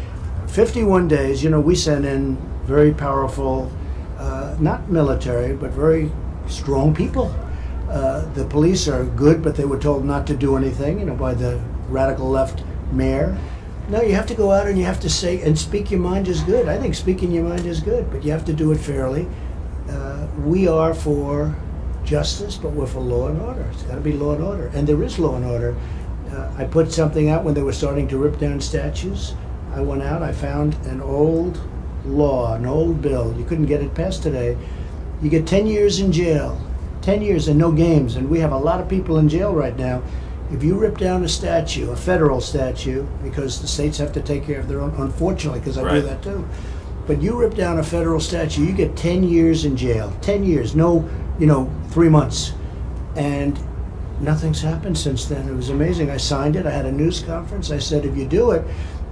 51 days, we sent in very powerful, not military, but very strong people. The police are good, but they were told not to do anything, by the radical left mayor. No, you have to go out and you have to say, and speak your mind is good. I think speaking your mind is good, but you have to do it fairly. We are for justice, but we're for law and order. It's got to be law and order, and there is law and order. I put something out when they were starting to rip down statues. I went out, I found an old law, an old bill. You couldn't get it passed today. You get 10 years in jail, 10 years and no games, and we have a lot of people in jail right now. If you rip down a statue, a federal statue, because the states have to take care of their own, unfortunately, because I do that too. But you rip down a federal statue, you get 10 years in jail. 10 years, no, 3 months. And nothing's happened since then. It was amazing. I signed it. I had a news conference. I said, if you do it,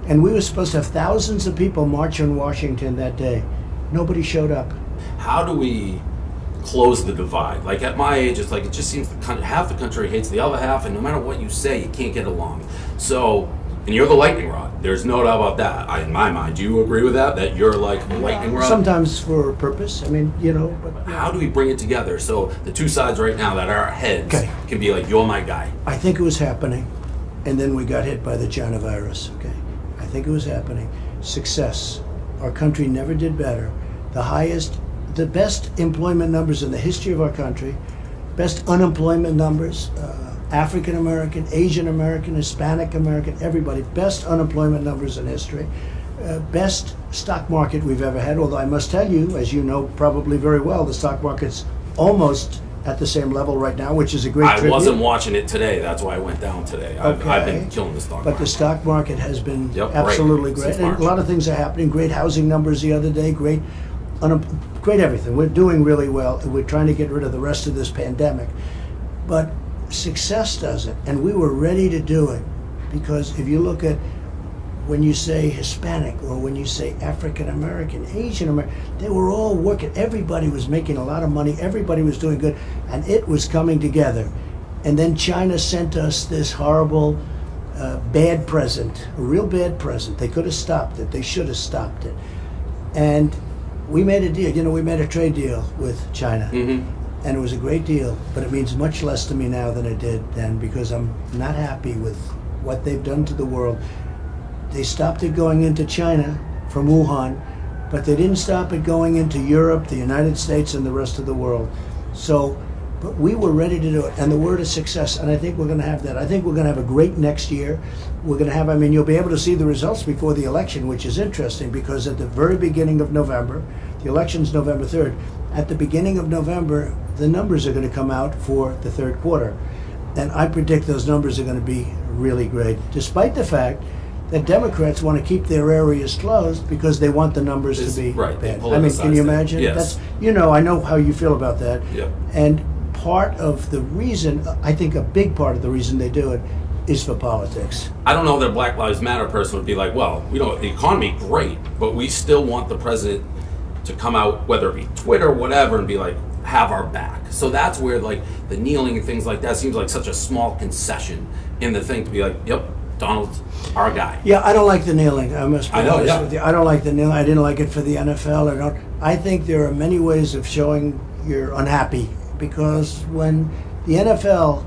and we were supposed to have thousands of people march in Washington that day. Nobody showed up. How do we close the divide? Like at my age, it's like it just seems half the country hates the other half, and no matter what you say, you can't get along. So, and you're the lightning rod. There's no doubt about that. In my mind, do you agree with that? That you're like the lightning rod? Sometimes for a purpose. I mean, But how do we bring it together so the two sides right now that are heads can be like, you're my guy? I think it was happening, and then we got hit by the China virus. Okay, I think it was happening. Success. Our country never did better. The best employment numbers in the history of our country, best unemployment numbers. African American, Asian American, Hispanic American, everybody, best unemployment numbers in history, best stock market we've ever had, although I must tell you, as you know probably very well, the stock market's almost at the same level right now, which is a great tribute. I wasn't watching it today, that's why I went down today. I've been killing the stock market. But the stock market has been absolutely great. And a lot of things are happening, great housing numbers the other day, great everything. We're doing really well, and we're trying to get rid of the rest of this pandemic. But success does it, and we were ready to do it, because if you look at when you say Hispanic or when you say African American, Asian American, they were all working. Everybody was making a lot of money. Everybody was doing good, and it was coming together. And then China sent us this horrible, bad present, a real bad present. They could have stopped it. They should have stopped it. And we made a deal. We made a trade deal with China. Mm-hmm. And it was a great deal, but it means much less to me now than it did then, because I'm not happy with what they've done to the world. They stopped it going into China from Wuhan, but they didn't stop it going into Europe, the United States, and the rest of the world. So But we were ready to do it, and the word is success, and I think we're going to have that. I think we're going to have a great next year. We're going to have, I mean, you'll be able to see the results before the election, which is interesting, because at the very beginning of November, the election's November 3rd, at the beginning of November, the numbers are going to come out for the third quarter. And I predict those numbers are going to be really great, despite the fact that Democrats want to keep their areas closed because they want the numbers to be bad. I mean, can you imagine? Yes. That's, you know, I know how you feel about that. Yep. And part of the reason, I think a big part of the reason they do it is for politics. I don't know that a Black Lives Matter person would be like, well, you know, the economy, great, but we still want the president to come out, whether it be Twitter, whatever, and be like, have our back. So that's where, like, the kneeling and things like that seems like such a small concession in the thing to be like, yep, Donald's our guy. Yeah, I don't like the kneeling. I must be honest yeah. with you. I don't like the kneeling. I didn't like it for the NFL. I think there are many ways of showing you're unhappy, because when the NFL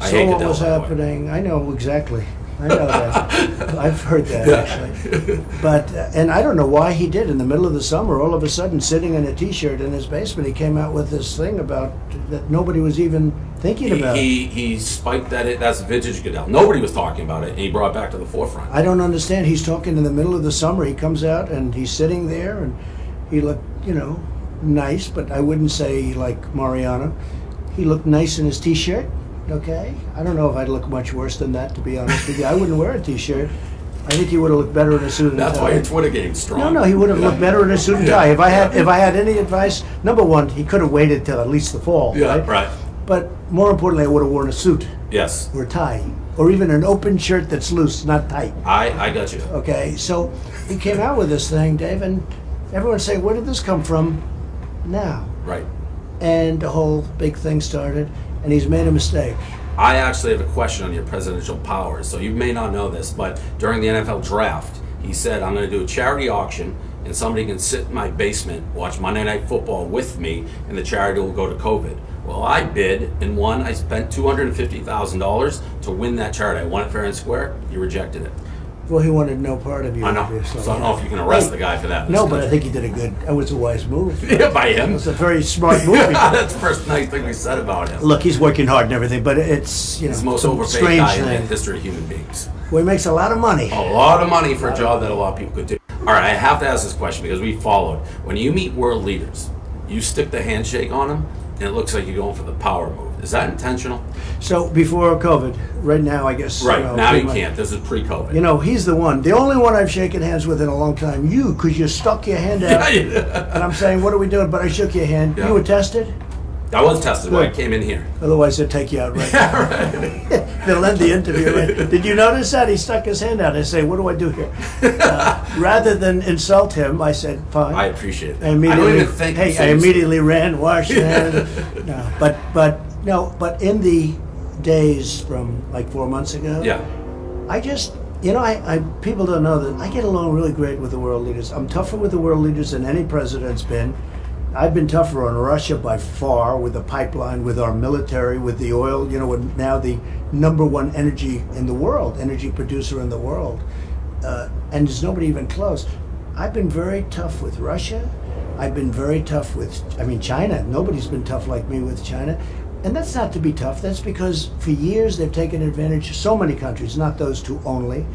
saw what was happening, I know exactly. I know that. I've heard that, actually. But, and I don't know why he did. In the middle of the summer, all of a sudden, sitting in a T-shirt in his basement, he came out with this thing about that nobody was even thinking about. He spiked that's vintage Goodell. Nobody was talking about it, and he brought it back to the forefront. I don't understand. He's talking in the middle of the summer. He comes out, and he's sitting there, and he looked, you know, nice, but I wouldn't say like Mariano. He looked nice in his T-shirt. Okay, I don't know if I'd look much worse than that, to be honest with you. I wouldn't wear a T-shirt. I think he would have looked better in a suit and tie. That's why your Twitter game's strong. No, he would have looked better in a suit and tie. If I had any advice, number one, he could have waited till at least the fall. Yeah, right. But more importantly, I would have worn a suit. Yes. Or a tie, or even an open shirt that's loose, not tight. I got you. Okay, so he came out with this thing, Dave, and everyone's saying, where did this come from now? Right. And the whole big thing started, and he's made a mistake. I actually have a question on your presidential powers. So you may not know this, but during the NFL draft, he said, I'm going to do a charity auction, and somebody can sit in my basement, watch Monday Night Football with me, and the charity will go to COVID. Well, I bid and won. I spent $250,000 to win that charity. I won it fair and square. You rejected it. Well, he wanted no part of you. I know. Obviously. So I don't know if you can arrest the guy for that. No, but I think he did that was a wise move. Yeah, by him. It was a very smart move. That's the first nice thing we said about him. Look, he's working hard and everything, but it's, you know, He's the most overpaid guy in the history of human beings. Well, he makes a lot of money. A lot of money for a job that a lot of people could do. All right, I have to ask this question because we followed. When you meet world leaders, you stick the handshake on them, and it looks like you're going for the power move. Is that intentional? So before COVID, right now, I guess. Right, now you can't. This is pre-COVID. You know, he's the one. The only one I've shaken hands with in a long time. You, because you stuck your hand out. And I'm saying, what are we doing? But I shook your hand. Yeah. You were tested? I was tested when I came in here. Otherwise, they'd take you out right now. Right. They'll end the interview. Right? Did you notice that? He stuck his hand out. I say, what do I do here? Rather than insult him, I said, fine. I appreciate that. I don't even think. Hey, I immediately ran, washed hands. But in the days from like 4 months ago, yeah, I just, you know, I people don't know that I get along really great with the world leaders. I'm tougher with the world leaders than any president's been. I've been tougher on Russia by far, with the pipeline, with our military, with the oil. You know, we're now the #1 energy in the world, energy producer in the world, and there's nobody even close. I've been very tough with Russia. I've been very tough with, China. Nobody's been tough like me with China. And that's not to be tough. That's because for years they've taken advantage, so many countries, not those two only,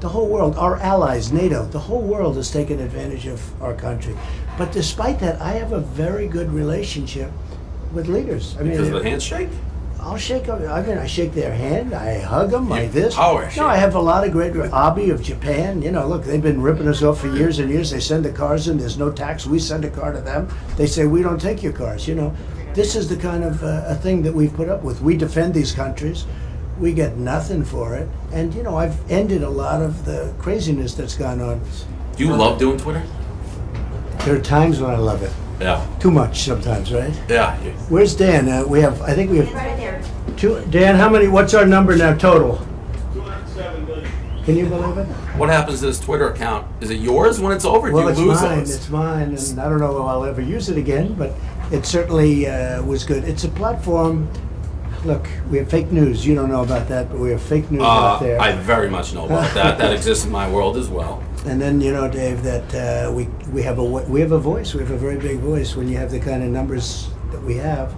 the whole world, our allies, NATO, the whole world has taken advantage of our country. But despite that, I have a very good relationship with leaders. Because of the handshake? I'll shake them. I shake their hand. I hug them. I this. Power No, I have a lot of great. Abe of Japan. You know, look, they've been ripping us off for years and years. They send the cars in. There's no tax. We send a car to them. They say we don't take your cars. You know, this is the kind of a thing that we've put up with. We defend these countries. We get nothing for it. And you know, I've ended a lot of the craziness that's gone on. Do you love doing Twitter? There are times when I love it. Yeah. Too much sometimes, right? Yeah. Where's Dan? I think we have right there. Dan, how many? What's our number now total? 207 million. Can you believe it? What happens to this Twitter account? Is it yours when it's over? Well, do you lose mine. those? It's mine, and I don't know if I'll ever use it again. But it certainly was good. It's a platform. Look, we have fake news. You don't know about that, but we have fake news out there. I very much know about that. That exists in my world as well. And then you know, Dave, that we have a voice. We have a very big voice when you have the kind of numbers that we have.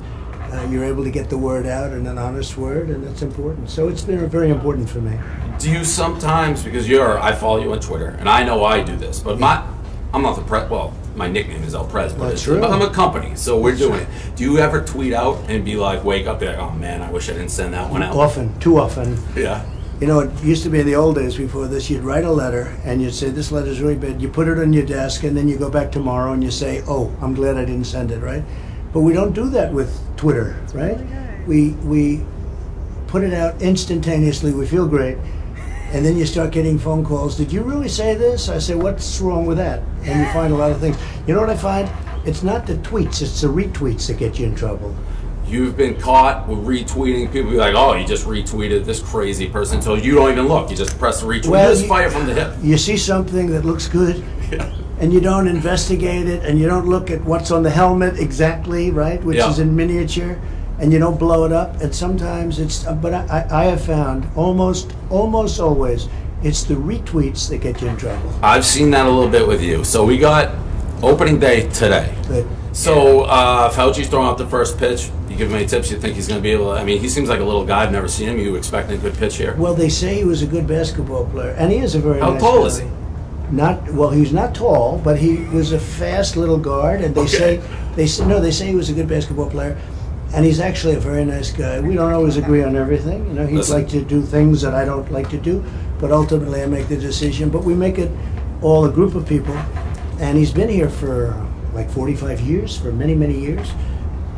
you're able to get the word out in an honest word, and that's important. So it's been very important for me. Do you sometimes, because I follow you on Twitter, and I know I do this, but I'm not the well, my nickname is El Prez, but I'm a company, so we're doing it. Do you ever tweet out and be like, wake up, be like, oh man, I wish I didn't send that one out? Often, too often. Yeah. You know, it used to be in the old days before this, you'd write a letter and you'd say, this letter's really bad. You put it on your desk and then you go back tomorrow and you say, oh, I'm glad I didn't send it, right? But we don't do that with Twitter, right? We put it out instantaneously, we feel great, and then you start getting phone calls. Did you really say this? I say, what's wrong with that? And you find a lot of things. You know what I find? It's not the tweets, it's the retweets that get you in trouble. You've been caught with retweeting. People be like, oh, you just retweeted this crazy person. So you don't even look. You just press the retweet. Well, just fire from the hip. You see something that looks good, and you don't investigate it, and you don't look at what's on the helmet exactly, right, which is in miniature, and you don't blow it up. And sometimes it's, but I have found almost always, it's the retweets that get you in trouble. I've seen that a little bit with you. So we got opening day today. Good. So Fauci's throwing out the first pitch. You give him any tips? You think he's going to be able to? I mean, he seems like a little guy. I've never seen him. You expecting a good pitch here? Well, they say he was a good basketball player, and he is a very How nice tall guy. is he? He's not tall, but he was a fast little guard, and they say he was a good basketball player, and he's actually a very nice guy. We don't always agree on everything. You know, he'd like to do things that I don't like to do, but ultimately I make the decision. But we make it all a group of people, and he's been here for like 45 years, for many, many years.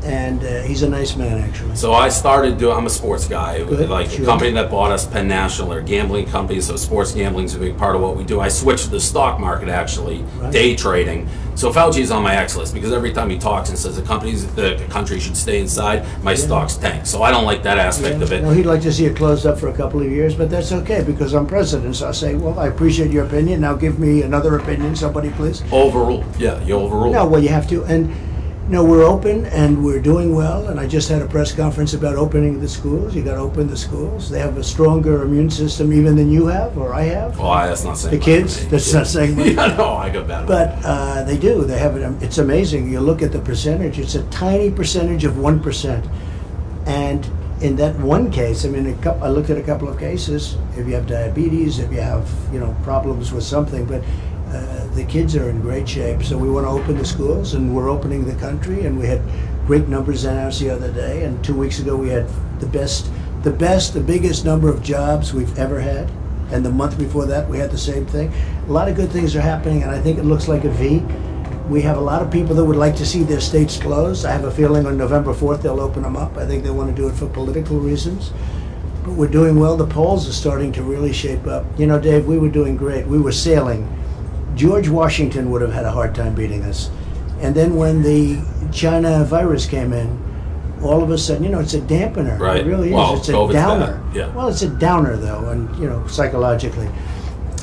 And he's a nice man, actually. So I started doing, I'm a sports guy. Good, like sure. a company that bought us, Penn National, they're a gambling company, so sports gambling is a big part of what we do. I switched to the stock market, actually, day trading. So Fauci's on my X list because every time he talks and says the country should stay inside, my stocks tank. So I don't like that aspect of it. Well, he'd like to see it closed up for a couple of years, but that's okay because I'm president. So I say, well, I appreciate your opinion. Now give me another opinion, somebody, please. Overrule. Yeah, you overrule. No, well, you have to. And no, we're open and we're doing well. And I just had a press conference about opening the schools. You got to open the schools. They have a stronger immune system even than you have or I have. Oh, that's not saying the kids. That's not saying much. Yeah, no, I got bad. But they do. They have it. It's amazing. You look at the percentage. It's a tiny percentage of 1%. And in that one case, I mean, I looked at a couple of cases. If you have diabetes, if you have problems with something, but. The kids are in great shape, so we want to open the schools, and we're opening the country, and we had great numbers announced the other day, and 2 weeks ago we had the biggest number of jobs we've ever had, and the month before that we had the same thing. A lot of good things are happening, and I think it looks like a V. We have a lot of people that would like to see their states closed. I have a feeling on November 4th they'll open them up. I think they want to do it for political reasons. But we're doing well. The polls are starting to really shape up. You know, Dave, we were doing great. We were sailing. George Washington would have had a hard time beating us. And then when the China virus came in, all of a sudden, it's a dampener. Right. It really is. Well, it's a COVID's downer. bad. Yeah. Well, it's a downer, though, and, psychologically.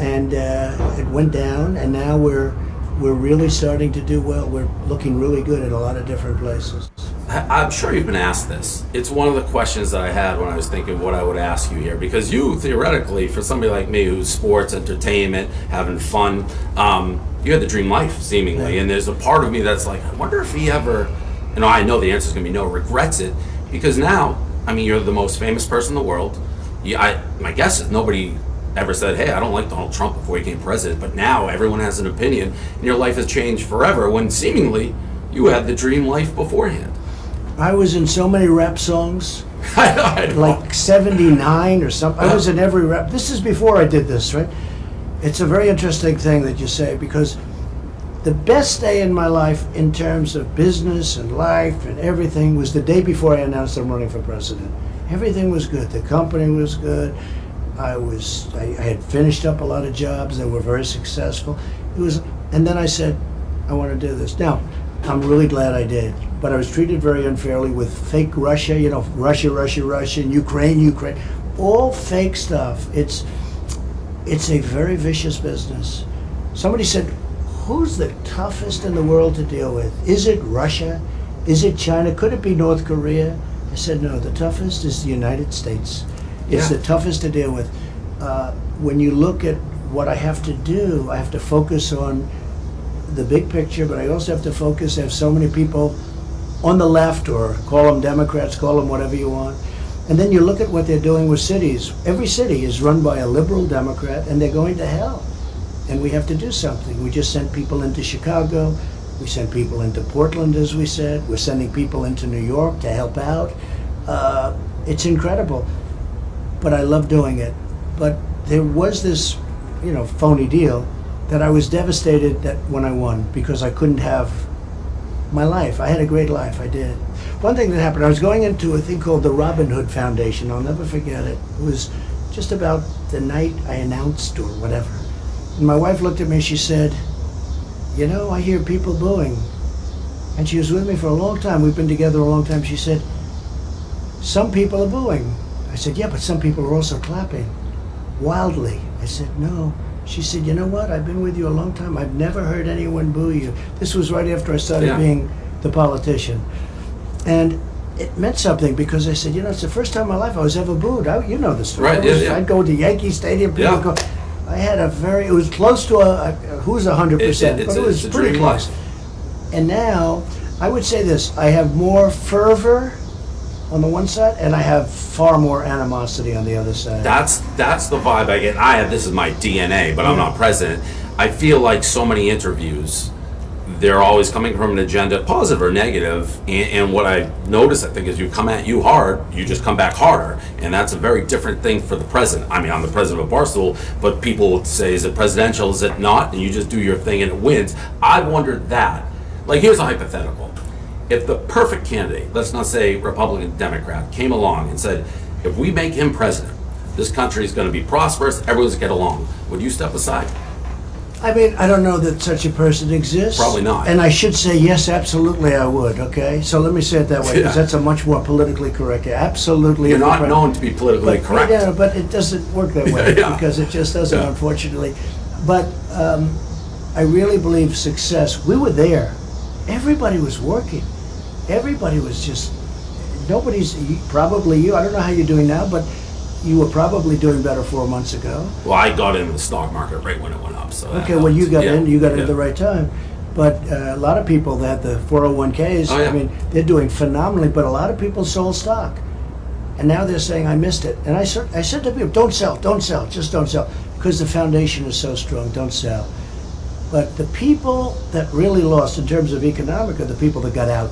And it went down, and now we're really starting to do well. We're looking really good in a lot of different places. I'm sure you've been asked this. It's one of the questions that I had when I was thinking what I would ask you here. Because you, theoretically, for somebody like me who's sports, entertainment, having fun, you had the dream life, seemingly. Yeah. And there's a part of me that's like, I wonder if he ever, I know the answer is going to be no, regrets it. Because now, you're the most famous person in the world. My guess is nobody ever said, hey, I don't like Donald Trump before he became president. But now everyone has an opinion, and your life has changed forever when seemingly you had the dream life beforehand. I was in so many rap songs, like 79 or something. I was in every rap. This is before I did this, right? It's a very interesting thing that you say, because the best day in my life in terms of business and life and everything was the day before I announced I'm running for president. Everything was good. The company was good. I had finished up a lot of jobs that were very successful. And then I said, I want to do this. Now, I'm really glad I did. But I was treated very unfairly with fake Russia, Russia, and Ukraine, all fake stuff. It's a very vicious business. Somebody said, who's the toughest in the world to deal with? Is it Russia? Is it China? Could it be North Korea? I said, no, the toughest is the United States. It's the toughest to deal with. When you look at what I have to do, I have to focus on the big picture, but I also have to focus. I have so many people on the left, or call them Democrats, call them whatever you want. And then you look at what they're doing with cities. Every city is run by a liberal Democrat, and they're going to hell. And we have to do something. We just sent people into Chicago. We sent people into Portland, as we said. We're sending people into New York to help out. It's incredible. But I love doing it. But there was this, phony deal that I was devastated that when I won, because I couldn't have my life. I had a great life, I did. One thing that happened, I was going into a thing called the Robin Hood Foundation. I'll never forget it. It was just about the night I announced or whatever. And my wife looked at me and she said, I hear people booing. And she was with me for a long time. We've been together a long time. She said, some people are booing. I said, yeah, but some people are also clapping wildly. I said, no. She said, you know what? I've been with you a long time. I've never heard anyone boo you. This was right after I started being the politician. And it meant something because I said, it's the first time in my life I was ever booed. You know the story. Right, I'd go to Yankee Stadium, people go. I had it was close to who's 100%, but it was pretty close. And now, I would say this, I have more fervor on the one side, and I have far more animosity on the other side. That's the vibe I get. This is my DNA, but I'm not president. I feel like so many interviews, they're always coming from an agenda, positive or negative, and what I notice, I think, is you come at you hard, you just come back harder, and that's a very different thing for the president. I mean, I'm the president of Barstool, but people would say, is it presidential, is it not? And you just do your thing and it wins. I wondered that. Like, here's a hypothetical. If the perfect candidate, let's not say Republican, Democrat, came along and said, if we make him president, this country is going to be prosperous, everyone's going to get along, would you step aside? I mean, I don't know that such a person exists. Probably not. And I should say, yes, absolutely I would, okay? So let me say it that way, because that's a much more politically correct. Absolutely. You're not known to be politically correct. Yeah, but it doesn't work that way, because it just doesn't, unfortunately. But I really believe success, we were there. Everybody was working. Everybody was just, probably you, I don't know how you're doing now, but you were probably doing better 4 months ago. Well, I got into the stock market right when it went up. So okay, well, you got in at the right time. But a lot of people that the 401ks, I mean, they're doing phenomenally, but a lot of people sold stock. And now they're saying, I missed it. And I said to people, don't sell, just don't sell. Because the foundation is so strong, don't sell. But the people that really lost in terms of economic are the people that got out.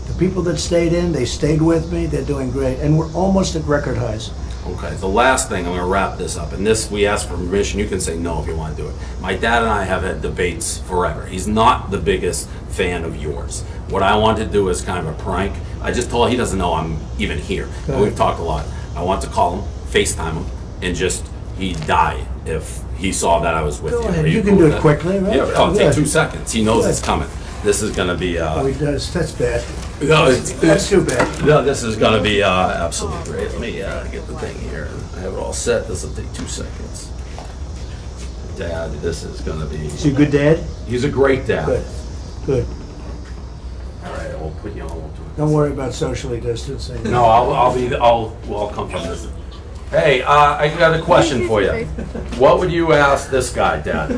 The people that stayed in, they stayed with me, they're doing great. And we're almost at record highs. Okay, the last thing, I'm going to wrap this up. And this, we ask for permission. You can say no if you want to do it. My dad and I have had debates forever. He's not the biggest fan of yours. What I want to do is kind of a prank. I just told him he doesn't know I'm even here. And we've talked a lot. I want to call him, FaceTime him, and just, he'd die if he saw that I was with you. Go ahead. You can do it quickly, right? Yeah, it'll take 2 seconds. He knows it's coming. This is going to be... oh, he does. That's bad. No, that's too bad. No, this is going to be absolutely great. Let me get the thing here. I have it all set. This will take 2 seconds. Dad, this is going to be... Is he a good dad? He's a great dad. Good. All right, we'll put you on. Don't worry about socially distancing. No, I'll come from this. Hey, I got a question for you. What would you ask this guy, Dad?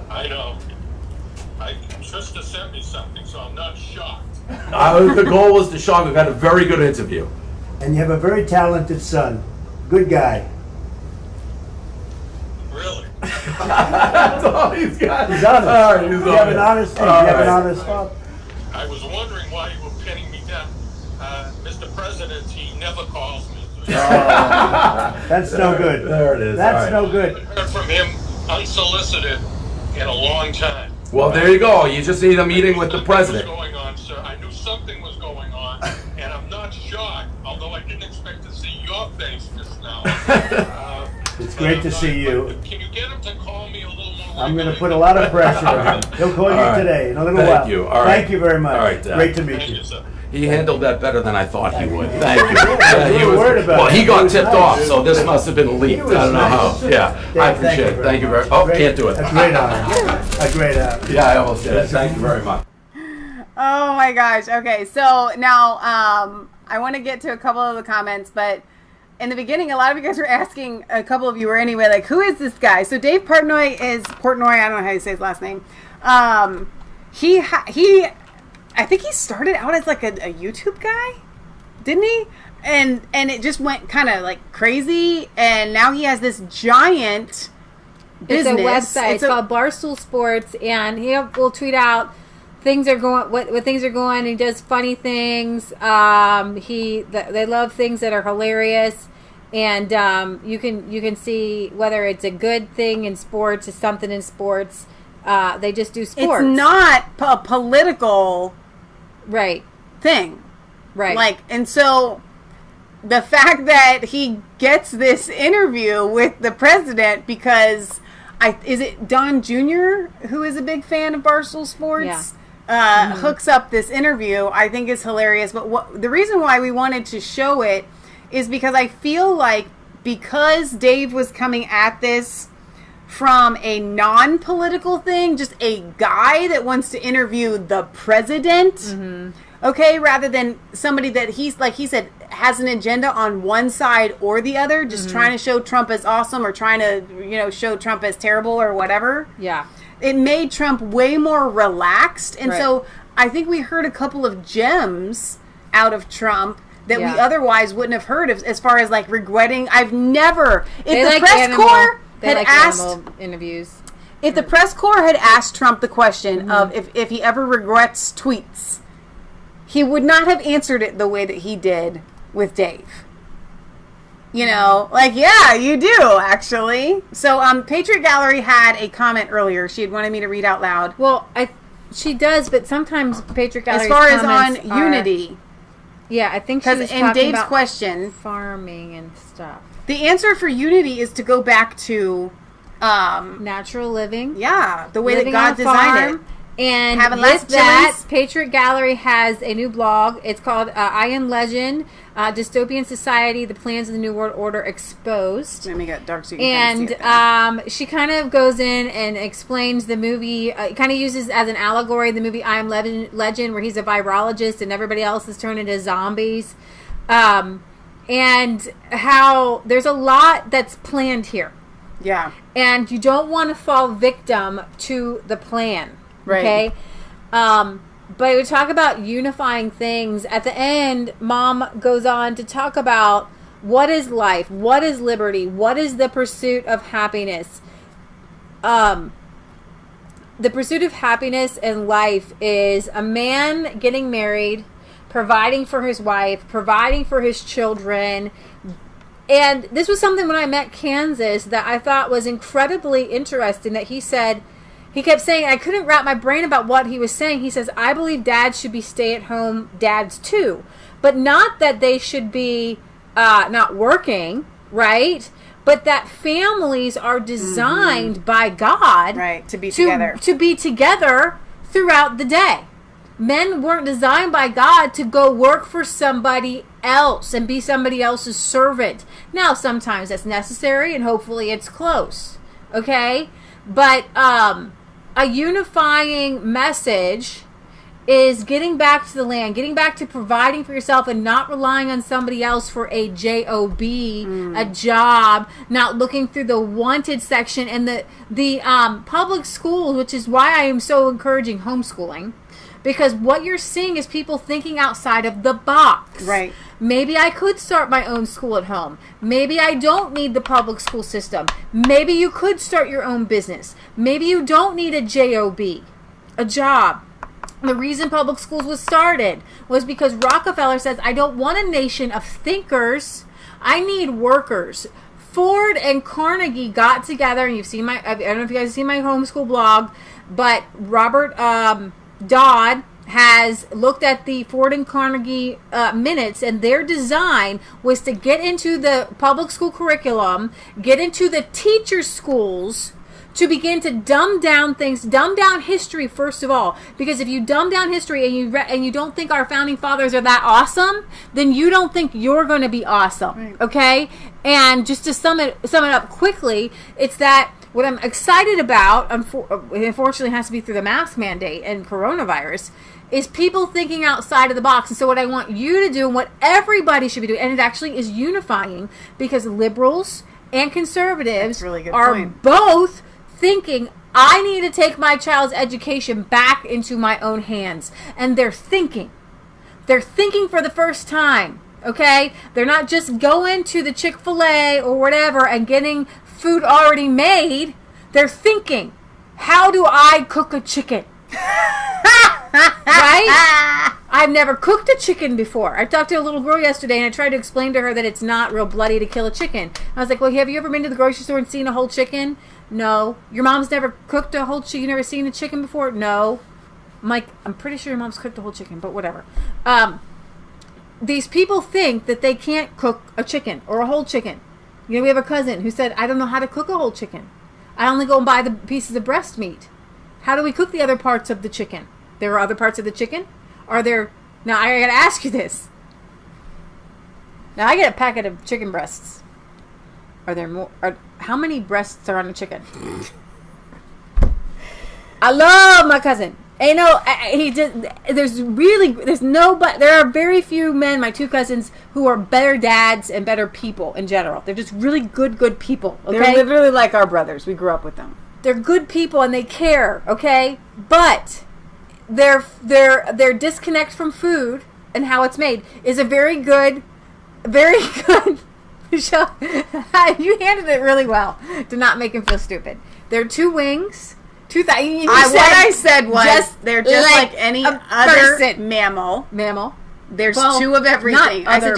I know. Trista sent me something, so I'm not shocked. The goal was to shock. We've had a very good interview. And you have a very talented son. Good guy. Really? That's all he's got. He's honest. All right, you have an honest thing. You have an honest father. I was wondering why you were pinning me down. Mr. President, he never calls me. That's no good. There it is. That's no good. I haven't heard from him unsolicited in a long time. Well, there you go. You just need a meeting with the president. Something was going on, sir. I knew something was going on, and I'm not shocked, although I didn't expect to see your face just now. It's great to see you. Can you get him to call me a little more? I'm going to put a lot of pressure on him. He'll call you today in a little while. Thank you. All right. Thank you very much. All right, Dad. Great to meet you. He handled that better than I thought he would. Thank you. He was worried about well, it. he got tipped off, so this must have been leaked. I don't know how. Yeah, I appreciate it. Thank you very much. Oh, can't do it. A great honor. A great honor. Yeah, I almost did it. Thank you very much. Oh my gosh. Okay, so now I want to get to a couple of the comments, but in the beginning, a lot of you guys were asking, a couple of you were anyway, like, who is this guy? So Dave Portnoy, I don't know how you say his last name. He I think he started out as like a YouTube guy, didn't he? And it just went kind of like crazy, and now he has this giant business. It's a website. It's called Barstool Sports, and he will tweet out things are going, what things are going. He does funny things. They love things that are hilarious, and you can see whether it's a good thing in sports, it's something in sports. They just do sports. It's not a political thing, right? Like, and so the fact that he gets this interview with the president because is it Don Jr. who is a big fan of Barstool Sports? Yeah. Hooks up this interview, I think is hilarious. But the reason why we wanted to show it is because I feel like because Dave was coming at this from a non-political thing, just a guy that wants to interview the president, okay, rather than somebody that he's, like he said, has an agenda on one side or the other, just trying to show Trump as awesome or trying to, show Trump as terrible or whatever. Yeah. It made Trump way more relaxed. And so I think we heard a couple of gems out of Trump that we otherwise wouldn't have heard as far as like regretting. I've never, if the press corps had asked interviews. If the press corps had asked Trump the question of if he ever regrets tweets, he would not have answered it the way that he did with Dave. Like, yeah, you do, actually. So, Patriot Gallery had a comment earlier. She had wanted me to read out loud. Well, she does, but sometimes Patriot Gallery's as far as comments on unity. Yeah, I think she was in talking Dave's about question, farming and stuff. The answer for unity is to go back to natural living. Yeah, the way that God designed it. And having with that, Patriot Gallery has a new blog. It's called I Am Legend, Dystopian Society, The Plans of the New World Order Exposed. Let me get dark so you can see it. She kind of goes in and explains the movie, kind of uses as an allegory the movie I Am Legend, where he's a virologist and everybody else is turned into zombies. And how there's a lot that's planned here. Yeah. And you don't want to fall victim to the plan. Right. Okay. But we talk about unifying things. At the end, Mom goes on to talk about what is life, what is liberty, what is the pursuit of happiness. The pursuit of happiness in life is a man getting married, providing for his wife, providing for his children. And this was something when I met Kansas that I thought was incredibly interesting, that he said, he kept saying, I couldn't wrap my brain about what he was saying. He says, I believe dads should be stay-at-home dads too. But not that they should be not working, right? But that families are designed by God to be together. To be together throughout the day. Men weren't designed by God to go work for somebody else and be somebody else's servant. Now, sometimes that's necessary, and hopefully it's close. Okay? But a unifying message is getting back to the land, getting back to providing for yourself and not relying on somebody else for a job, a job, not looking through the wanted section and the public schools, which is why I am so encouraging homeschooling. Because what you're seeing is people thinking outside of the box. Right. Maybe I could start my own school at home. Maybe I don't need the public school system. Maybe you could start your own business. Maybe you don't need a job, a job. The reason public schools was started was because Rockefeller says, I don't want a nation of thinkers. I need workers. Ford and Carnegie got together, and you've seen I don't know if you guys have seen my homeschool blog, but Robert Dodd has looked at the Ford and Carnegie minutes, and their design was to get into the public school curriculum, get into the teacher schools, to begin to dumb down things, dumb down history first of all. Because if you dumb down history and you don't think our founding fathers are that awesome, then you don't think you're going to be awesome. Right. Okay? And just to sum it up quickly, it's that what I'm excited about, unfortunately it has to be through the mask mandate and coronavirus, is people thinking outside of the box. And so what I want you to do, and what everybody should be doing, and it actually is unifying, because liberals and conservatives are both thinking, I need to take my child's education back into my own hands. And they're thinking. They're thinking for the first time. Okay? They're not just going to the Chick-fil-A or whatever and getting food already made. They're thinking, how do I cook a chicken? Right? I've never cooked a chicken before. I talked to a little girl yesterday and I tried to explain to her that it's not real bloody to kill a chicken. I was like, well, have you ever been to the grocery store and seen a whole chicken? No. Your mom's never cooked a whole chicken? You never seen a chicken before? No. I'm like, I'm pretty sure your mom's cooked a whole chicken, but whatever. These people think that they can't cook a chicken or a whole chicken. You know, we have a cousin who said, I don't know how to cook a whole chicken. I only go and buy the pieces of breast meat. How do we cook the other parts of the chicken? There are other parts of the chicken? Are there... Now, I gotta ask you this. Now, I get a packet of chicken breasts. Are there more... how many breasts are on a chicken? I love my cousin. Ain't no... he just... There are very few men, my two cousins, who are better dads and better people in general. They're just really good people. Okay? They're literally like our brothers. We grew up with them. They're good people and they care, okay? But their disconnect from food and how it's made is a very good Michelle, you handled it really well to not make him feel stupid. There are two wings. What I said was they're just like any other mammal. There's two of everything. I said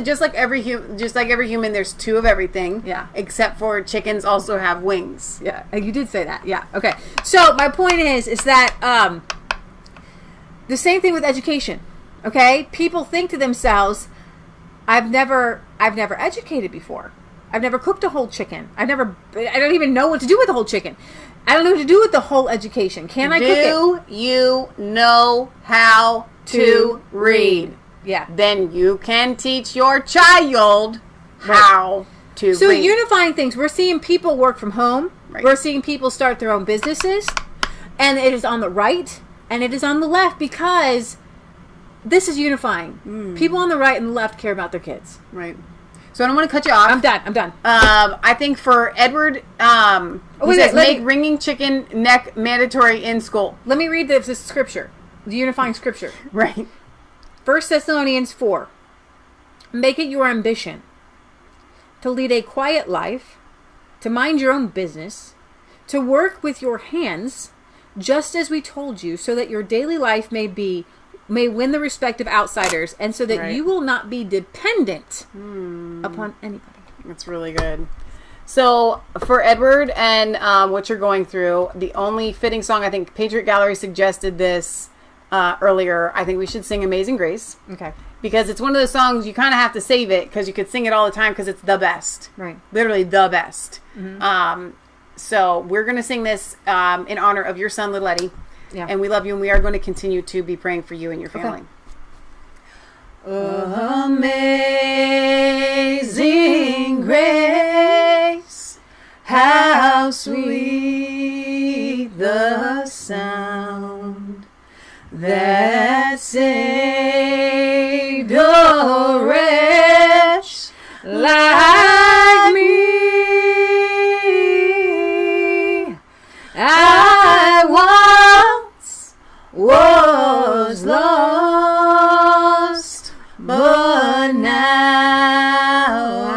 just like every human. There's two of everything. Yeah. Except for chickens also have wings. Yeah. You did say that. Yeah. Okay. So my point is that the same thing with education. Okay. People think to themselves, I've never educated before. I've never cooked a whole chicken. I don't even know what to do with a whole chicken. I don't know what to do with the whole education. Can I cook it? Do you know how to read? Yeah. Then you can teach your child how to read. So unifying things. We're seeing people work from home. Right. We're seeing people start their own businesses. And it is on the right and it is on the left because this is unifying. People on the right and the left care about their kids. Right. So I don't want to cut you off. I'm done. I think for Edward, make ringing chicken neck mandatory in school. Let me read the scripture, the unifying scripture. Right. 1 Thessalonians 4. Make it your ambition to lead a quiet life, to mind your own business, to work with your hands, just as we told you, so that your daily life may win the respect of outsiders, and so that you will not be dependent upon anybody. That's really good. So for Edward and what you're going through, the only fitting song, I think Patriot Gallery suggested this earlier, I think we should sing Amazing Grace. Okay. Because it's one of those songs you kind of have to save it because you could sing it all the time because it's the best. Right. Literally the best. Mm-hmm. So we're going to sing this in honor of your son, little Eddie. Yeah. And we love you, and we are going to continue to be praying for you and your family. Amazing grace, how sweet the sound that saved a wretch like me. I once was lost, but now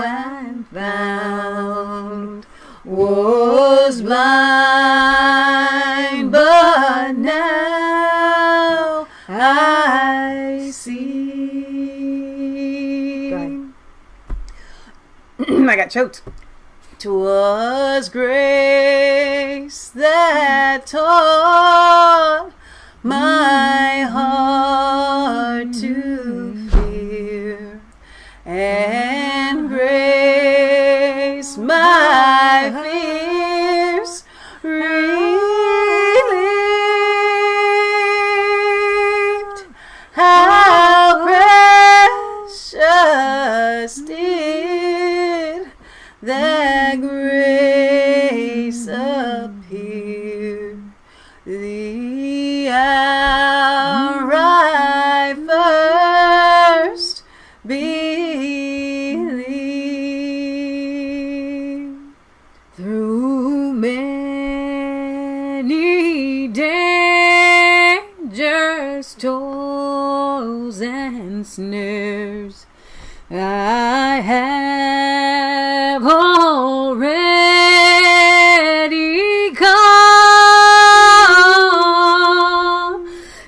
I'm found. Was blind, but now I see. Go ahead. I got choked. 'Twas grace that taught my heart to fear, and grace my fears relieved. How precious did that grace appear, the hour I first believed. Through many I have already come.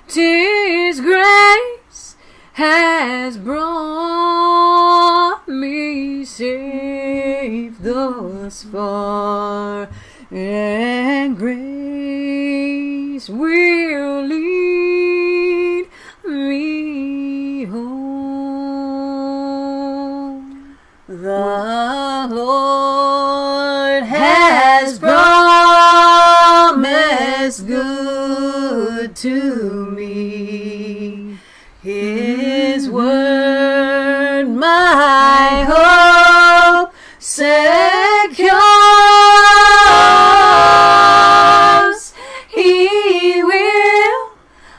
'Tis grace has brought me safe thus far, and grace will lead me home. The Lord has promised good to me. His word my hope secures. He will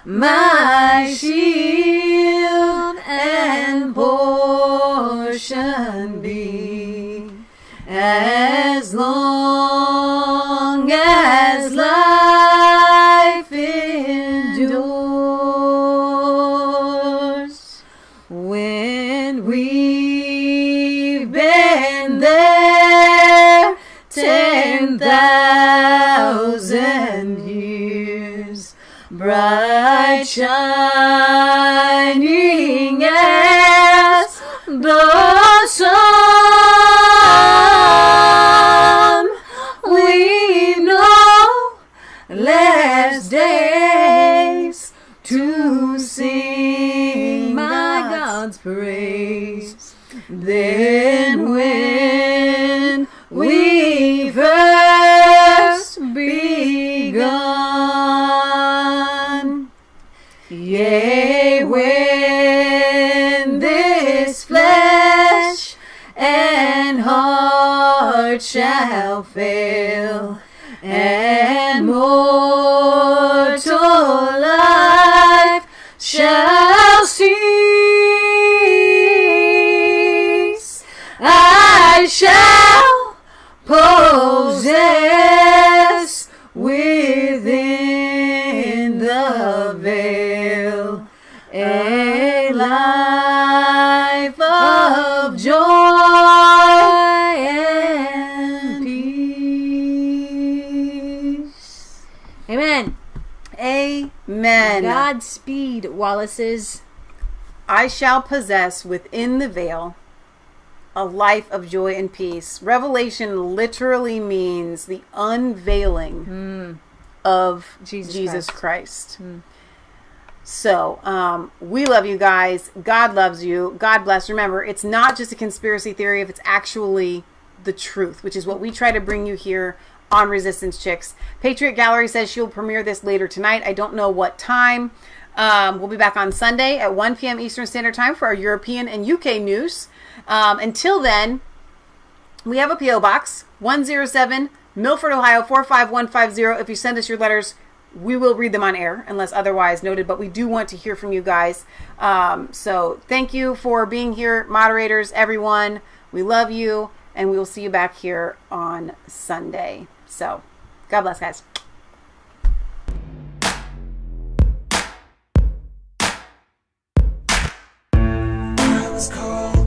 my shield and portion be, as long as life endures. When we've been there 10,000 years, bright shining as the sun, we know last days to sing my God's praise. Then when we first begun, yea, when this flesh and heart shall fail, and mortal life shall cease, I shall possess within the veil a life of joy and peace. Amen. Amen. Godspeed, Wallaces. I shall possess within the veil a life of joy and peace. Revelation literally means the unveiling of Jesus Christ. So, we love you guys. God loves you. God bless. Remember, it's not just a conspiracy theory if it's actually the truth, which is what we try to bring you here on Resistance Chicks. Patriot Gallery says she'll premiere this later tonight. I don't know what time. We'll be back on Sunday at 1 p.m. Eastern Standard Time for our European and UK news. Until then, we have a P.O. Box, 107 Milford, Ohio, 45150. If you send us your letters, we will read them on air, unless otherwise noted, but we do want to hear from you guys. So thank you for being here, moderators, everyone. We love you, and we will see you back here on Sunday. So, God bless, guys. I was cold.